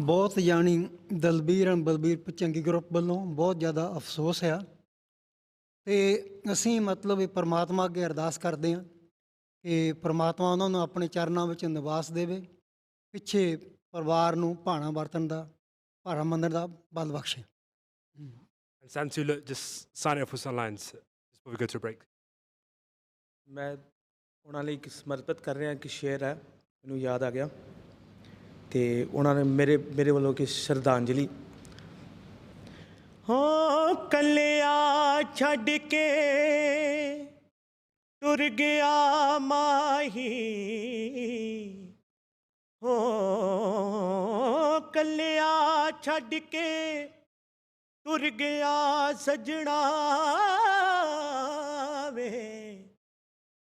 ਬਹੁਤ ਯਾਨੀ ਬਲਬੀਰ ਚੰਗੀ group ਵੱਲੋਂ ਬਹੁਤ ਜ਼ਿਆਦਾ ਅਫਸੋਸ ਆ ਤੇ ਅਸੀਂ ਮਤਲਬ ਇਹ ਪਰਮਾਤਮਾ ਅੱਗੇ ਅਰਦਾਸ ਕਰਦੇ ਹਾਂ ਕਿ ਪਰਮਾਤਮਾ ਉਹਨਾਂ ਨੂੰ ਆਪਣੇ ਚਰਨਾਂ ਵਿੱਚ ਨਿਵਾਸ ਦੇਵੇ, ਪਿੱਛੇ ਪਰਿਵਾਰ ਨੂੰ ਭਾਣਾ ਮੰਨਣ ਦਾ ਬਲ ਬਖਸ਼ੇ। And Santu, look, just sign it off with some lines before we go to a break. ਮੈਂ ਉਹਨਾਂ ਲਈ ਇੱਕ ਸਮਰਪਿਤ ਕਰ ਰਿਹਾ ਕਿ ਸ਼ੇਅਰ ਹੈ, ਮੈਨੂੰ ਯਾਦ ਆ ਗਿਆ ਤੇ ਉਹਨਾਂ ਨੇ ਮੇਰੇ ਵੱਲੋਂ ਕਿ ਸ਼ਰਧਾਂਜਲੀ। ਹਾਂ ਕੱਲਿਆ ਛੱਡ ਕੇ ਟੁਰ ਗਿਆ ਮਾਹੀ, ਹੋ ਕੱਲਿਆ ਛੱਡ ਕੇ ਟੁਰ ਗਿਆ ਸਜਣਾ ਵੇ,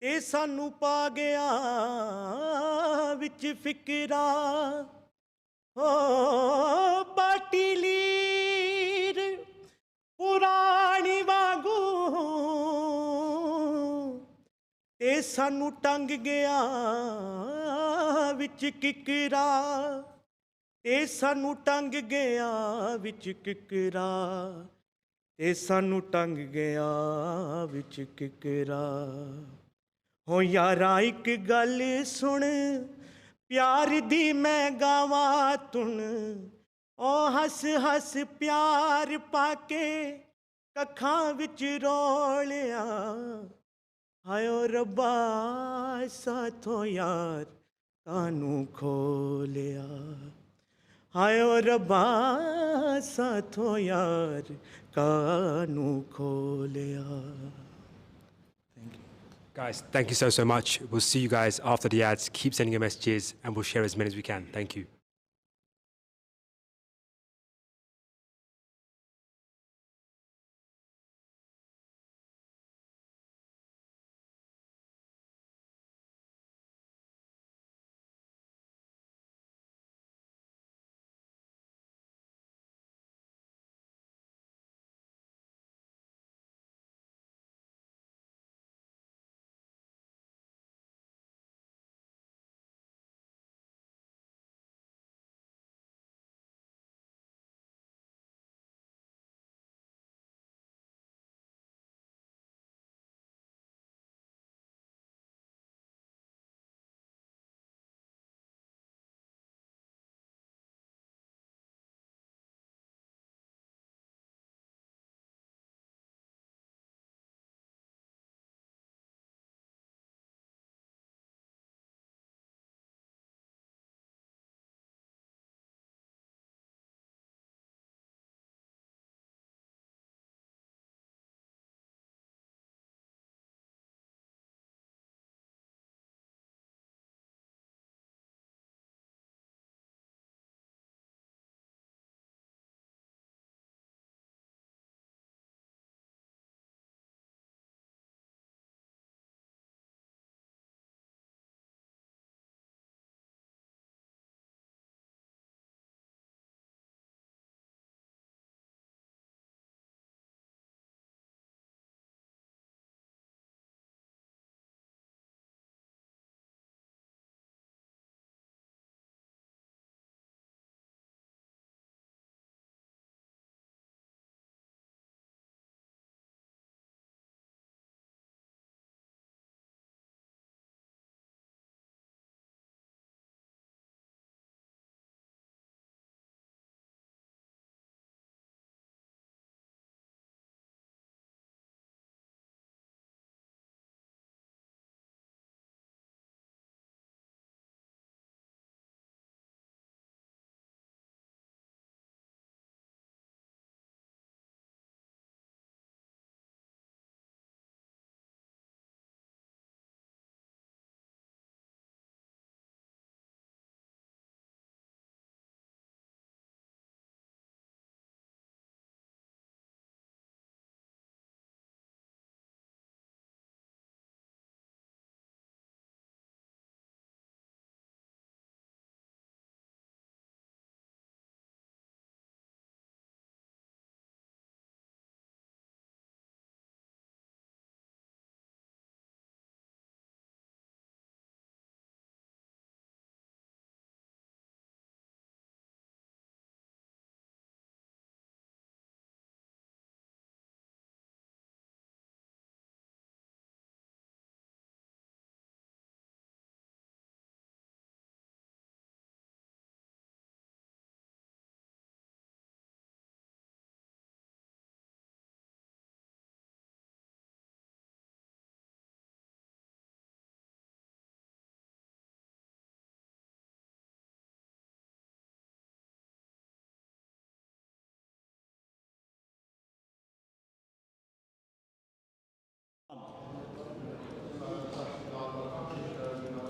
ਤੇ ਸਾਨੂੰ ਪਾ ਗਿਆ ਵਿੱਚ ਫਿਕਰਾਂ। ਹੋ ਬਾਟੀਲੀ ਪੁਰਾਣੀ ਵਾਂਗੂ ਤੇ ਸਾਨੂੰ ਟੰਗ ਗਿਆ ਵਿੱਚ ਕਿਕਰਾ ਤੇ ਸਾਨੂੰ ਟੰਗ ਗਿਆ ਵਿੱਚ ਕਿਕਰਾ ਤੇ ਸਾਨੂੰ ਟੰਗ ਗਿਆ ਵਿੱਚ ਕਿਕਰਾ ਹੋ ਯਾਰਾ ਇੱਕ ਗੱਲ ਸੁਣ ਪਿਆਰ ਦੀ ਮੈਂ ਗਾਵਾਂ ਤੁਣ ਓ ਹੱਸ ਹੱਸ ਪਿਆਰ ਪਾ ਕੇ ਕੱਖਾਂ ਵਿੱਚ ਰੋਲਿਆ ਹਾਇਓ ਰੱਬਾ ਸਾਥੋਂ ਯਾਰ ਕਾਨੂੰ ਖੋਲਿਆ ਹਾਇਓ ਰੱਬਾ ਸਾਥੋਂ ਯਾਰ ਕਾਨੂੰ ਖੋਲਿਆ Guys, thank you so much. We'll see you guys after the ads. Keep sending your messages and we'll share as many as we can. Thank you.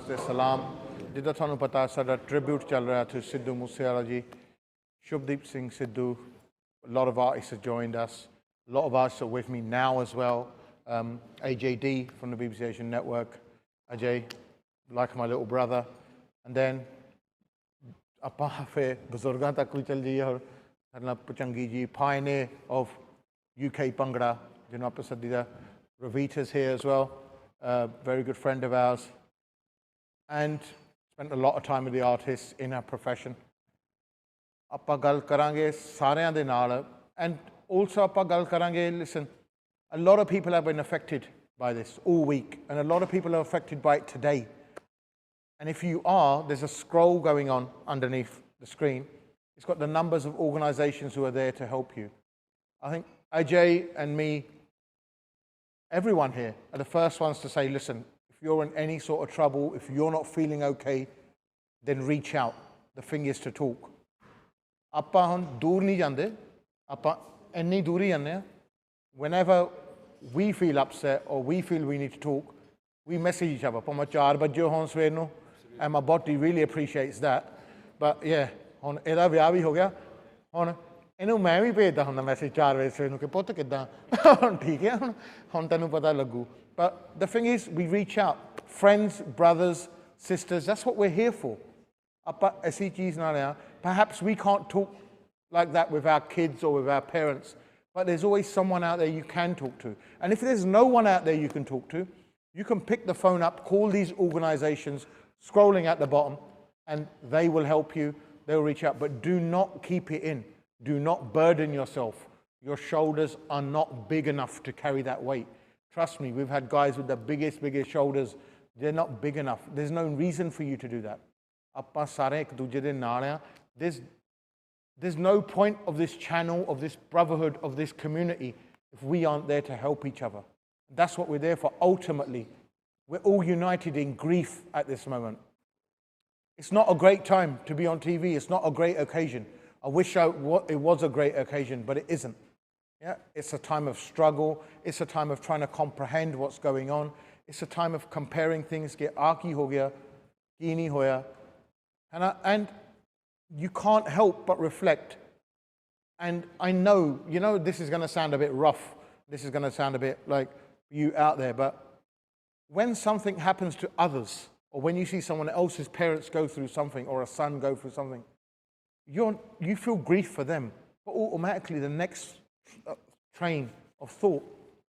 ਤੇ ਸਲਾਮ ਜਿੱਦਾਂ ਤੁਹਾਨੂੰ ਪਤਾ ਸਾਡਾ ਟ੍ਰਿਬਿਊਟ ਚੱਲ ਰਿਹਾ to Sidhu Moosewala ji. Shubdeep Singh Sidhu, a lot of artists have joined us. A lot of artists are with me now as well. AJD from the BBC Asian Network, Ajay, like my little brother. And then ਆਪਾਂ ਫਿਰ ਬਜ਼ੁਰਗਾਂ ਤੱਕ ਵੀ ਚੱਲ ਜਾਈਏ ਔਰ ਸਰਨਾ ਪਚੰਗੀ ਜੀ pioneer of UK Bhangra, ਜਿਹਨੂੰ ਆਪਾਂ ਸੱਦੀਦਾ, Ravita's here as well, a very good friend of ours, and spent a lot of time with the artists in our profession. ਆਪਾਂ ਗੱਲ ਕਰਾਂਗੇ ਸਾਰਿਆਂ ਦੇ ਨਾਲ, and also ਆਪਾਂ ਗੱਲ ਕਰਾਂਗੇ, listen, a lot of people have been affected by this all week, and a lot of people are affected by it today. And if you are, there's a scroll going on underneath the screen. It's got the numbers of organizations who are there to help you. I think Ajay and me, everyone here, are the first ones to say, listen, if you're in any sort of trouble, if you're not feeling okay, then reach out. The thing is to talk. ਆਪਾਂ ਹੁਣ ਦੂਰ ਨਹੀਂ ਜਾਂਦੇ, ਆਪਾਂ ਇੰਨੀ ਦੂਰ ਹੀ ਜਾਂਦੇ ਆ. Whenever we feel upset or we feel we need to talk, we message each other. ਭਾਵੇਂ 4 ਵਜੇ ਹੋਣ ਸਵੇਰ ਨੂੰ, and my body really appreciates that. But yeah, ਹੁਣ ਇਹਦਾ ਵਿਆਹ ਵੀ ਹੋ ਗਿਆ, ਹੁਣ ਇਹਨੂੰ ਮੈਂ ਵੀ ਭੇਜਦਾ ਹੁੰਦਾ ਮੈਸੇਜ 4 ਵਜੇ ਸਵੇਰ ਨੂੰ ਕਿ ਪੁੱਤ ਕਿੱਦਾਂ, ਹੁਣ ਠੀਕ ਹੈ, ਹੁਣ ਤੈਨੂੰ ਪਤਾ ਲੱਗੂ. But the thing is, we reach out. Friends, brothers, sisters, that's what we're here for. ਆਪਾਂ ਐਸੀ ਚੀਜ਼ ਨਾਲ ਆ. Perhaps we can't talk like that with our kids or with our parents, but there's always someone out there you can talk to. And if there's no one out there you can talk to, you can pick the phone up, call these organizations, scrolling at the bottom, and they will help you. They'll reach out. But do not keep it in. Do not burden yourself. Your shoulders are not big enough to carry that weight. Trust me, we've had guys with the biggest shoulders. They're not big enough. There's no reason for you to do that. ਆਪਾਂ ਸਾਰੇ ਇੱਕ ਦੂਜੇ ਦੇ ਨਾਲ ਆ. There's no point of this channel, of this brotherhood, of this community, if we aren't there to help each other. That's what we're there for. Ultimately, we're all united in grief at this moment. It's not a great time to be on TV. It's not a great occasion. I wish it was a great occasion, but it isn't. Yeah? It's a time of struggle. It's a time of trying to comprehend what's going on. It's a time of comparing things. Ke aa ki ho gaya, ki nahi hoya. And you can't help but reflect. And I know, this is going to sound a bit rough. This is going to sound a bit like you out there. But when something happens to others, or when you see someone else's parents go through something, or a son go through something, you feel grief for them. But automatically the next train of thought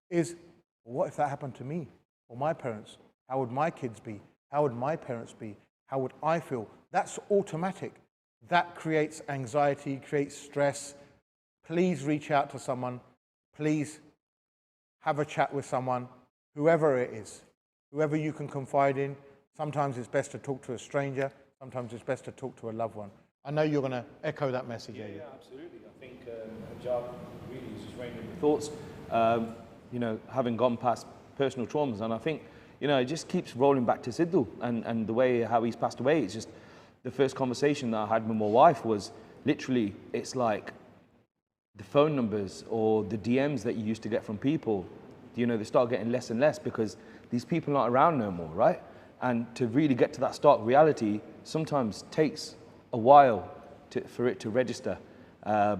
is, well, what if that happened to me or my parents? How would my kids be? How would my parents be? How would I feel? That's automatic. That creates anxiety, creates stress. Please reach out to someone. Please have a chat with someone, whoever it is, whoever you can confide in. Sometimes it's best to talk to a stranger. Sometimes it's best to talk to a loved one. I know you're going to echo that message. Yeah, absolutely. I think Hijab really is just raining with thoughts, having gone past personal traumas. And I think, it just keeps rolling back to Sidhu and the way how he's passed away. It's just the first conversation that I had with my wife was literally, it's like the phone numbers or the DMs that you used to get from people, they start getting less and less because these people aren't around no more, right? And to really get to that stark reality sometimes takes a while for it to register. I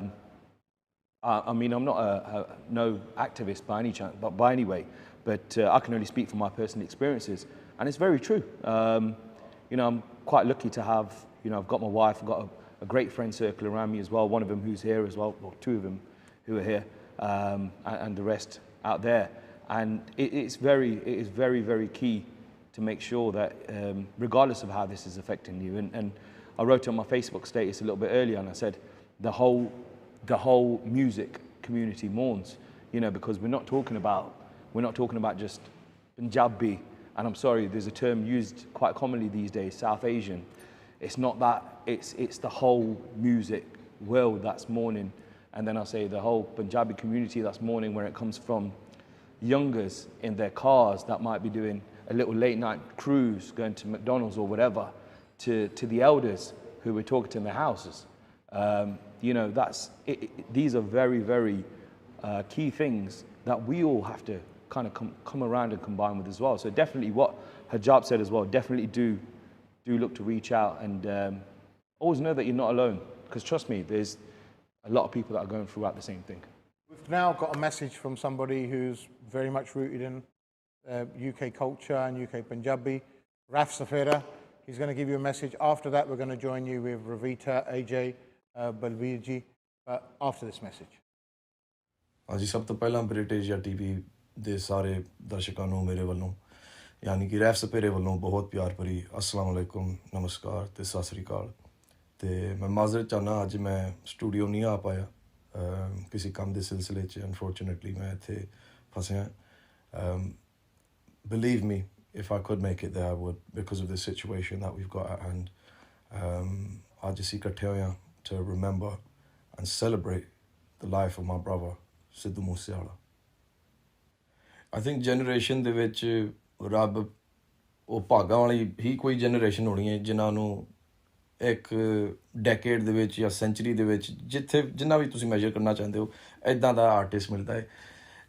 mean, I'm not no activist by any chance, but by any way, but I can only speak from my personal experiences, and it's very true. I'm quite lucky to have, I've got my wife, I've got a great friend circle around me as well, one of them who's here as well, or two of them who are here, and the rest out there. And it is very, very key to make sure that regardless of how this is affecting you, and I wrote on my Facebook status a little bit earlier, and I said the whole music community mourns, because we're not talking about just Punjabi, and I'm sorry, there's a term used quite commonly these days, South Asian. It's not that, it's the whole music world that's mourning, and then I say the whole Punjabi community that's mourning, where it comes from youngers in their cars that might be doing a little late night cruise, going to McDonald's or whatever, to the elders who were talking to in their houses. These are very, very key things that we all have to kind of come around and combine with as well. So definitely what Hijab said as well, definitely do look to reach out, and always know that you're not alone, because trust me, there's a lot of people that are going through the same thing. We've now got a message from somebody who's very much rooted in UK culture and UK Punjabi, Raf Safira. He's going to give you a message. After that, we're going to join you with Ravita, AJ, Balbirji, after this message. ਹਾਂਜੀ ਸਭ ਤੋਂ ਪਹਿਲਾਂ British ਜਾਂ TV ਦੇ ਸਾਰੇ ਦਰਸ਼ਕਾਂ ਨੂੰ ਮੇਰੇ ਵੱਲੋਂ ਯਾਨੀ ਕਿ ਰੈਫ ਸਪੇਰੇ ਵੱਲੋਂ ਬਹੁਤ ਪਿਆਰ ਭਰੀ ਅਸਲਾਮ ਅਲੈਕੁਮ ਨਮਸਕਾਰ ਤੇ ਸਤਿ ਸ੍ਰੀ ਅਕਾਲ ਤੇ ਮੈਂ ਮਾਜ਼ਰਤ ਚਾਹੁੰਦਾ ਅੱਜ ਮੈਂ ਸਟੂਡੀਓ ਨਹੀਂ ਆ ਪਾਇਆ ਕਿਸੇ ਕੰਮ ਦੇ ਸਿਲਸਿਲੇ 'ਚ ਅਨਫੋਰਚੂਨੇਟਲੀ ਮੈਂ ਇੱਥੇ ਫਸਿਆ believe me if I could make it there I would because of the situation that we've got at hand ਅੱਜ ਅਸੀਂ ਇਕੱਠੇ ਹੋਏ ਹਾਂ to remember and celebrate the life of my brother Sidhu Moosewala I think generation ਦੇ ਵਿੱਚ ਰੱਬ ਉਹ ਭਾਗਾਂ ਵਾਲੀ ਹੀ ਕੋਈ ਜਨਰੇਸ਼ਨ ਹੋਣੀ ਹੈ ਜਿਨ੍ਹਾਂ ਨੂੰ ਇੱਕ ਡੈਕੇਡ ਦੇ ਵਿੱਚ ਜਾਂ ਸੈਂਚਰੀ ਦੇ ਵਿੱਚ ਜਿੱਥੇ ਜਿੰਨਾ ਵੀ ਤੁਸੀਂ ਮੈਜਰ ਕਰਨਾ ਚਾਹੁੰਦੇ ਹੋ ਇੱਦਾਂ ਦਾ ਆਰਟਿਸਟ ਮਿਲਦਾ ਹੈ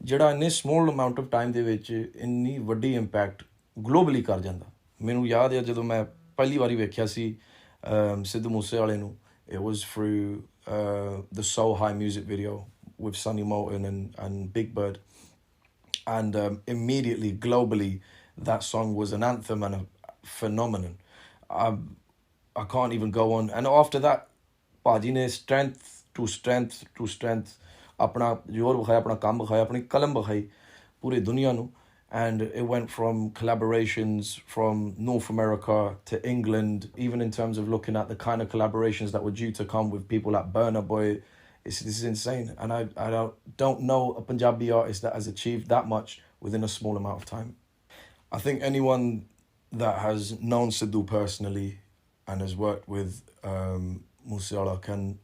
ਜਿਹੜਾ ਇੰਨੇ ਸਮੋਲ ਅਮਾਊਂਟ ਆਫ ਟਾਈਮ ਦੇ ਵਿੱਚ ਇੰਨੀ ਵੱਡੀ ਇੰਪੈਕਟ ਗਲੋਬਲੀ ਕਰ ਜਾਂਦਾ ਮੈਨੂੰ ਯਾਦ ਹੈ ਜਦੋਂ ਮੈਂ ਪਹਿਲੀ ਵਾਰੀ ਵੇਖਿਆ ਸੀ ਸਿੱਧੂ ਮੂਸੇਵਾਲੇ ਨੂੰ it was through the So High music video with Sonny Moulton and Big Bird and immediately globally that song was an anthem and a phenomenon I can't even go on and after that ਭਾਜੀ ਨੇ strength to strength ਆਪਣਾ ਜ਼ੋਰ ਵਿਖਾਇਆ ਆਪਣਾ ਕੰਮ ਵਿਖਾਇਆ ਆਪਣੀ ਕਲਮ ਵਿਖਾਈ ਪੂਰੀ ਦੁਨੀਆ ਨੂੰ and it went from collaborations from North America to England even in terms of looking at the kind of collaborations that were due to come with people like Burna Boy this is insane and I don't know a Punjabi artist that has achieved that much within a small amount of time I think anyone that has known Sidhu personally and has worked with Moosewala can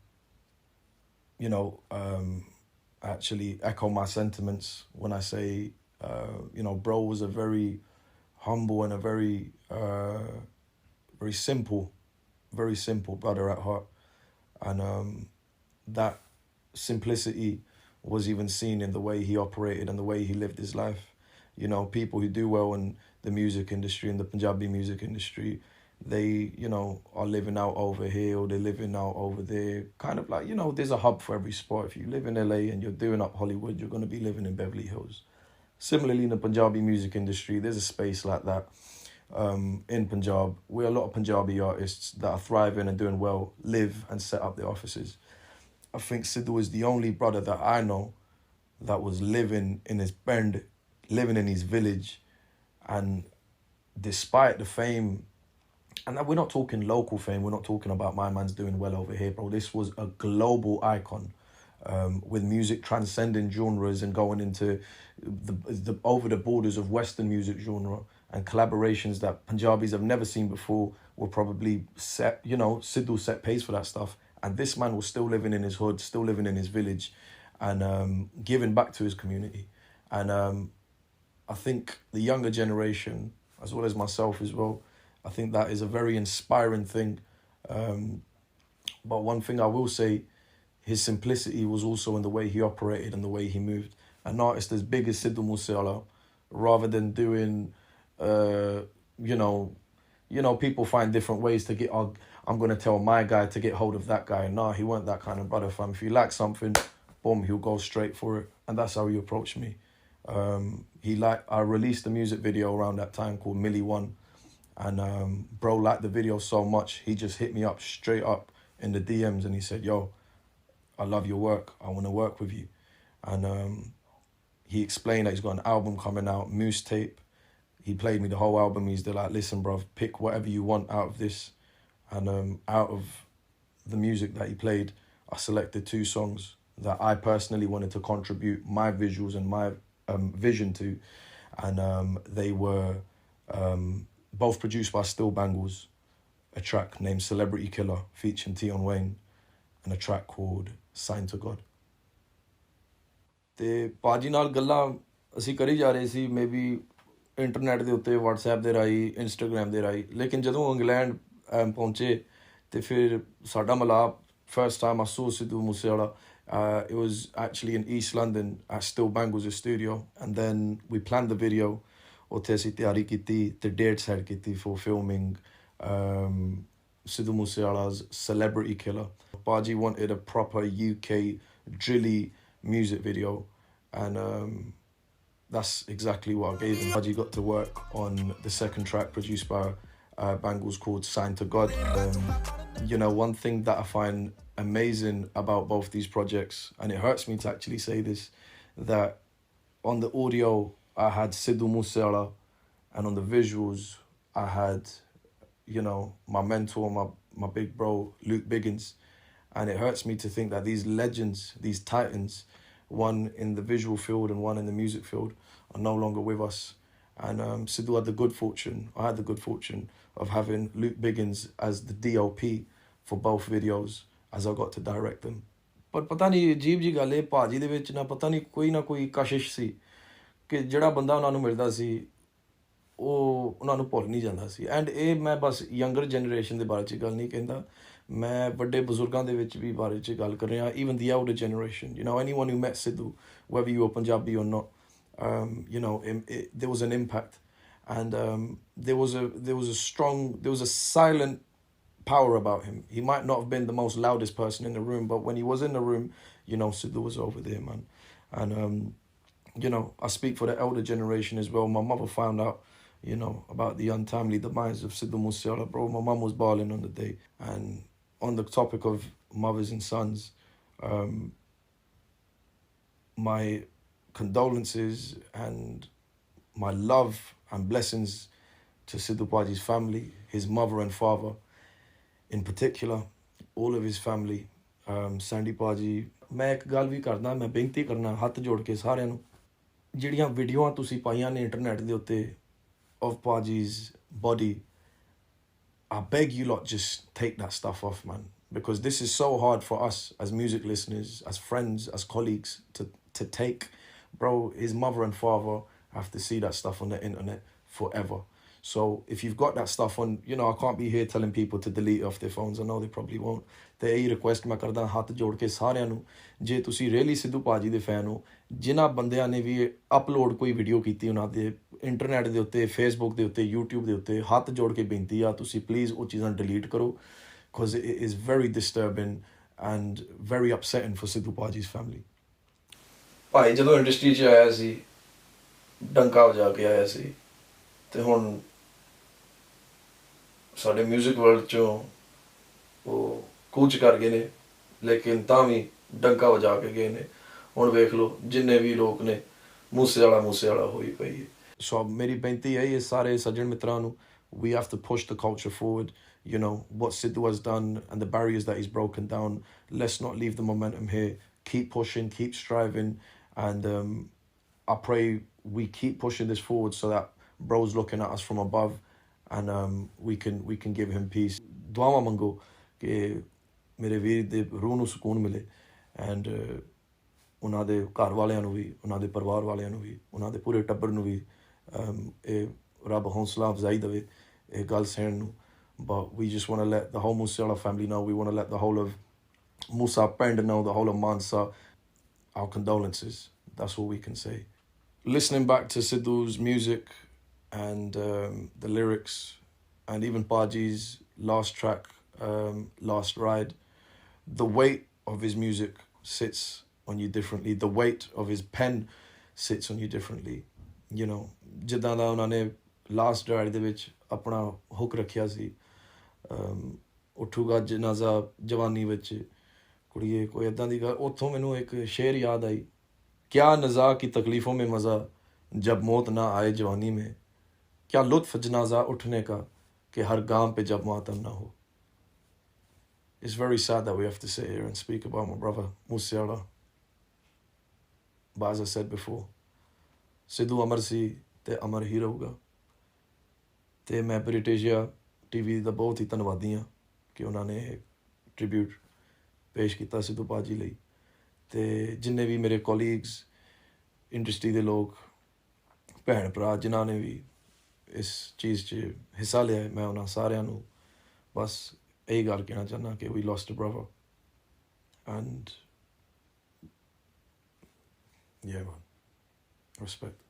actually echo my sentiments when I say bro was a very humble and a very simple brother at heart and that simplicity was even seen in the way he operated and the way he lived his life people who do well in the music industry in the Punjabi music industry they are living out over here or they're living out over there kind of like there's a hub for every sport if you live in LA and you're doing up Hollywood you're going to be living in Beverly Hills similarly in the Punjabi music industry there's a space like that in Punjab where a lot of Punjabi artists that are thriving and doing well live and set up their offices I think Sidhu is the only brother that I know that was living in his bend living in his village and despite the fame and we're not talking local fame we're not talking about my man's doing well over here bro this was a global icon with music transcending genres and going into the over the borders of Western music genre and collaborations that Punjabis have never seen before were probably set Sidhu set pace for that stuff and this man was still living in his hood still living in his village and giving back to his community and I think the younger generation as well as myself as well I think that is a very inspiring thing but one thing I will say his simplicity was also in the way he operated and the way he moved an artist as big as Sidhu Moosewala rather than doing people find different ways to get I'm going to tell my guy to get hold of that guy nah he weren't that kind of brother fam if you like something boom he'll go straight for it and that's how he approached me I released a music video around that time called Millie One and bro liked the video so much he just hit me up straight up in the DMs and he said yo I love your work I want to work with you and he explained that he's got an album coming out Moose Tape he played me the whole album he's like listen bro pick whatever you want out of this and out of the music that he played I selected 2 songs that I personally wanted to contribute my visuals and my vision to and they were both produced by Still Bangles a track named Celebrity Killer featuring Tion Wayne and a track called Sign to God ਤੇ ਪਾਜੀ ਨਾਲ ਗੱਲਾਂ ਅਸੀਂ ਕਰੀ ਜਾ ਰਹੇ ਸੀ maybe internet ਦੇ ਉੱਤੇ WhatsApp ਦੇ ਰਾਹੀਂ Instagram ਦੇ ਰਾਹੀਂ ਲੇਕਿਨ ਜਦੋਂ ਇੰਗਲੈਂਡ ਪਹੁੰਚੇ ਤੇ ਫਿਰ ਸਾਡਾ ਮਿਲਾਪ first time I saw Sidhu Moosewala it was actually in East London at Still Bangles' studio and then we planned the video ਉੱਥੇ ਅਸੀਂ ਤਿਆਰੀ ਕੀਤੀ ਤੇ ਡੇਟ ਸੈਟ ਕੀਤੀ for filming Sidhu Moosewala's Celebrity Killer. Baji wanted a proper UK drilly music video and that's exactly what I gave him. Baji got to work on the second track produced by Bangles called Sign to God. One thing that I find amazing about both these projects, and it hurts me to actually say this, that on the audio I had Sidhu Moosewala, and on the visuals I had, you know, my mentor, my big bro, Luke Biggins. And it hurts me to think that these legends, these titans, one in the visual field and one in the music field, are no longer with us. And Sidhu had the good fortune, I had the good fortune of having Luke Biggins as the DOP for both videos as I got to direct them. ਪਰ ਪਤਾ ਨਹੀਂ ਅਜੀਬ ਜੀ ਗੱਲ ਹੈ ਭਾਜੀ ਦੇ ਵਿੱਚ ਨਾ ਪਤਾ ਨਹੀਂ ਕੋਈ ਨਾ ਕੋਈ ਕਸ਼ਿਸ਼ ਸੀ ਕਿ ਜਿਹੜਾ ਬੰਦਾ ਉਹਨਾਂ ਨੂੰ ਮਿਲਦਾ ਸੀ ਉਹ ਉਹਨਾਂ ਨੂੰ ਭੁੱਲ ਨਹੀਂ ਜਾਂਦਾ ਸੀ। ਐਂਡ ਇਹ ਮੈਂ ਬਸ ਯੰਗਰ ਜਨਰੇਸ਼ਨ ਦੇ ਬਾਰੇ 'ਚ ਗੱਲ ਨਹੀਂ ਕਹਿੰਦਾ, ਮੈਂ ਵੱਡੇ ਬਜ਼ੁਰਗਾਂ ਦੇ ਵਿੱਚ ਵੀ ਬਾਰੇ 'ਚ ਗੱਲ ਕਰ ਰਿਹਾ, even the elder generation, you know, anyone who met Sidhu, whether you were Punjabi or not, you know, there was an impact, and there was a silent power about him. He might not have been the most loudest person in the room, but when he was in the room, you know, Sidhu was over there, man. And you know, I speak for the elder generation as well. My mother found out, you know, about the untimely demise of Sidhu Moosewala, bro. My mum was bawling on the day. And on the topic of mothers and sons, my condolences and my love and blessings to Sidhu Paji's family, his mother and father in particular, all of his family. Sandy Paji, मैं एक गल भी करना, मैं बेनती करना हथ जोड़ के सारिਆਂ ਨੂੰ, ਜਿਹੜੀਆਂ ਵੀਡੀਓਆਂ ਤੁਸੀਂ ਪਾਈਆਂ ਨੇ ਇੰਟਰਨੈਟ ਦੇ ਉੱਤੇ of Paji's body, I beg you lot, just take that stuff off, man, because this is so hard for us as music listeners, as friends, as colleagues to take. Bro, his mother and father have to see that stuff on the internet forever. So if you've got that stuff on, you know, I can't be here telling people to delete it off their phones. I know they probably won't. ਤੇ ਇਹ request ਮੈਂ ਕਰਦਾ ਹੱਥ ਜੋੜ ਕੇ ਸਾਰਿਆਂ ਨੂੰ, ਜੇ ਤੁਸੀਂ ਰੀਅਲੀ ਸਿੱਧੂ ਭਾਜੀ ਦੇ ਫੈਨ ਹੋ, ਜਿਨ੍ਹਾਂ ਬੰਦਿਆਂ ਨੇ ਵੀ ਅਪਲੋਡ ਕੋਈ ਵੀਡੀਓ ਕੀਤੀ ਉਹਨਾਂ ਦੇ ਇੰਟਰਨੈਟ ਦੇ ਉੱਤੇ, ਫੇਸਬੁੱਕ ਦੇ ਉੱਤੇ, YouTube ਦੇ ਉੱਤੇ, ਹੱਥ ਜੋੜ ਕੇ ਬੇਨਤੀ ਆ, ਤੁਸੀਂ ਪਲੀਜ਼ ਉਹ ਚੀਜ਼ਾਂ ਡਿਲੀਟ ਕਰੋ, because it is very disturbing and very upsetting for Sidhu Paji's family. ਭਾਈ ਜਦੋਂ ਇੰਡਸਟਰੀ 'ਚ ਆਇਆ ਸੀ, ਡੰਕਾ ਵਜਾ ਕੇ ਆਇਆ ਸੀ, ਤੇ ਹੁਣ ਸਾਡੇ ਮਿਊਜ਼ਿਕ ਵਰਲਡ 'ਚੋਂ ਉਹ ਕੂਚ ਕਰ ਗਏ ਨੇ, ਲੇਕਿਨ ਤਾਂ ਵੀ ਡੰਕਾ ਵਜਾ ਕੇ ਗਏ ਨੇ। ਹੁਣ ਵੇਖ ਲਓ ਜਿੰਨੇ ਵੀ ਲੋਕ ਨੇ, ਮੂਸੇਵਾਲਾ ਹੋਈ ਪਈ ਹੈ। ਸੋ ਮੇਰੀ ਬੇਨਤੀ ਹੈ ਸਾਰੇ ਸੱਜਣ ਮਿੱਤਰਾਂ ਨੂੰ, we have to push the culture forward, you know, what Sidhu has done and the barriers that he's broken down. Let's not leave the momentum here. Keep pushing, keep striving, and I pray we keep pushing this forward so that bro's looking at us from above, and we can give him peace. ਦੁਆਵਾਂ ਮੰਗੋ ਕਿ ਮੇਰੇ ਵੀਰ ਦੇ ਰੂਹ ਨੂੰ ਸਕੂਨ ਮਿਲੇ, and ਉਹਨਾਂ ਦੇ ਘਰ ਵਾਲਿਆਂ ਨੂੰ ਵੀ, ਉਹਨਾਂ ਦੇ ਪਰਿਵਾਰ ਵਾਲਿਆਂ ਨੂੰ ਵੀ, ਉਹਨਾਂ ਦੇ ਪੂਰੇ ਟੱਬਰ ਨੂੰ ਵੀ ਇਹ ਰੱਬ ਹੌਸਲਾ ਅਫਜ਼ਾਈ ਦੇਵੇ ਇਹ ਗੱਲ ਸਹਿਣ ਨੂੰ। But we just want to let the whole Moosewala family know, we want to let the whole of Musa Pend know, the whole of Mansa, our condolences. That's all we can say. Listening back to Sidhu's music and the lyrics, and even Paji's last track, Last Ride, the weight of his music sits on you differently. The weight of his pen sits on you differently. You know, ਜਿੱਦਾਂ ਦਾ ਉਹਨਾਂ ਨੇ last ride ਦੇ ਵਿੱਚ ਆਪਣਾ hook ਰੱਖਿਆ ਸੀ, ਉੱਠੂਗਾ ਜਨਾਜ਼ਾ ਜਵਾਨੀ ਵਿੱਚ ਕੁੜੀਏ, ਕੋਈ ਇੱਦਾਂ ਦੀ ਗੱਲ, ਉੱਥੋਂ ਮੈਨੂੰ ਇੱਕ ਸ਼ੇਰ ਯਾਦ ਆਈ, क्या नज़ा की तकलीफ़ों में मज़ा जब मौत ना आए जवानी में, क्या लुत्फ़ जनाजा उठने का कि हर गाम पे जब मातम ना हो. It's very sad that we have to sit here and speak about my brother Moosewala, but as I said before, Sidhu अमर सी ते अमर ही रहूगा. ਤੇ ਮੈਂ ਬ੍ਰਿਟਿਸ਼ੀਆ TV ਦਾ ਬਹੁਤ ਹੀ ਧੰਨਵਾਦੀ ਹਾਂ ਕਿ ਉਹਨਾਂ ਨੇ ਟ੍ਰਿਬਿਊਟ ਪੇਸ਼ ਕੀਤਾ ਸਿੱਧੂ ਭਾਜੀ ਲਈ, ਤੇ ਜਿੰਨੇ ਵੀ ਮੇਰੇ ਕੋਲੀਗਸ, ਇੰਡਸਟਰੀ ਦੇ ਲੋਕ, ਭੈਣ ਭਰਾ ਜਿਨ੍ਹਾਂ ਨੇ ਵੀ ਇਸ ਚੀਜ਼ 'ਚ ਹਿੱਸਾ ਲਿਆ, ਮੈਂ ਉਹਨਾਂ ਸਾਰਿਆਂ ਨੂੰ ਬਸ ਇਹੀ ਗੱਲ ਕਹਿਣਾ ਚਾਹੁੰਦਾ ਕਿ we lost a brother, and yeah man, respect.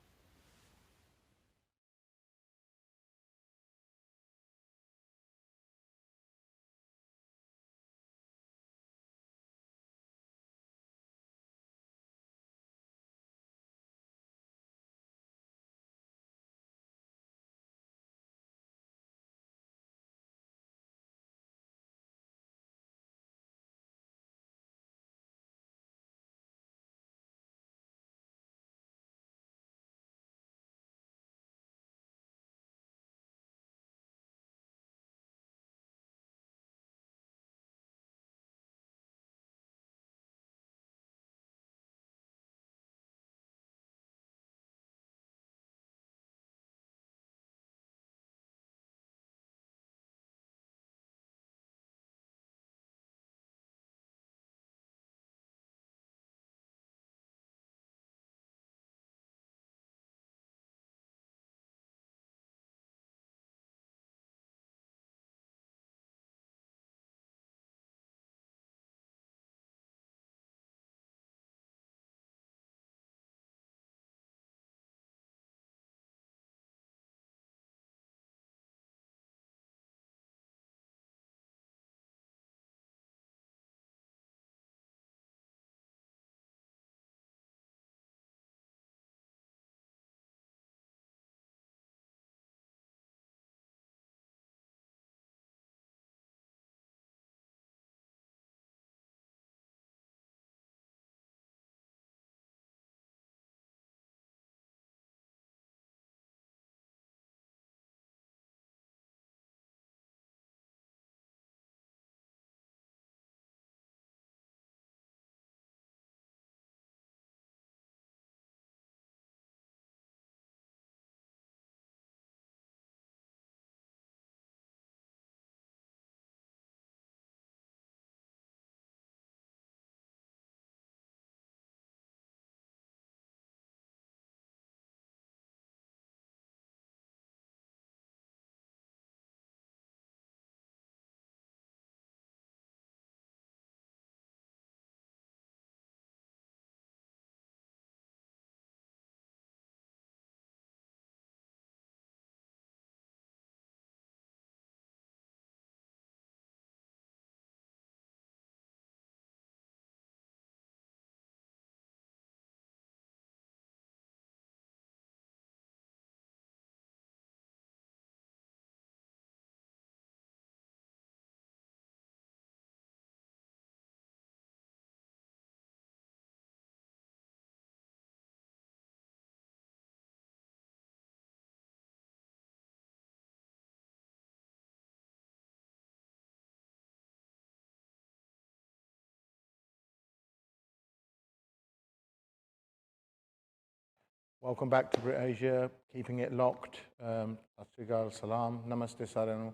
Welcome back to Brit Asia, keeping it locked. Sat Sri Akal, Salam, Namaste ਸਾਰਿਆਂ ਨੂੰ.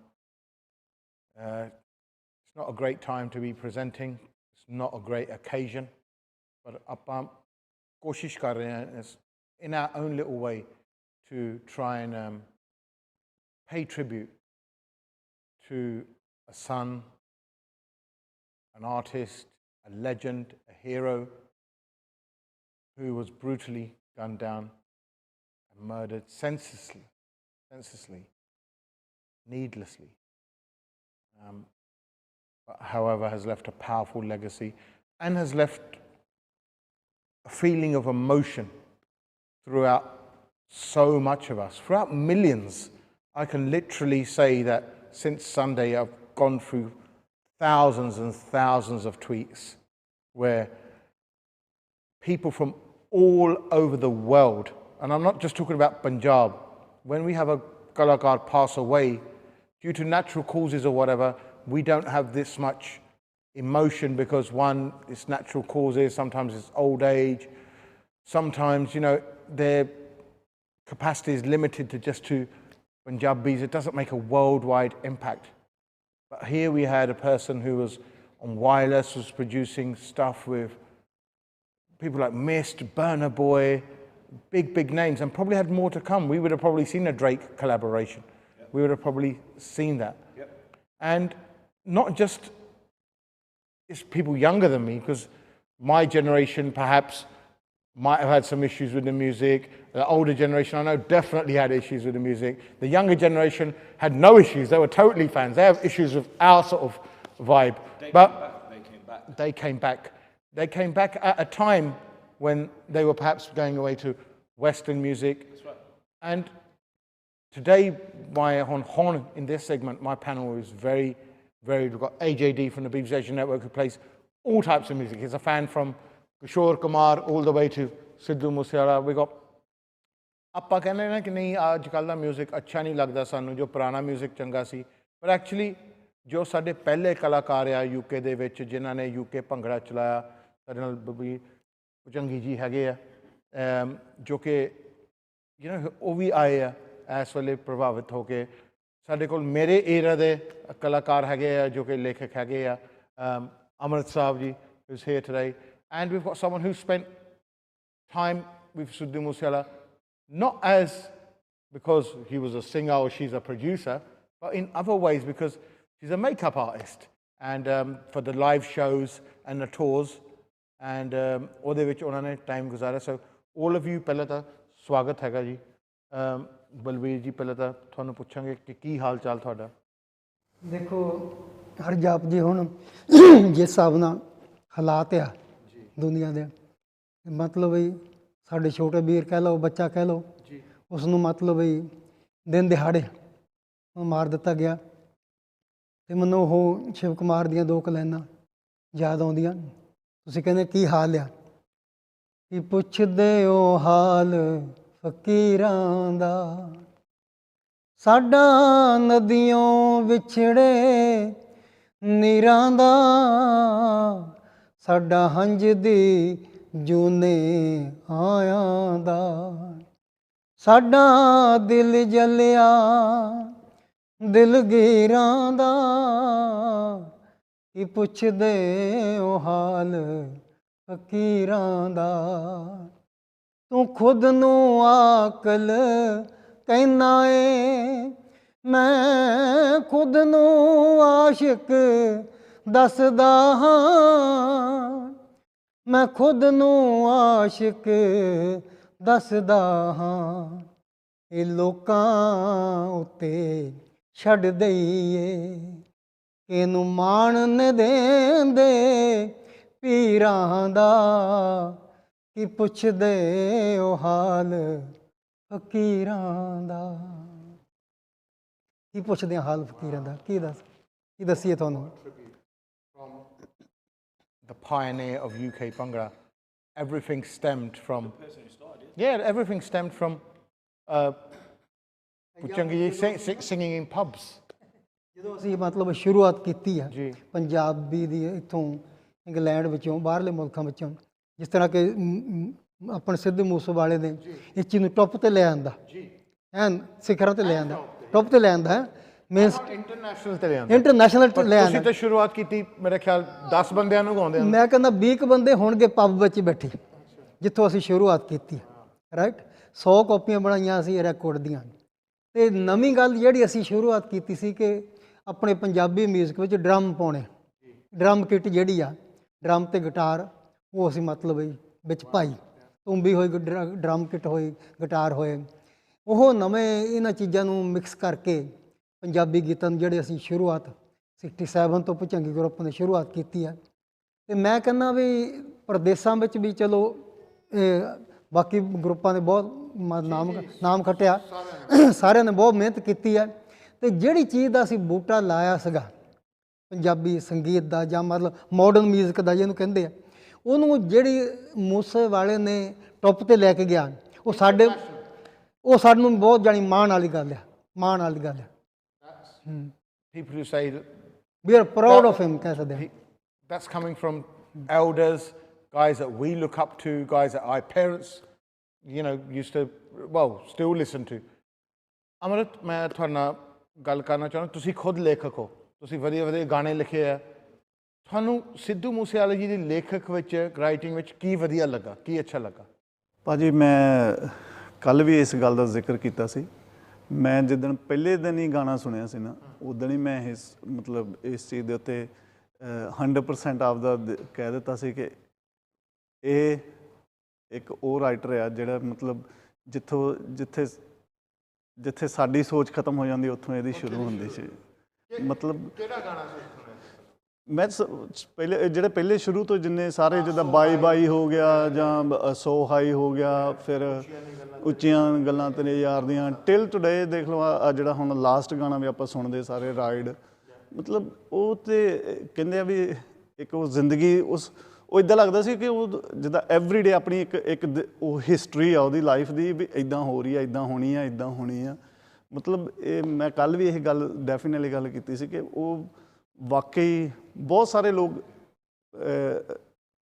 It's not a great time to be presenting. It's not a great occasion. But ਆਪਾਂ ਕੋਸ਼ਿਸ਼ ਕਰ ਰਹੇ ਹਾਂ in our own little way to try and pay tribute to a son, an artist, a legend, a hero who was brutally gunned down and murdered senselessly, needlessly. But however, has left a powerful legacy and has left a feeling of emotion throughout so much of us, throughout millions. I can literally say that since Sunday I've gone through thousands and thousands of tweets where people from all over the world, and I'm not just talking about Punjab, when we have a kalakar pass away due to natural causes or whatever, we don't have this much emotion because one, it's natural causes, sometimes it's old age, sometimes, you know, their capacity is limited to just to Punjabis. It doesn't make a worldwide impact. But here we had a person who was on wireless, was producing stuff with people like Mist, Burna Boy, big names, and probably had more to come. We would have probably seen a Drake collaboration. Yep. We would have probably seen that. Yep. And not just it's people younger than me, because my generation perhaps might have had some issues with the music. The older generation, I know, definitely had issues with the music. The younger generation had no issues. They were totally fans. They have issues with our sort of vibe. They came back. They came back at a time when they were perhaps going away to Western music. That's right. And today, in this segment, my panel is very, we've got AJD from the BBC Asian Network who plays all types of music. He's a fan from Kishore Kumar all the way to Sidhu Moosewala. We got ਆਪਾਂ ਕਹਿੰਦੇ ਨੇ ਕਿ ਨਹੀਂ ਅੱਜ ਕੱਲ੍ਹ ਦਾ music ਅੱਛਾ ਨਹੀਂ ਲੱਗਦਾ ਸਾਨੂੰ ਜੋ ਪੁਰਾਣਾ ਮਿਊਜ਼ਿਕ ਚੰਗਾ ਸੀ ਪਰ ਐਕਚੁਅਲੀ ਜੋ ਸਾਡੇ ਪਹਿਲੇ ਕਲਾਕਾਰ ਆ ਯੂਕੇ ਦੇ ਵਿੱਚ ਜਿਨ੍ਹਾਂ ਨੇ ਯੂਕੇ ਭੰਗੜਾ ਚਲਾਇਆ ਸਾਡੇ ਨਾਲ ਬਬੀ ਪੁਚੰਗੀ ਜੀ ਹੈਗੇ ਆ ਜੋ ਕਿ ਉਹ ਵੀ ਆਏ ਆ ਇਸ ਵੇਲੇ ਪ੍ਰਭਾਵਿਤ ਹੋ ਕੇ ਸਾਡੇ ਕੋਲ ਮੇਰੇ ਏਰੀਆ ਦੇ ਕਲਾਕਾਰ ਹੈਗੇ ਆ ਜੋ ਕਿ ਲੇਖਕ ਹੈਗੇ ਆ ਅਮਰਤ Sahib ji who's here today and we've got someone who spent time with Sidhu Moosewala not as because he was a singer or she's a producer, but in other ways because she's a makeup artist and for the live shows and the tours and ਉਹਦੇ ਵਿੱਚ ਉਹਨਾਂ ਨੇ time ਗੁਜ਼ਾਰਿਆ so all of you ਪਹਿਲਾਂ ਤਾਂ ਸਵਾਗਤ ਹੈਗਾ ਜੀ ਬਲਵੀਰ ਜੀ ਪਹਿਲਾਂ ਤਾਂ ਤੁਹਾਨੂੰ ਪੁੱਛਾਂਗੇ ਕਿ ਕੀ ਹਾਲ ਚਾਲ ਤੁਹਾਡਾ ਦੇਖੋ ਹਰਜਾਪ ਜੀ ਹੁਣ ਜਿਸ ਹਿਸਾਬ ਨਾਲ ਹਾਲਾਤ ਆ ਦੁਨੀਆ ਦੇ ਮਤਲਬ ਵੀ ਸਾਡੇ ਛੋਟੇ ਵੀਰ ਕਹਿ ਲਓ ਬੱਚਾ ਕਹਿ ਲਓ ਉਸ ਨੂੰ ਮਤਲਬ ਵੀ ਦਿਨ ਦਿਹਾੜੇ ਮਾਰ ਦਿੱਤਾ ਗਿਆ ਅਤੇ ਮੈਨੂੰ ਉਹ ਸ਼ਿਵ ਕੁਮਾਰ ਦੀਆਂ ਦੋ ਲਾਈਨਾਂ ਯਾਦ ਆਉਂਦੀਆਂ ਤੁਸੀਂ ਕਹਿੰਦੇ ਕੀ ਹਾਲ ਆ ਕੀ ਪੁੱਛਦੇ ਹੋ ਹਾਲ ਫਕੀਰਾਂ ਦਾ ਸਾਡਾ ਨਦੀਆਂ ਵਿਛੜੇ ਨੀਰਾਂ ਦਾ ਸਾਡਾ ਹੰਝ ਦੀ ਜੂਨੇ ਆਇਆਂ ਦਾ ਸਾਡਾ ਦਿਲ ਜਲਿਆ ਦਿਲਗੀਰਾਂ ਦਾ ਕੀ ਪੁੱਛਦੇ ਹੋ ਹਾਲ ਫਕੀਰਾਂ ਦਾ ਤੂੰ ਖੁਦ ਨੂੰ ਆਕਲ ਕਹਿਨਾ ਏ ਮੈਂ ਖੁਦ ਨੂੰ ਆਸ਼ਿਕ ਦੱਸਦਾ ਹਾਂ ਮੈਂ ਖੁਦ ਨੂੰ ਆਸ਼ਿਕ ਦੱਸਦਾ ਹਾਂ ਇਹ ਲੋਕਾਂ ਉੱਤੇ ਛੱਡ ਦਈਏ ਇਹਨੂੰ ਮਾਣ ਦੇਂਦੇ ਪੀਰਾਂ ਦਾ ਕੀ ਪੁੱਛਦੇ ਉਹ ਹਾਲ ਫਕੀਰਾਂ ਦਾ ਕੀ ਪੁੱਛਦੇ ਹਾਲ ਫਕੀਰਾਂ ਦਾ ਕੀ ਦੱਸੀਏ ਤੁਹਾਨੂੰ The pioneer of UK Bhangra, everything stemmed from. Everything stemmed from Puchangi singing in pubs. ਜਦੋਂ ਅਸੀਂ ਮਤਲਬ ਸ਼ੁਰੂਆਤ ਕੀਤੀ ਆ ਪੰਜਾਬੀ ਦੀ ਇੱਥੋਂ ਇੰਗਲੈਂਡ ਵਿੱਚੋਂ ਬਾਹਰਲੇ ਮੁਲਕਾਂ ਵਿੱਚੋਂ ਜਿਸ ਤਰ੍ਹਾਂ ਕਿ ਆਪਣੇ ਸਿੱਧੂ ਮੂਸੇਵਾਲੇ ਨੇ ਇਸ ਚੀਜ਼ ਨੂੰ ਟੌਪ ਤੇ ਲੈ ਆਂਦਾ ਐਨ ਸਿਖਰਾਂ ਤੇ ਲੈ ਆਂਦਾ ਟੌਪ ਤੇ ਲੈ ਆਂਦਾ ਇੰਟਰਨੈਸ਼ਨਲ ਤੇ ਲੈ ਆਂਦਾ ਇੰਟਰਨੈਸ਼ਨਲ ਤੇ ਲੈ ਆਂਦਾ ਤੁਸੀਂ ਤਾਂ ਸ਼ੁਰੂਆਤ ਕੀਤੀ ਮੇਰੇ ਖਿਆਲ 10 ਬੰਦਿਆਂ ਨੂੰ ਗਾਉਂਦੇ ਆ ਮੈਂ ਕਹਿੰਦਾ 20 ਬੰਦੇ ਹੋਣਗੇ ਪੱਬ ਵਿੱਚ ਬੈਠੇ ਜਿੱਥੋਂ ਅਸੀਂ ਸ਼ੁਰੂਆਤ ਕੀਤੀ ਰਾਈਟ 100 ਕਾਪੀਆਂ ਬਣਾਈਆਂ ਅਸੀਂ ਰਿਕਾਰਡ ਦੀਆਂ ਤੇ ਨਵੀਂ ਗੱਲ ਜਿਹੜੀ ਅਸੀਂ ਸ਼ੁਰੂਆਤ ਕੀਤੀ ਸੀ ਕਿ ਆਪਣੇ ਪੰਜਾਬੀ ਮਿਊਜ਼ਿਕ ਵਿੱਚ ਡਰਮ ਪਾਉਣੇ ਡਰਮ ਕਿੱਟ ਜਿਹੜੀ ਆ ਡਰਮ ਤੇ ਗਿਟਾਰ ਉਹ ਅਸੀਂ ਮਤਲਬ ਵਿੱਚ ਪਾਈ ਤੁੰਬੀ ਹੋਈ ਡਰਮ ਕਿੱਟ ਹੋਈ ਗਿਟਾਰ ਹੋਏ ਉਹ ਨਵੇਂ ਇਹਨਾਂ ਚੀਜ਼ਾਂ ਨੂੰ ਮਿਕਸ ਕਰਕੇ ਪੰਜਾਬੀ ਗੀਤਾਂ ਨੂੰ ਜਿਹੜੇ ਅਸੀਂ ਸ਼ੁਰੂਆਤ 67 ਤੋਂ ਭੁਜੰਗੀ ਗਰੁੱਪ ਨੇ ਸ਼ੁਰੂਆਤ ਕੀਤੀ ਹੈ ਤੇ ਮੈਂ ਕਹਿੰਦਾ ਵੀ ਪ੍ਰਦੇਸ਼ਾਂ ਵਿੱਚ ਵੀ ਚਲੋ ਬਾਕੀ ਗਰੁੱਪਾਂ ਨੇ ਬਹੁਤ ਨਾਮ ਖੱਟਿਆ ਸਾਰਿਆਂ ਨੇ ਬਹੁਤ ਮਿਹਨਤ ਕੀਤੀ ਹੈ ਤੇ ਜਿਹੜੀ ਚੀਜ਼ ਦਾ ਅਸੀਂ ਬੂਟਾ ਲਾਇਆ ਸੀਗਾ ਪੰਜਾਬੀ ਸੰਗੀਤ ਦਾ ਜਾਂ ਮਤਲਬ ਮਾਡਰਨ ਮਿਊਜ਼ਿਕ ਦਾ ਜਿਹਨੂੰ ਕਹਿੰਦੇ ਆ ਉਹਨੂੰ ਜਿਹੜੀ ਮੂਸੇਵਾਲੇ ਨੇ ਟੌਪ ਤੇ ਲੈ ਕੇ ਗਿਆ ਉਹ ਸਾਨੂੰ ਬਹੁਤ ਜਾਣੀ ਮਾਣ ਵਾਲੀ ਗੱਲ ਆ ਮਾਣ ਵਾਲੀ ਗੱਲ ਆ people who say we are proud of him ਕਹਿ ਸਕਦੇ that's coming from elders guys that we look up to guys that our parents used to still listen to ਅਮਰਤ ਮੈਂ ਤੁਹਾਡੇ ਨਾਲ ਗੱਲ ਕਰਨਾ ਚਾਹੁੰਦਾ ਤੁਸੀਂ ਖੁਦ ਲੇਖਕ ਹੋ ਤੁਸੀਂ ਵਧੀਆ ਵਧੀਆ ਗਾਣੇ ਲਿਖੇ ਆ ਤੁਹਾਨੂੰ ਸਿੱਧੂ ਮੂਸੇਵਾਲੇ ਜੀ ਦੀ ਲੇਖਕ ਵਿੱਚ ਰਾਈਟਿੰਗ ਵਿੱਚ ਕੀ ਵਧੀਆ ਲੱਗਾ ਕੀ ਅੱਛਾ ਲੱਗਾ ਭਾਜੀ ਮੈਂ ਕੱਲ ਵੀ ਇਸ ਗੱਲ ਦਾ ਜ਼ਿਕਰ ਕੀਤਾ ਸੀ ਮੈਂ ਜਿੱਦਣ ਪਹਿਲੇ ਦਿਨ ਹੀ ਗਾਣਾ ਸੁਣਿਆ ਸੀ ਨਾ ਉਦੋਂ ਹੀ ਮੈਂ ਮਤਲਬ ਇਸ ਚੀਜ਼ ਦੇ ਉੱਤੇ 100% ਆਪਦਾ ਕਹਿ ਦਿੱਤਾ ਸੀ ਕਿ ਇਹ ਇੱਕ ਉਹ ਰਾਈਟਰ ਆ ਜਿਹੜਾ ਮਤਲਬ ਜਿੱਥੇ ਸਾਡੀ ਸੋਚ ਖਤਮ ਹੋ ਜਾਂਦੀ ਉੱਥੋਂ ਇਹਦੀ ਸ਼ੁਰੂ ਹੁੰਦੀ ਸੀ ਮਤਲਬ ਕਿਹੜਾ ਗਾਣਾ ਸੀ ਮੈਂ ਪਹਿਲੇ ਸ਼ੁਰੂ ਤੋਂ ਜਿੰਨੇ ਸਾਰੇ ਜਿੱਦਾਂ ਬਾਈ ਬਾਈ ਹੋ ਗਿਆ ਜਾਂ ਸੋ ਹਾਈ ਹੋ ਗਿਆ ਫਿਰ ਉੱਚੀਆਂ ਗੱਲਾਂ ਤੇਰੇ ਯਾਰ ਦੀਆਂ ਟਿਲ ਟੁਡੇ ਦੇਖ ਲਓ ਆ ਜਿਹੜਾ ਹੁਣ ਲਾਸਟ ਗਾਣਾ ਵੀ ਆਪਾਂ ਸੁਣਦੇ ਸਾਰੇ ਰਾਈਡ ਮਤਲਬ ਉਹ ਤੇ ਕਹਿੰਦੇ ਆ ਵੀ ਇੱਕ ਉਹ ਜ਼ਿੰਦਗੀ ਉਹ ਇੱਦਾਂ ਲੱਗਦਾ ਸੀ ਕਿ ਉਹ ਜਿੱਦਾਂ ਐਵਰੀਡੇ ਆਪਣੀ ਇੱਕ ਉਹ ਹਿਸਟਰੀ ਆ ਉਹਦੀ ਲਾਈਫ ਦੀ ਵੀ ਇੱਦਾਂ ਹੋ ਰਹੀ ਆ ਇੱਦਾਂ ਹੋਣੀ ਆ ਇੱਦਾਂ ਹੋਣੀ ਆ ਮਤਲਬ ਇਹ ਮੈਂ ਕੱਲ ਵੀ ਇਹ ਗੱਲ ਡੈਫੀਨੇਟਲੀ ਗੱਲ ਕੀਤੀ ਸੀ ਕਿ ਉਹ ਵਾਕਈ ਬਹੁਤ ਸਾਰੇ ਲੋਕ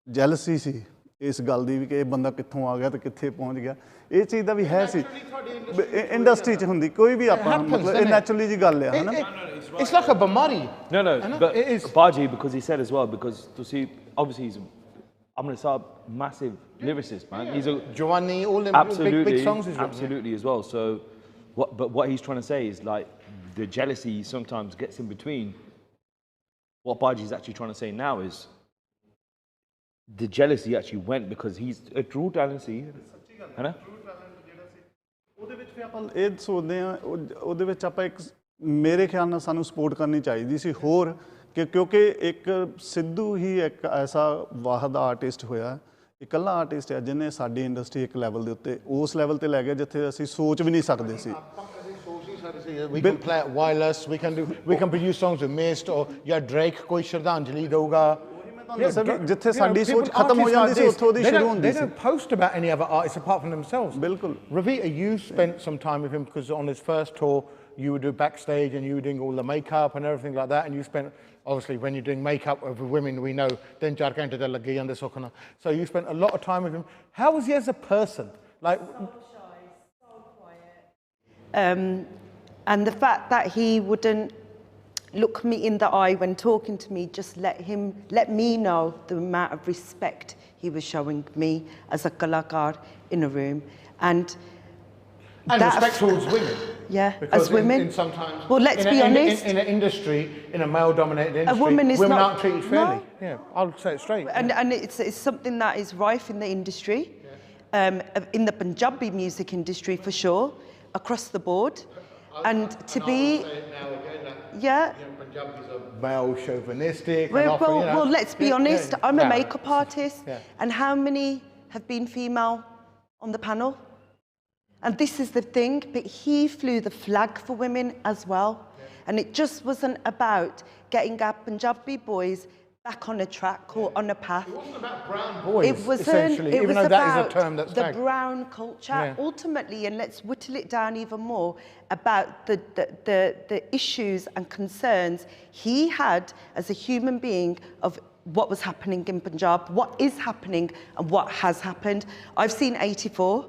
ਜੈਲਸੀ ਸੀ ਇਸ ਗੱਲ ਦੀ ਵੀ ਕਿ ਇਹ ਬੰਦਾ ਕਿੱਥੋਂ ਆ ਗਿਆ ਤੇ ਕਿੱਥੇ ਪਹੁੰਚ ਗਿਆ ਇਹ ਚੀਜ਼ ਦਾ ਵੀ ਹੈ ਸੀ ਇੰਡਸਟਰੀ 'ਚ ਹੁੰਦੀ ਕੋਈ ਵੀ ਆਪਾਂ ਮਤਲਬ ਇਹ ਨੈਚੁਰਲੀ ਜੀ ਗੱਲ ਆ ਹਨਾ It's like a bamari. No, but it is. Baji, because he said as well, because to see, obviously he's, I'm going to say, massive lyricist, man. He's a Giovanni, all them big songs he's written. Absolutely as well. So, what he's trying to say is like the jealousy sometimes gets in between. What Baji's actually trying to say now is the jealousy actually went because he's a true jealousy, है ना? ਉਹਦੇ ਵਿੱਚ ਵੀ ਆਪਾਂ ਇਹ ਸੋਚਦੇ ਆ ਉਹਦੇ ਵਿੱਚ ਆਪਾਂ ਇੱਕ ਮੇਰੇ ਖਿਆਲ ਨਾਲ ਸਾਨੂੰ ਸਪੋਰਟ ਕਰਨੀ ਚਾਹੀਦੀ ਸੀ ਹੋਰ ਕਿ ਕਿਉਂਕਿ ਇੱਕ ਸਿੱਧੂ ਹੀ ਇੱਕ ਐਸਾ ਵਾਹਦ ਆਰਟਿਸਟ ਹੋਇਆ ਇਕੱਲਾ ਆਰਟਿਸਟ ਹੈ ਜਿਹਨੇ ਸਾਡੀ ਇੰਡਸਟਰੀ ਇੱਕ ਲੈਵਲ ਦੇ ਉੱਤੇ ਉਸ ਲੈਵਲ ਤੇ ਲੈ ਗਿਆ ਜਿੱਥੇ ਅਸੀਂ ਸੋਚ ਵੀ ਨਹੀਂ ਸਕਦੇ ਸੀ We can play it wireless, we can produce songs with Mist or ਜਾਂ Drake ਕੋਈ ਸ਼ਰਧਾਂਜਲੀ ਦਊਗਾ ਜਿੱਥੇ ਸਾਡੀ ਸੋਚ ਖਤਮ ਹੋ ਜਾਂਦੀ ਸੀ ਉੱਥੋਂ ਦੀ ਸ਼ੁਰੂ ਹੁੰਦੀ ਸੀ They don't post about any other artists apart from themselves. ਬਿਲਕੁਲ Ravita, you spent some time with him because on his first tour you would do backstage and you were doing all the makeup and everything like that and you spent obviously when you're doing makeup with women we know then 4 ਘੰਟੇ ਤੇ ਲੱਗੇ ਜਾਂਦੇ ਸੁੱਕਣਾ so you spent a lot of time with him how was he as a person like so shy so quiet and the fact that he wouldn't look me in the eye when talking to me just let me know the amount of respect he was showing me as a kalakar in a room and respect towards women. Yeah, because as women. in sometimes, well, let's be honest. In an industry, in a male-dominated industry, a woman is women aren't treated fairly. No. Yeah, I'll say it straight. And it's something that is rife in the industry, in the Punjabi music industry for sure, across the board. And to be... Yeah. Punjabis are male chauvinistic. Well, let's be honest. I'm a makeup artist. And how many have been female on the panel? And this is the thing, but he flew the flag for women as well. And it just wasn't about getting our Punjabi boys back on a track or on a path. It wasn't about brown boys, essentially. Even though that is a term that's the brown culture, ultimately, and let's whittle it down even more, about the issues and concerns he had as a human being of what was happening in Punjab, what is happening and what has happened. I've seen 84.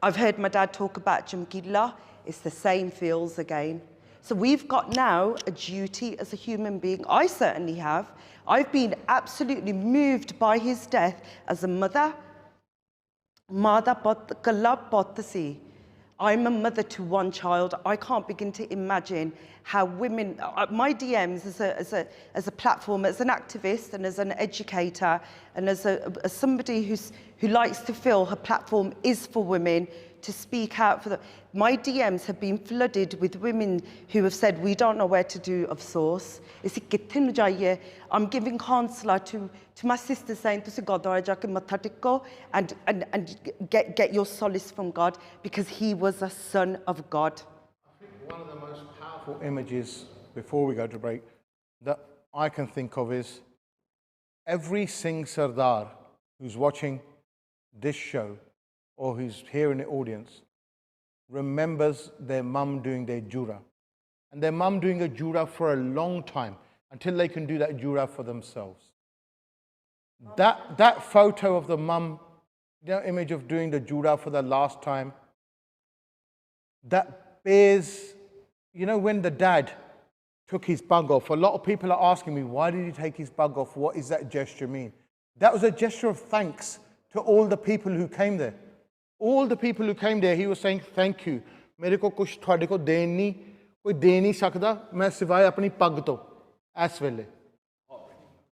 I've heard my dad talk about Jamkilla. It's the same feels again. So we've got now a duty as a human being. I certainly have. I've been absolutely moved by his death as a mother. I'm a mother to one child. I can't begin to imagine how women, my DMs as a platform, as an activist and as an educator and as somebody who likes to feel her platform is for women to speak out for them. My DMs have been flooded with women who have said, we don't know where to do of source. I'm giving counsel to my sister saying, and get your solace from God, because he was a son of God. I think one of the most powerful images, before we go to break, that I can think of is every Singh Sardar who's watching this show or who's here in the audience remembers their mum doing their jura. And their mum doing a jura for a long time until they can do that jura for themselves. That photo of the mum, the image of doing the jura for the last time, that bears, you know, when the dad took his bug off, a lot of people are asking me, why did he take his bug off? What does that gesture mean? That was a gesture of thanks to all the people who came there. All the people who came there, he was saying, thank you. मेरे को कुछ थोड़े को then नहीं, कोई दे नहीं सकता, मैं सिवाय अपनी पग तो, as वेले.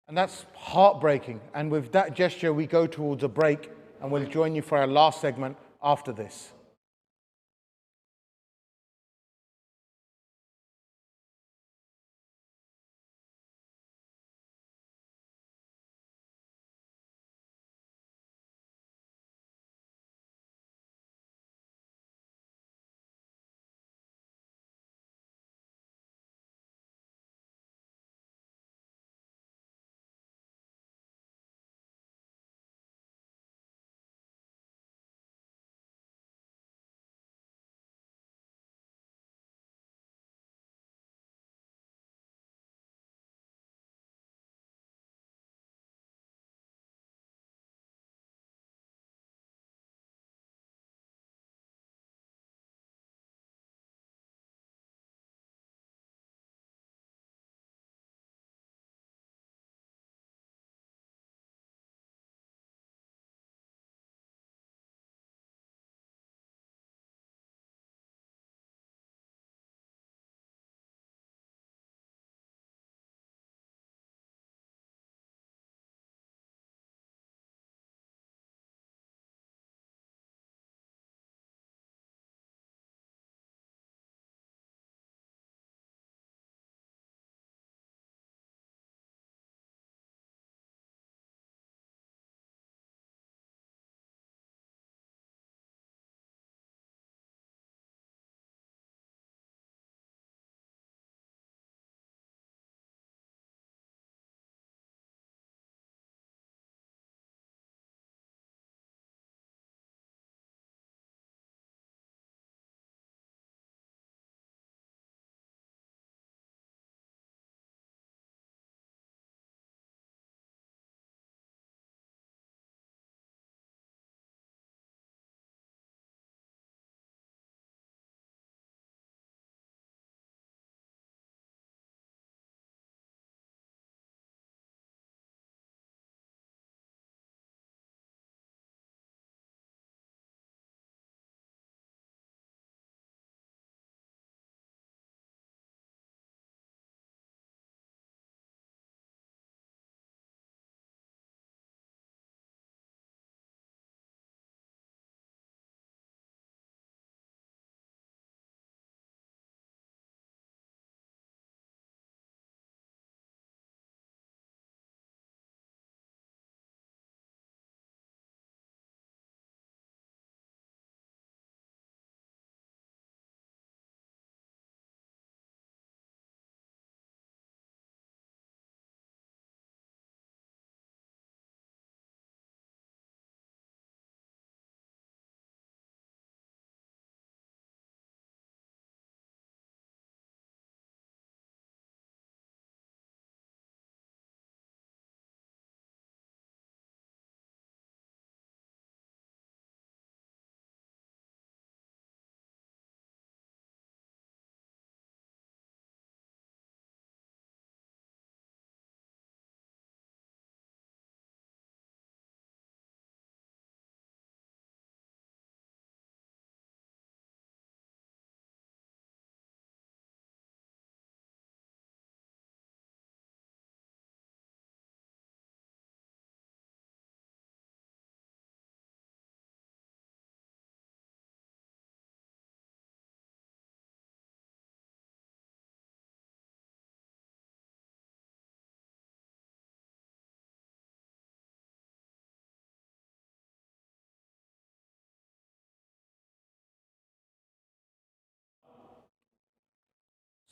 And that's heartbreaking. And with that gesture, we go towards a break, and we'll join you for our last segment after this.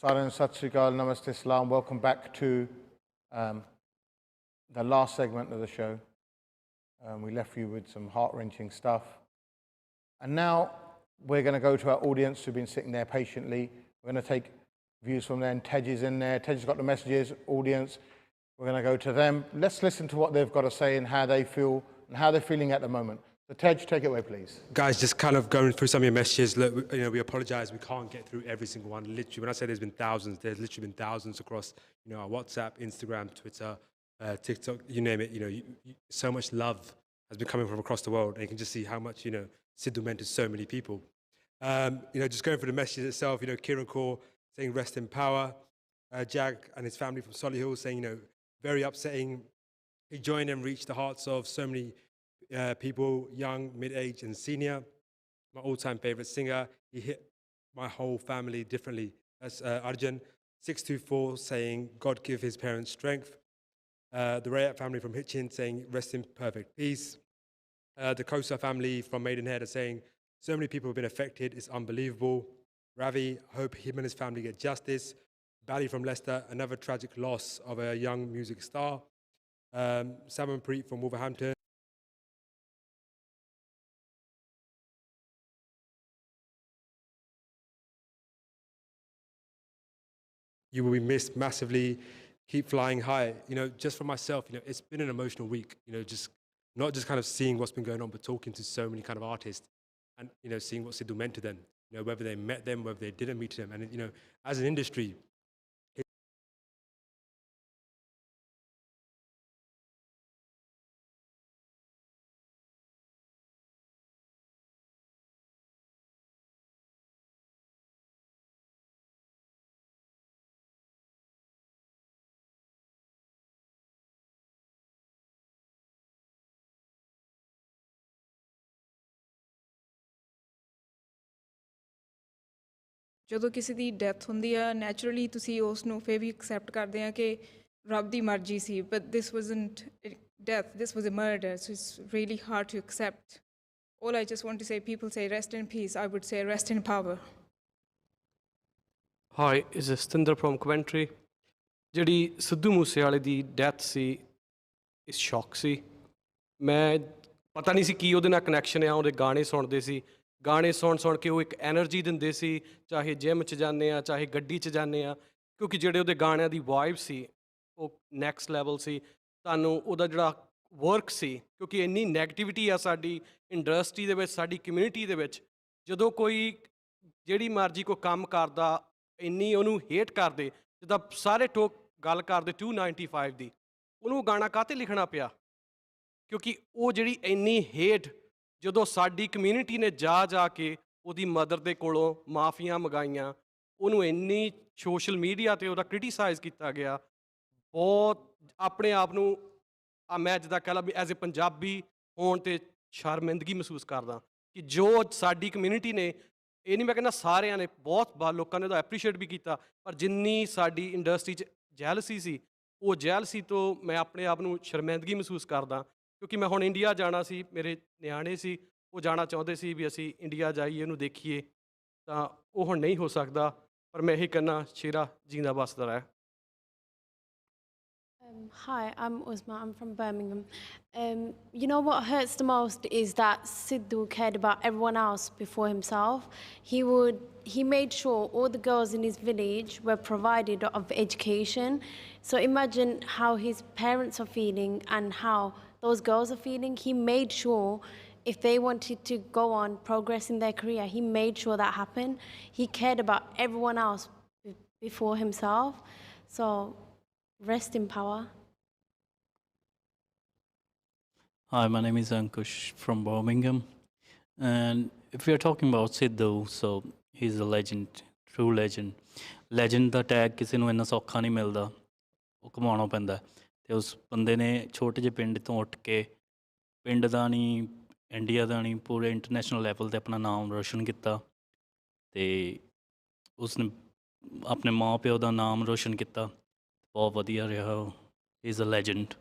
Saran Sat Sri Akal, Namaste Salam. Welcome back to the last segment of the show. We left you with some heart-wrenching stuff. And now we're going to go to our audience who've been sitting there patiently. We're going to take views from them. Tej is in there. Tej's got the messages, audience. We're going to go to them. Let's listen to what they've got to say and how they feel and how they're feeling at the moment. So Tej, take it away, please. Guys, just kind of going through some of your messages. Look, we apologize. We can't get through every single one. Literally, when I say there's been thousands, there's literally been thousands across, our WhatsApp, Instagram, Twitter, TikTok, you name it. So much love has been coming from across the world, and you can just see how much, Sidhu meant to so many people. Just going through the messages itself, Kieran Kaur saying rest in power. Jag and his family from Solihull saying, very upsetting. He joined and reached the hearts of so many people, young, mid-age, and senior. My all-time favorite singer. He hit my whole family differently. That's Arjun. 624 saying, God give his parents strength. The Rayat family from Hitchin saying, rest in perfect peace. The Kosa family from Maidenhead are saying, so many people have been affected, it's unbelievable. Ravi, hope him and his family get justice. Bally from Leicester, another tragic loss of a young music star. Salman Preet from Wolverhampton. You will be missed massively. Keep flying high. Just for myself, it's been an emotional week. Just not just kind of seeing what's been going on, but talking to so many kind of artists and, seeing what Sidhu meant to them, whether they met them, whether they didn't meet them. And, as an industry, ਜਦੋਂ ਕਿਸੇ ਦੀ death ਹੁੰਦੀ ਆ naturally ਤੁਸੀਂ ਉਸ ਨੂੰ ਫਿਰ ਵੀ accept ਕਰਦੇ ਆ ਕਿ ਰੱਬ ਦੀ ਮਰਜ਼ੀ ਸੀ but this wasn't death this was a murder so it's really hard to accept all I just want to say, people say rest in peace, I would say rest in power. Hi, is this Stinder from Coventry? ਜਿਹੜੀ ਸਿੱਧੂ ਮੂਸੇਵਾਲੇ ਦੀ death ਸੀ ਇਸ ਸ਼ੌਕ ਸੀ ਮੈਂ ਪਤਾ ਨਹੀਂ ਸੀ ਕੀ ਉਹਦੇ ਨਾਲ connection ਆ ਉਹਦੇ ਗਾਣੇ ਸੁਣਦੇ ਸੀ ਗਾਣੇ ਸੁਣ ਕੇ ਉਹ ਇੱਕ ਐਨਰਜੀ ਦਿੰਦੇ ਸੀ ਚਾਹੇ ਜਿਮ 'ਚ ਜਾਂਦੇ ਆ ਚਾਹੇ ਗੱਡੀ 'ਚ ਜਾਂਦੇ ਆ ਕਿਉਂਕਿ ਜਿਹੜੇ ਉਹਦੇ ਗਾਣਿਆਂ ਦੀ ਵਾਈਬ ਸੀ ਉਹ ਨੈਕਸਟ ਲੈਵਲ ਸੀ ਤੁਹਾਨੂੰ ਉਹਦਾ ਜਿਹੜਾ ਵਰਕ ਸੀ ਕਿਉਂਕਿ ਇੰਨੀ ਨੈਗੇਟਿਵਿਟੀ ਆ ਸਾਡੀ ਇੰਡਸਟਰੀ ਦੇ ਵਿੱਚ ਸਾਡੀ ਕਮਿਊਨਿਟੀ ਦੇ ਵਿੱਚ ਜਦੋਂ ਕੋਈ ਜਿਹੜੀ ਮਰਜ਼ੀ ਕੋਈ ਕੰਮ ਕਰਦਾ ਇੰਨੀ ਉਹਨੂੰ ਹੇਟ ਕਰਦੇ ਜਿੱਦਾਂ ਸਾਰੇ ਟੋਕ ਗੱਲ ਕਰਦੇ 295 ਦੀ ਉਹਨੂੰ ਗਾਣਾ ਕਾਹਤੇ ਲਿਖਣਾ ਪਿਆ ਕਿਉਂਕਿ ਉਹ ਜਿਹੜੀ ਇੰਨੀ ਹੇਟ ਜਦੋਂ ਸਾਡੀ ਕਮਿਊਨਿਟੀ ਨੇ ਜਾ ਕੇ ਉਹਦੀ ਮਦਰ ਦੇ ਕੋਲੋਂ ਮਾਫੀਆਂ ਮੰਗਾਈਆਂ ਉਹਨੂੰ ਇੰਨੀ ਸੋਸ਼ਲ ਮੀਡੀਆ 'ਤੇ ਉਹਦਾ ਕ੍ਰਿਟੀਸਾਈਜ਼ ਕੀਤਾ ਗਿਆ ਬਹੁਤ ਆਪਣੇ ਆਪ ਨੂੰ ਮੈਂ ਜਿੱਦਾਂ ਕਹਿ ਲਾ ਵੀ ਐਜ਼ ਏ ਪੰਜਾਬੀ ਹੋਣ 'ਤੇ ਸ਼ਰਮਿੰਦਗੀ ਮਹਿਸੂਸ ਕਰਦਾ ਕਿ ਜੋ ਸਾਡੀ ਕਮਿਊਨਿਟੀ ਨੇ ਇਹ ਨਹੀਂ ਮੈਂ ਕਹਿੰਦਾ ਸਾਰਿਆਂ ਨੇ ਬਹੁਤ ਲੋਕਾਂ ਨੇ ਉਹਦਾ ਐਪਰੀਸ਼ੀਏਟ ਵੀ ਕੀਤਾ ਪਰ ਜਿੰਨੀ ਸਾਡੀ ਇੰਡਸਟਰੀ 'ਚ ਜੈਲਸੀ ਸੀ ਉਹ ਜੈਲਸੀ ਤੋਂ ਮੈਂ ਆਪਣੇ ਆਪ ਨੂੰ ਸ਼ਰਮਿੰਦਗੀ ਮਹਿਸੂਸ ਕਰਦਾ ਕਿਉਂਕਿ ਮੈਂ ਹੁਣ ਇੰਡੀਆ ਜਾਣਾ ਸੀ ਮੇਰੇ ਨਿਆਣੇ ਸੀ ਉਹ ਜਾਣਾ ਚਾਹੁੰਦੇ ਸੀ ਵੀ ਅਸੀਂ ਇੰਡੀਆ ਜਾਈਏ ਉਹਨੂੰ ਦੇਖੀਏ ਤਾਂ ਉਹ ਹੁਣ ਨਹੀਂ ਹੋ ਸਕਦਾ ਪਰ ਮੈਂ ਇਹੀ ਕਹਿੰਦਾ ਸ਼ੇਰਾ ਜਿੰਦਾ ਵੱਸਦਾ ਰਹਿ Hi, I'm Uzma. I'm from Birmingham. You know what hurts the most is that Sidhu cared about everyone else before himself. He made sure all the girls in his village were provided of education. So imagine how his parents are feeling and how those girls are feeling. He made sure if they wanted to go on progress in their career, he made sure that happened. He cared about everyone else before himself. So rest in power. Hi, my name is Ankush from Birmingham. And if we are talking about Sidhu, so he's a legend, true legend. Legend the tag ਕਿਸੇ ਨੂੰ ਇੰਨਾ ਸੌਖਾ ਨਹੀਂ ਮਿਲਦਾ ਉਹ ਕਮਾਉਣਾ ਪੈਂਦਾ ਅਤੇ ਉਸ ਬੰਦੇ ਨੇ ਛੋਟੇ ਜਿਹੇ ਪਿੰਡ ਤੋਂ ਉੱਠ ਕੇ ਪਿੰਡ ਦਾ ਨਹੀਂ ਇੰਡੀਆ ਦਾ ਨਹੀਂ ਪੂਰੇ ਇੰਟਰਨੈਸ਼ਨਲ ਲੈਵਲ 'ਤੇ ਆਪਣਾ ਨਾਮ ਰੋਸ਼ਨ ਕੀਤਾ ਅਤੇ ਉਸਨੇ ਆਪਣੇ ਮਾਂ ਪਿਓ ਦਾ ਨਾਮ ਰੋਸ਼ਨ ਕੀਤਾ ਬਹੁਤ ਵਧੀਆ ਰਿਹਾ ਉਹ is a legend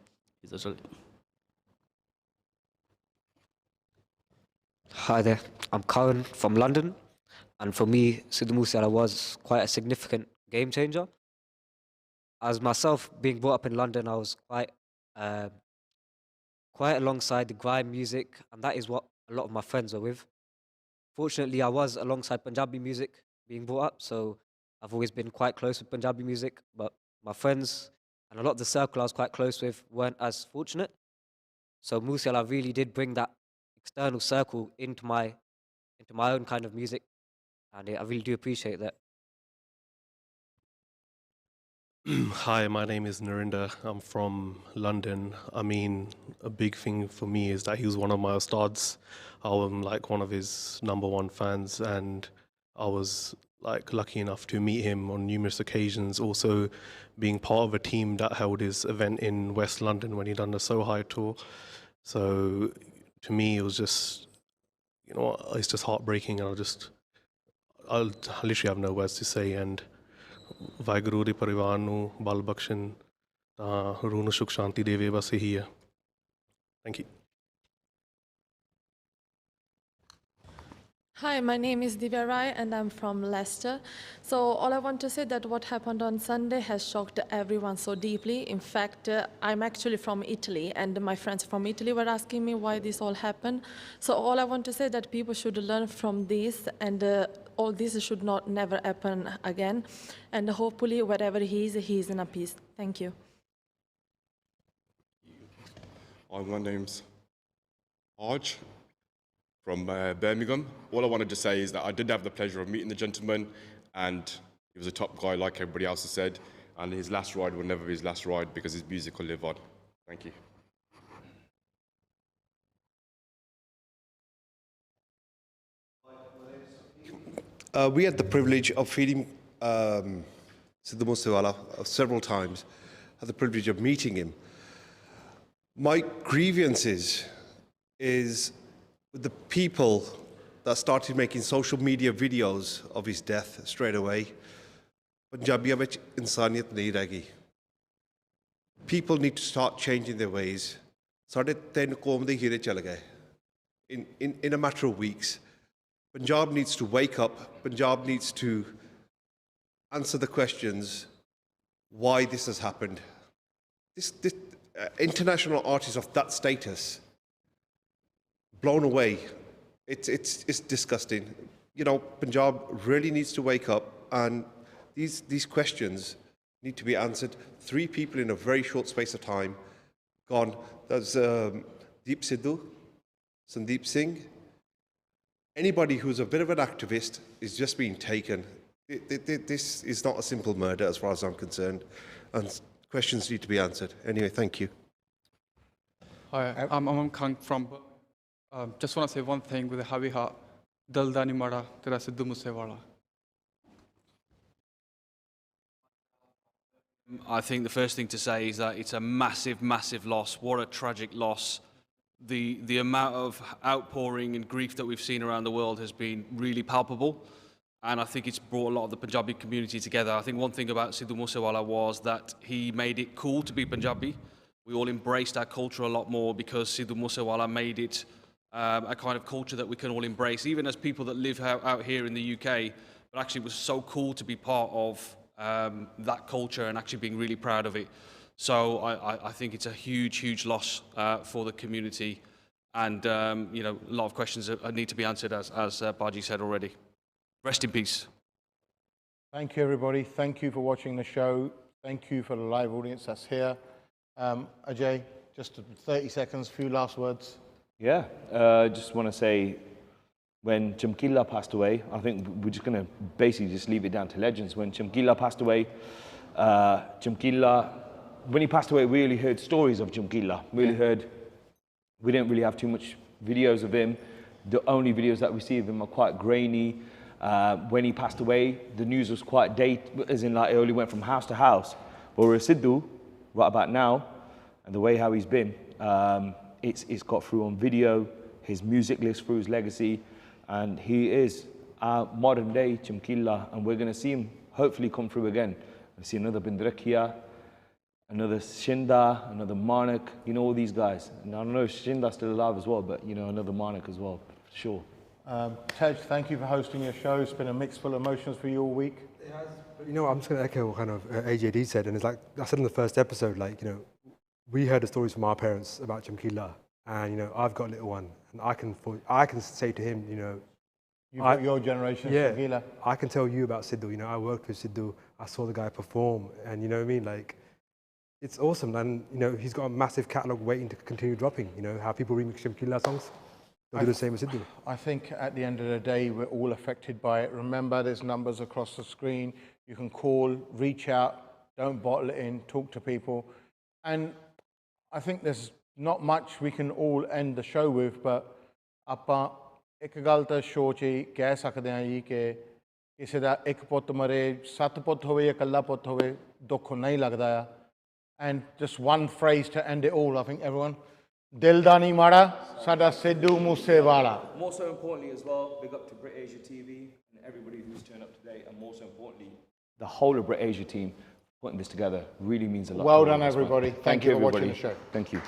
Hi there, I'm Karan from London, and for me, Sidhu Moosewala was quite a significant game changer. As myself being brought up in London, I was quite alongside the grime music, and that is what a lot of my friends were with. Fortunately, I was alongside Punjabi music being brought up, so I've always been quite close with Punjabi music, but my friends and a lot of the circle I was quite close with weren't as fortunate. So Moosewala really did bring that external circle into my own kind of music, and I really do appreciate that. Hi, my name is Narinder. I'm from London. I mean, a big thing for me is that he was one of my ustads. I'm like one of his #1 fans, and I was like lucky enough to meet him on numerous occasions. Also, being part of a team that held his event in West London when he done the Soho tour. So, to me, it was just, you know, it's just heartbreaking, and I literally have no words to say. And Waheguru ਦੇ ਪਰਿਵਾਰ ਨੂੰ ਬਲ ਬਖਸ਼ਣ ਤਾਂ ਰੂਹ ਨੂੰ ਸੁਖ ਸ਼ਾਂਤੀ ਦੇਵੇ, ਬਸ ਇਹੀ ਹੈ। Thank you. Hi, my name is Divya Rai and I'm from Leicester. So all I want to say that what happened on Sunday has shocked everyone so deeply. In fact, I'm actually from Italy and my friends from Italy were asking me why this all happened. So all I want to say that people should learn from this, and all this should never happen again. And hopefully wherever he is in a peace. Thank you. My name's Arj from Birmingham. All I wanted to say is that I did have the pleasure of meeting the gentleman, and he was a top guy like everybody else has said, and his last ride will never be his last ride because his music will live on. Thank you. We had the privilege of feeding Sidhu Moosewala several times, had the privilege of meeting him. My grievances is with the people that started making social media videos of his death straight away. Punjabiyan vich insaniyat nahi reh gayi. People need to start changing their ways. Sade 3 qawm de hire chale gaye in a matter of weeks. Punjab needs to wake up. Punjab needs to answer the questions why this has happened. This international artist of that status, blown away. It's disgusting. You know, Punjab really needs to wake up, and these questions need to be answered. 3 people in a very short space of time gone. That's Deep Sidhu, Sandeep Singh. Anybody who's a bit of an activist is just being taken. This is not a simple murder as far as I'm concerned, and questions need to be answered. Anyway, thank you. Hi, I'm Amam Khan from. Just want to say one thing with a heavy heart. Dal da ni mara tera Sidhu Moosewala. I think the first thing to say is that it's a massive, massive loss. What a tragic loss. The amount of outpouring and grief that we've seen around the world has been really palpable. And I think it's brought a lot of the Punjabi community together. I think one thing about Sidhu Moosewala was that he made it cool to be Punjabi. We all embraced our culture a lot more because Sidhu Moosewala made it a kind of culture that we can all embrace, even as people that live out here in the UK. But actually it was so cool to be part of that culture and actually being really proud of it. So I think it's a huge, huge loss for the community. And, you know, a lot of questions need to be answered, as Baji said already. Rest in peace. Thank you, everybody. Thank you for watching the show. Thank you for the live audience that's here. Ajay, just 30 seconds, few last words. Yeah, just want to say, when Chamkila passed away, I think we're just going to basically just leave it down to legends. When Chamkila passed away, when he passed away, we really heard stories of Chamkila. We didn't really have too much videos of him. The only videos that we see of him are quite grainy. When he passed away, the news was quite as in like it only went from house to house. But with Sidhu, right about now, and the way how he's been, it's got through on video, his music lives through his legacy, and he is our modern day Chamkila, and we're going to see him hopefully come through again. I see another Bindrakhiya, another Shinda, another Manak, you know, all these guys. And I don't know if Shinda's still alive as well, but, you know, another Manak as well, for sure. Tej, thank you for hosting your show. It's been a mix full of emotions for you all week. It has. You know, I'm just going to echo what kind of AJD said, and it's like I said in the first episode, like, you know, we heard the stories from our parents about Chamkila, and you know, I've got a little one, and I can say to him, you know, you've got your generation, yeah, Chamkila. I can tell you about Sidhu. You know, I worked with Sidhu, I saw the guy perform, and you know what I mean, like, it's awesome, and you know, he's got a massive catalogue waiting to continue dropping. You know, how people remix Chamkila songs. They'll do the same as Sidhu. I think at the end of the day, we're all affected by it. Remember, there's numbers across the screen. You can call, reach out, don't bottle it in, talk to people. And I think there's not much we can all end the show with, but ਆਪਾਂ ਇੱਕ ਗੱਲ ਤਾਂ show 'ਚ ਹੀ ਕਹਿ ਸਕਦੇ ਹਾਂ ਜੀ ਕਿ ਕਿਸੇ ਦਾ ਇੱਕ ਪੁੱਤ ਮਰੇ 7 ਪੁੱਤ ਹੋਵੇ ਜਾਂ ਇਕੱਲਾ ਪੁੱਤ ਹੋਵੇ ਦੁੱਖ ਨਹੀਂ ਲੱਗਦਾ ਆ and just one phrase to end it all, I think everyone, Dil da nahi mara, sada Sidhu Moosewala. More so importantly as well, big up to Brit Asia TV and everybody who's turned up today, and more so importantly, the whole of Brit Asia team putting this together really means a lot. Well done, everybody. Thank you for everybody. watching the show. Thank you.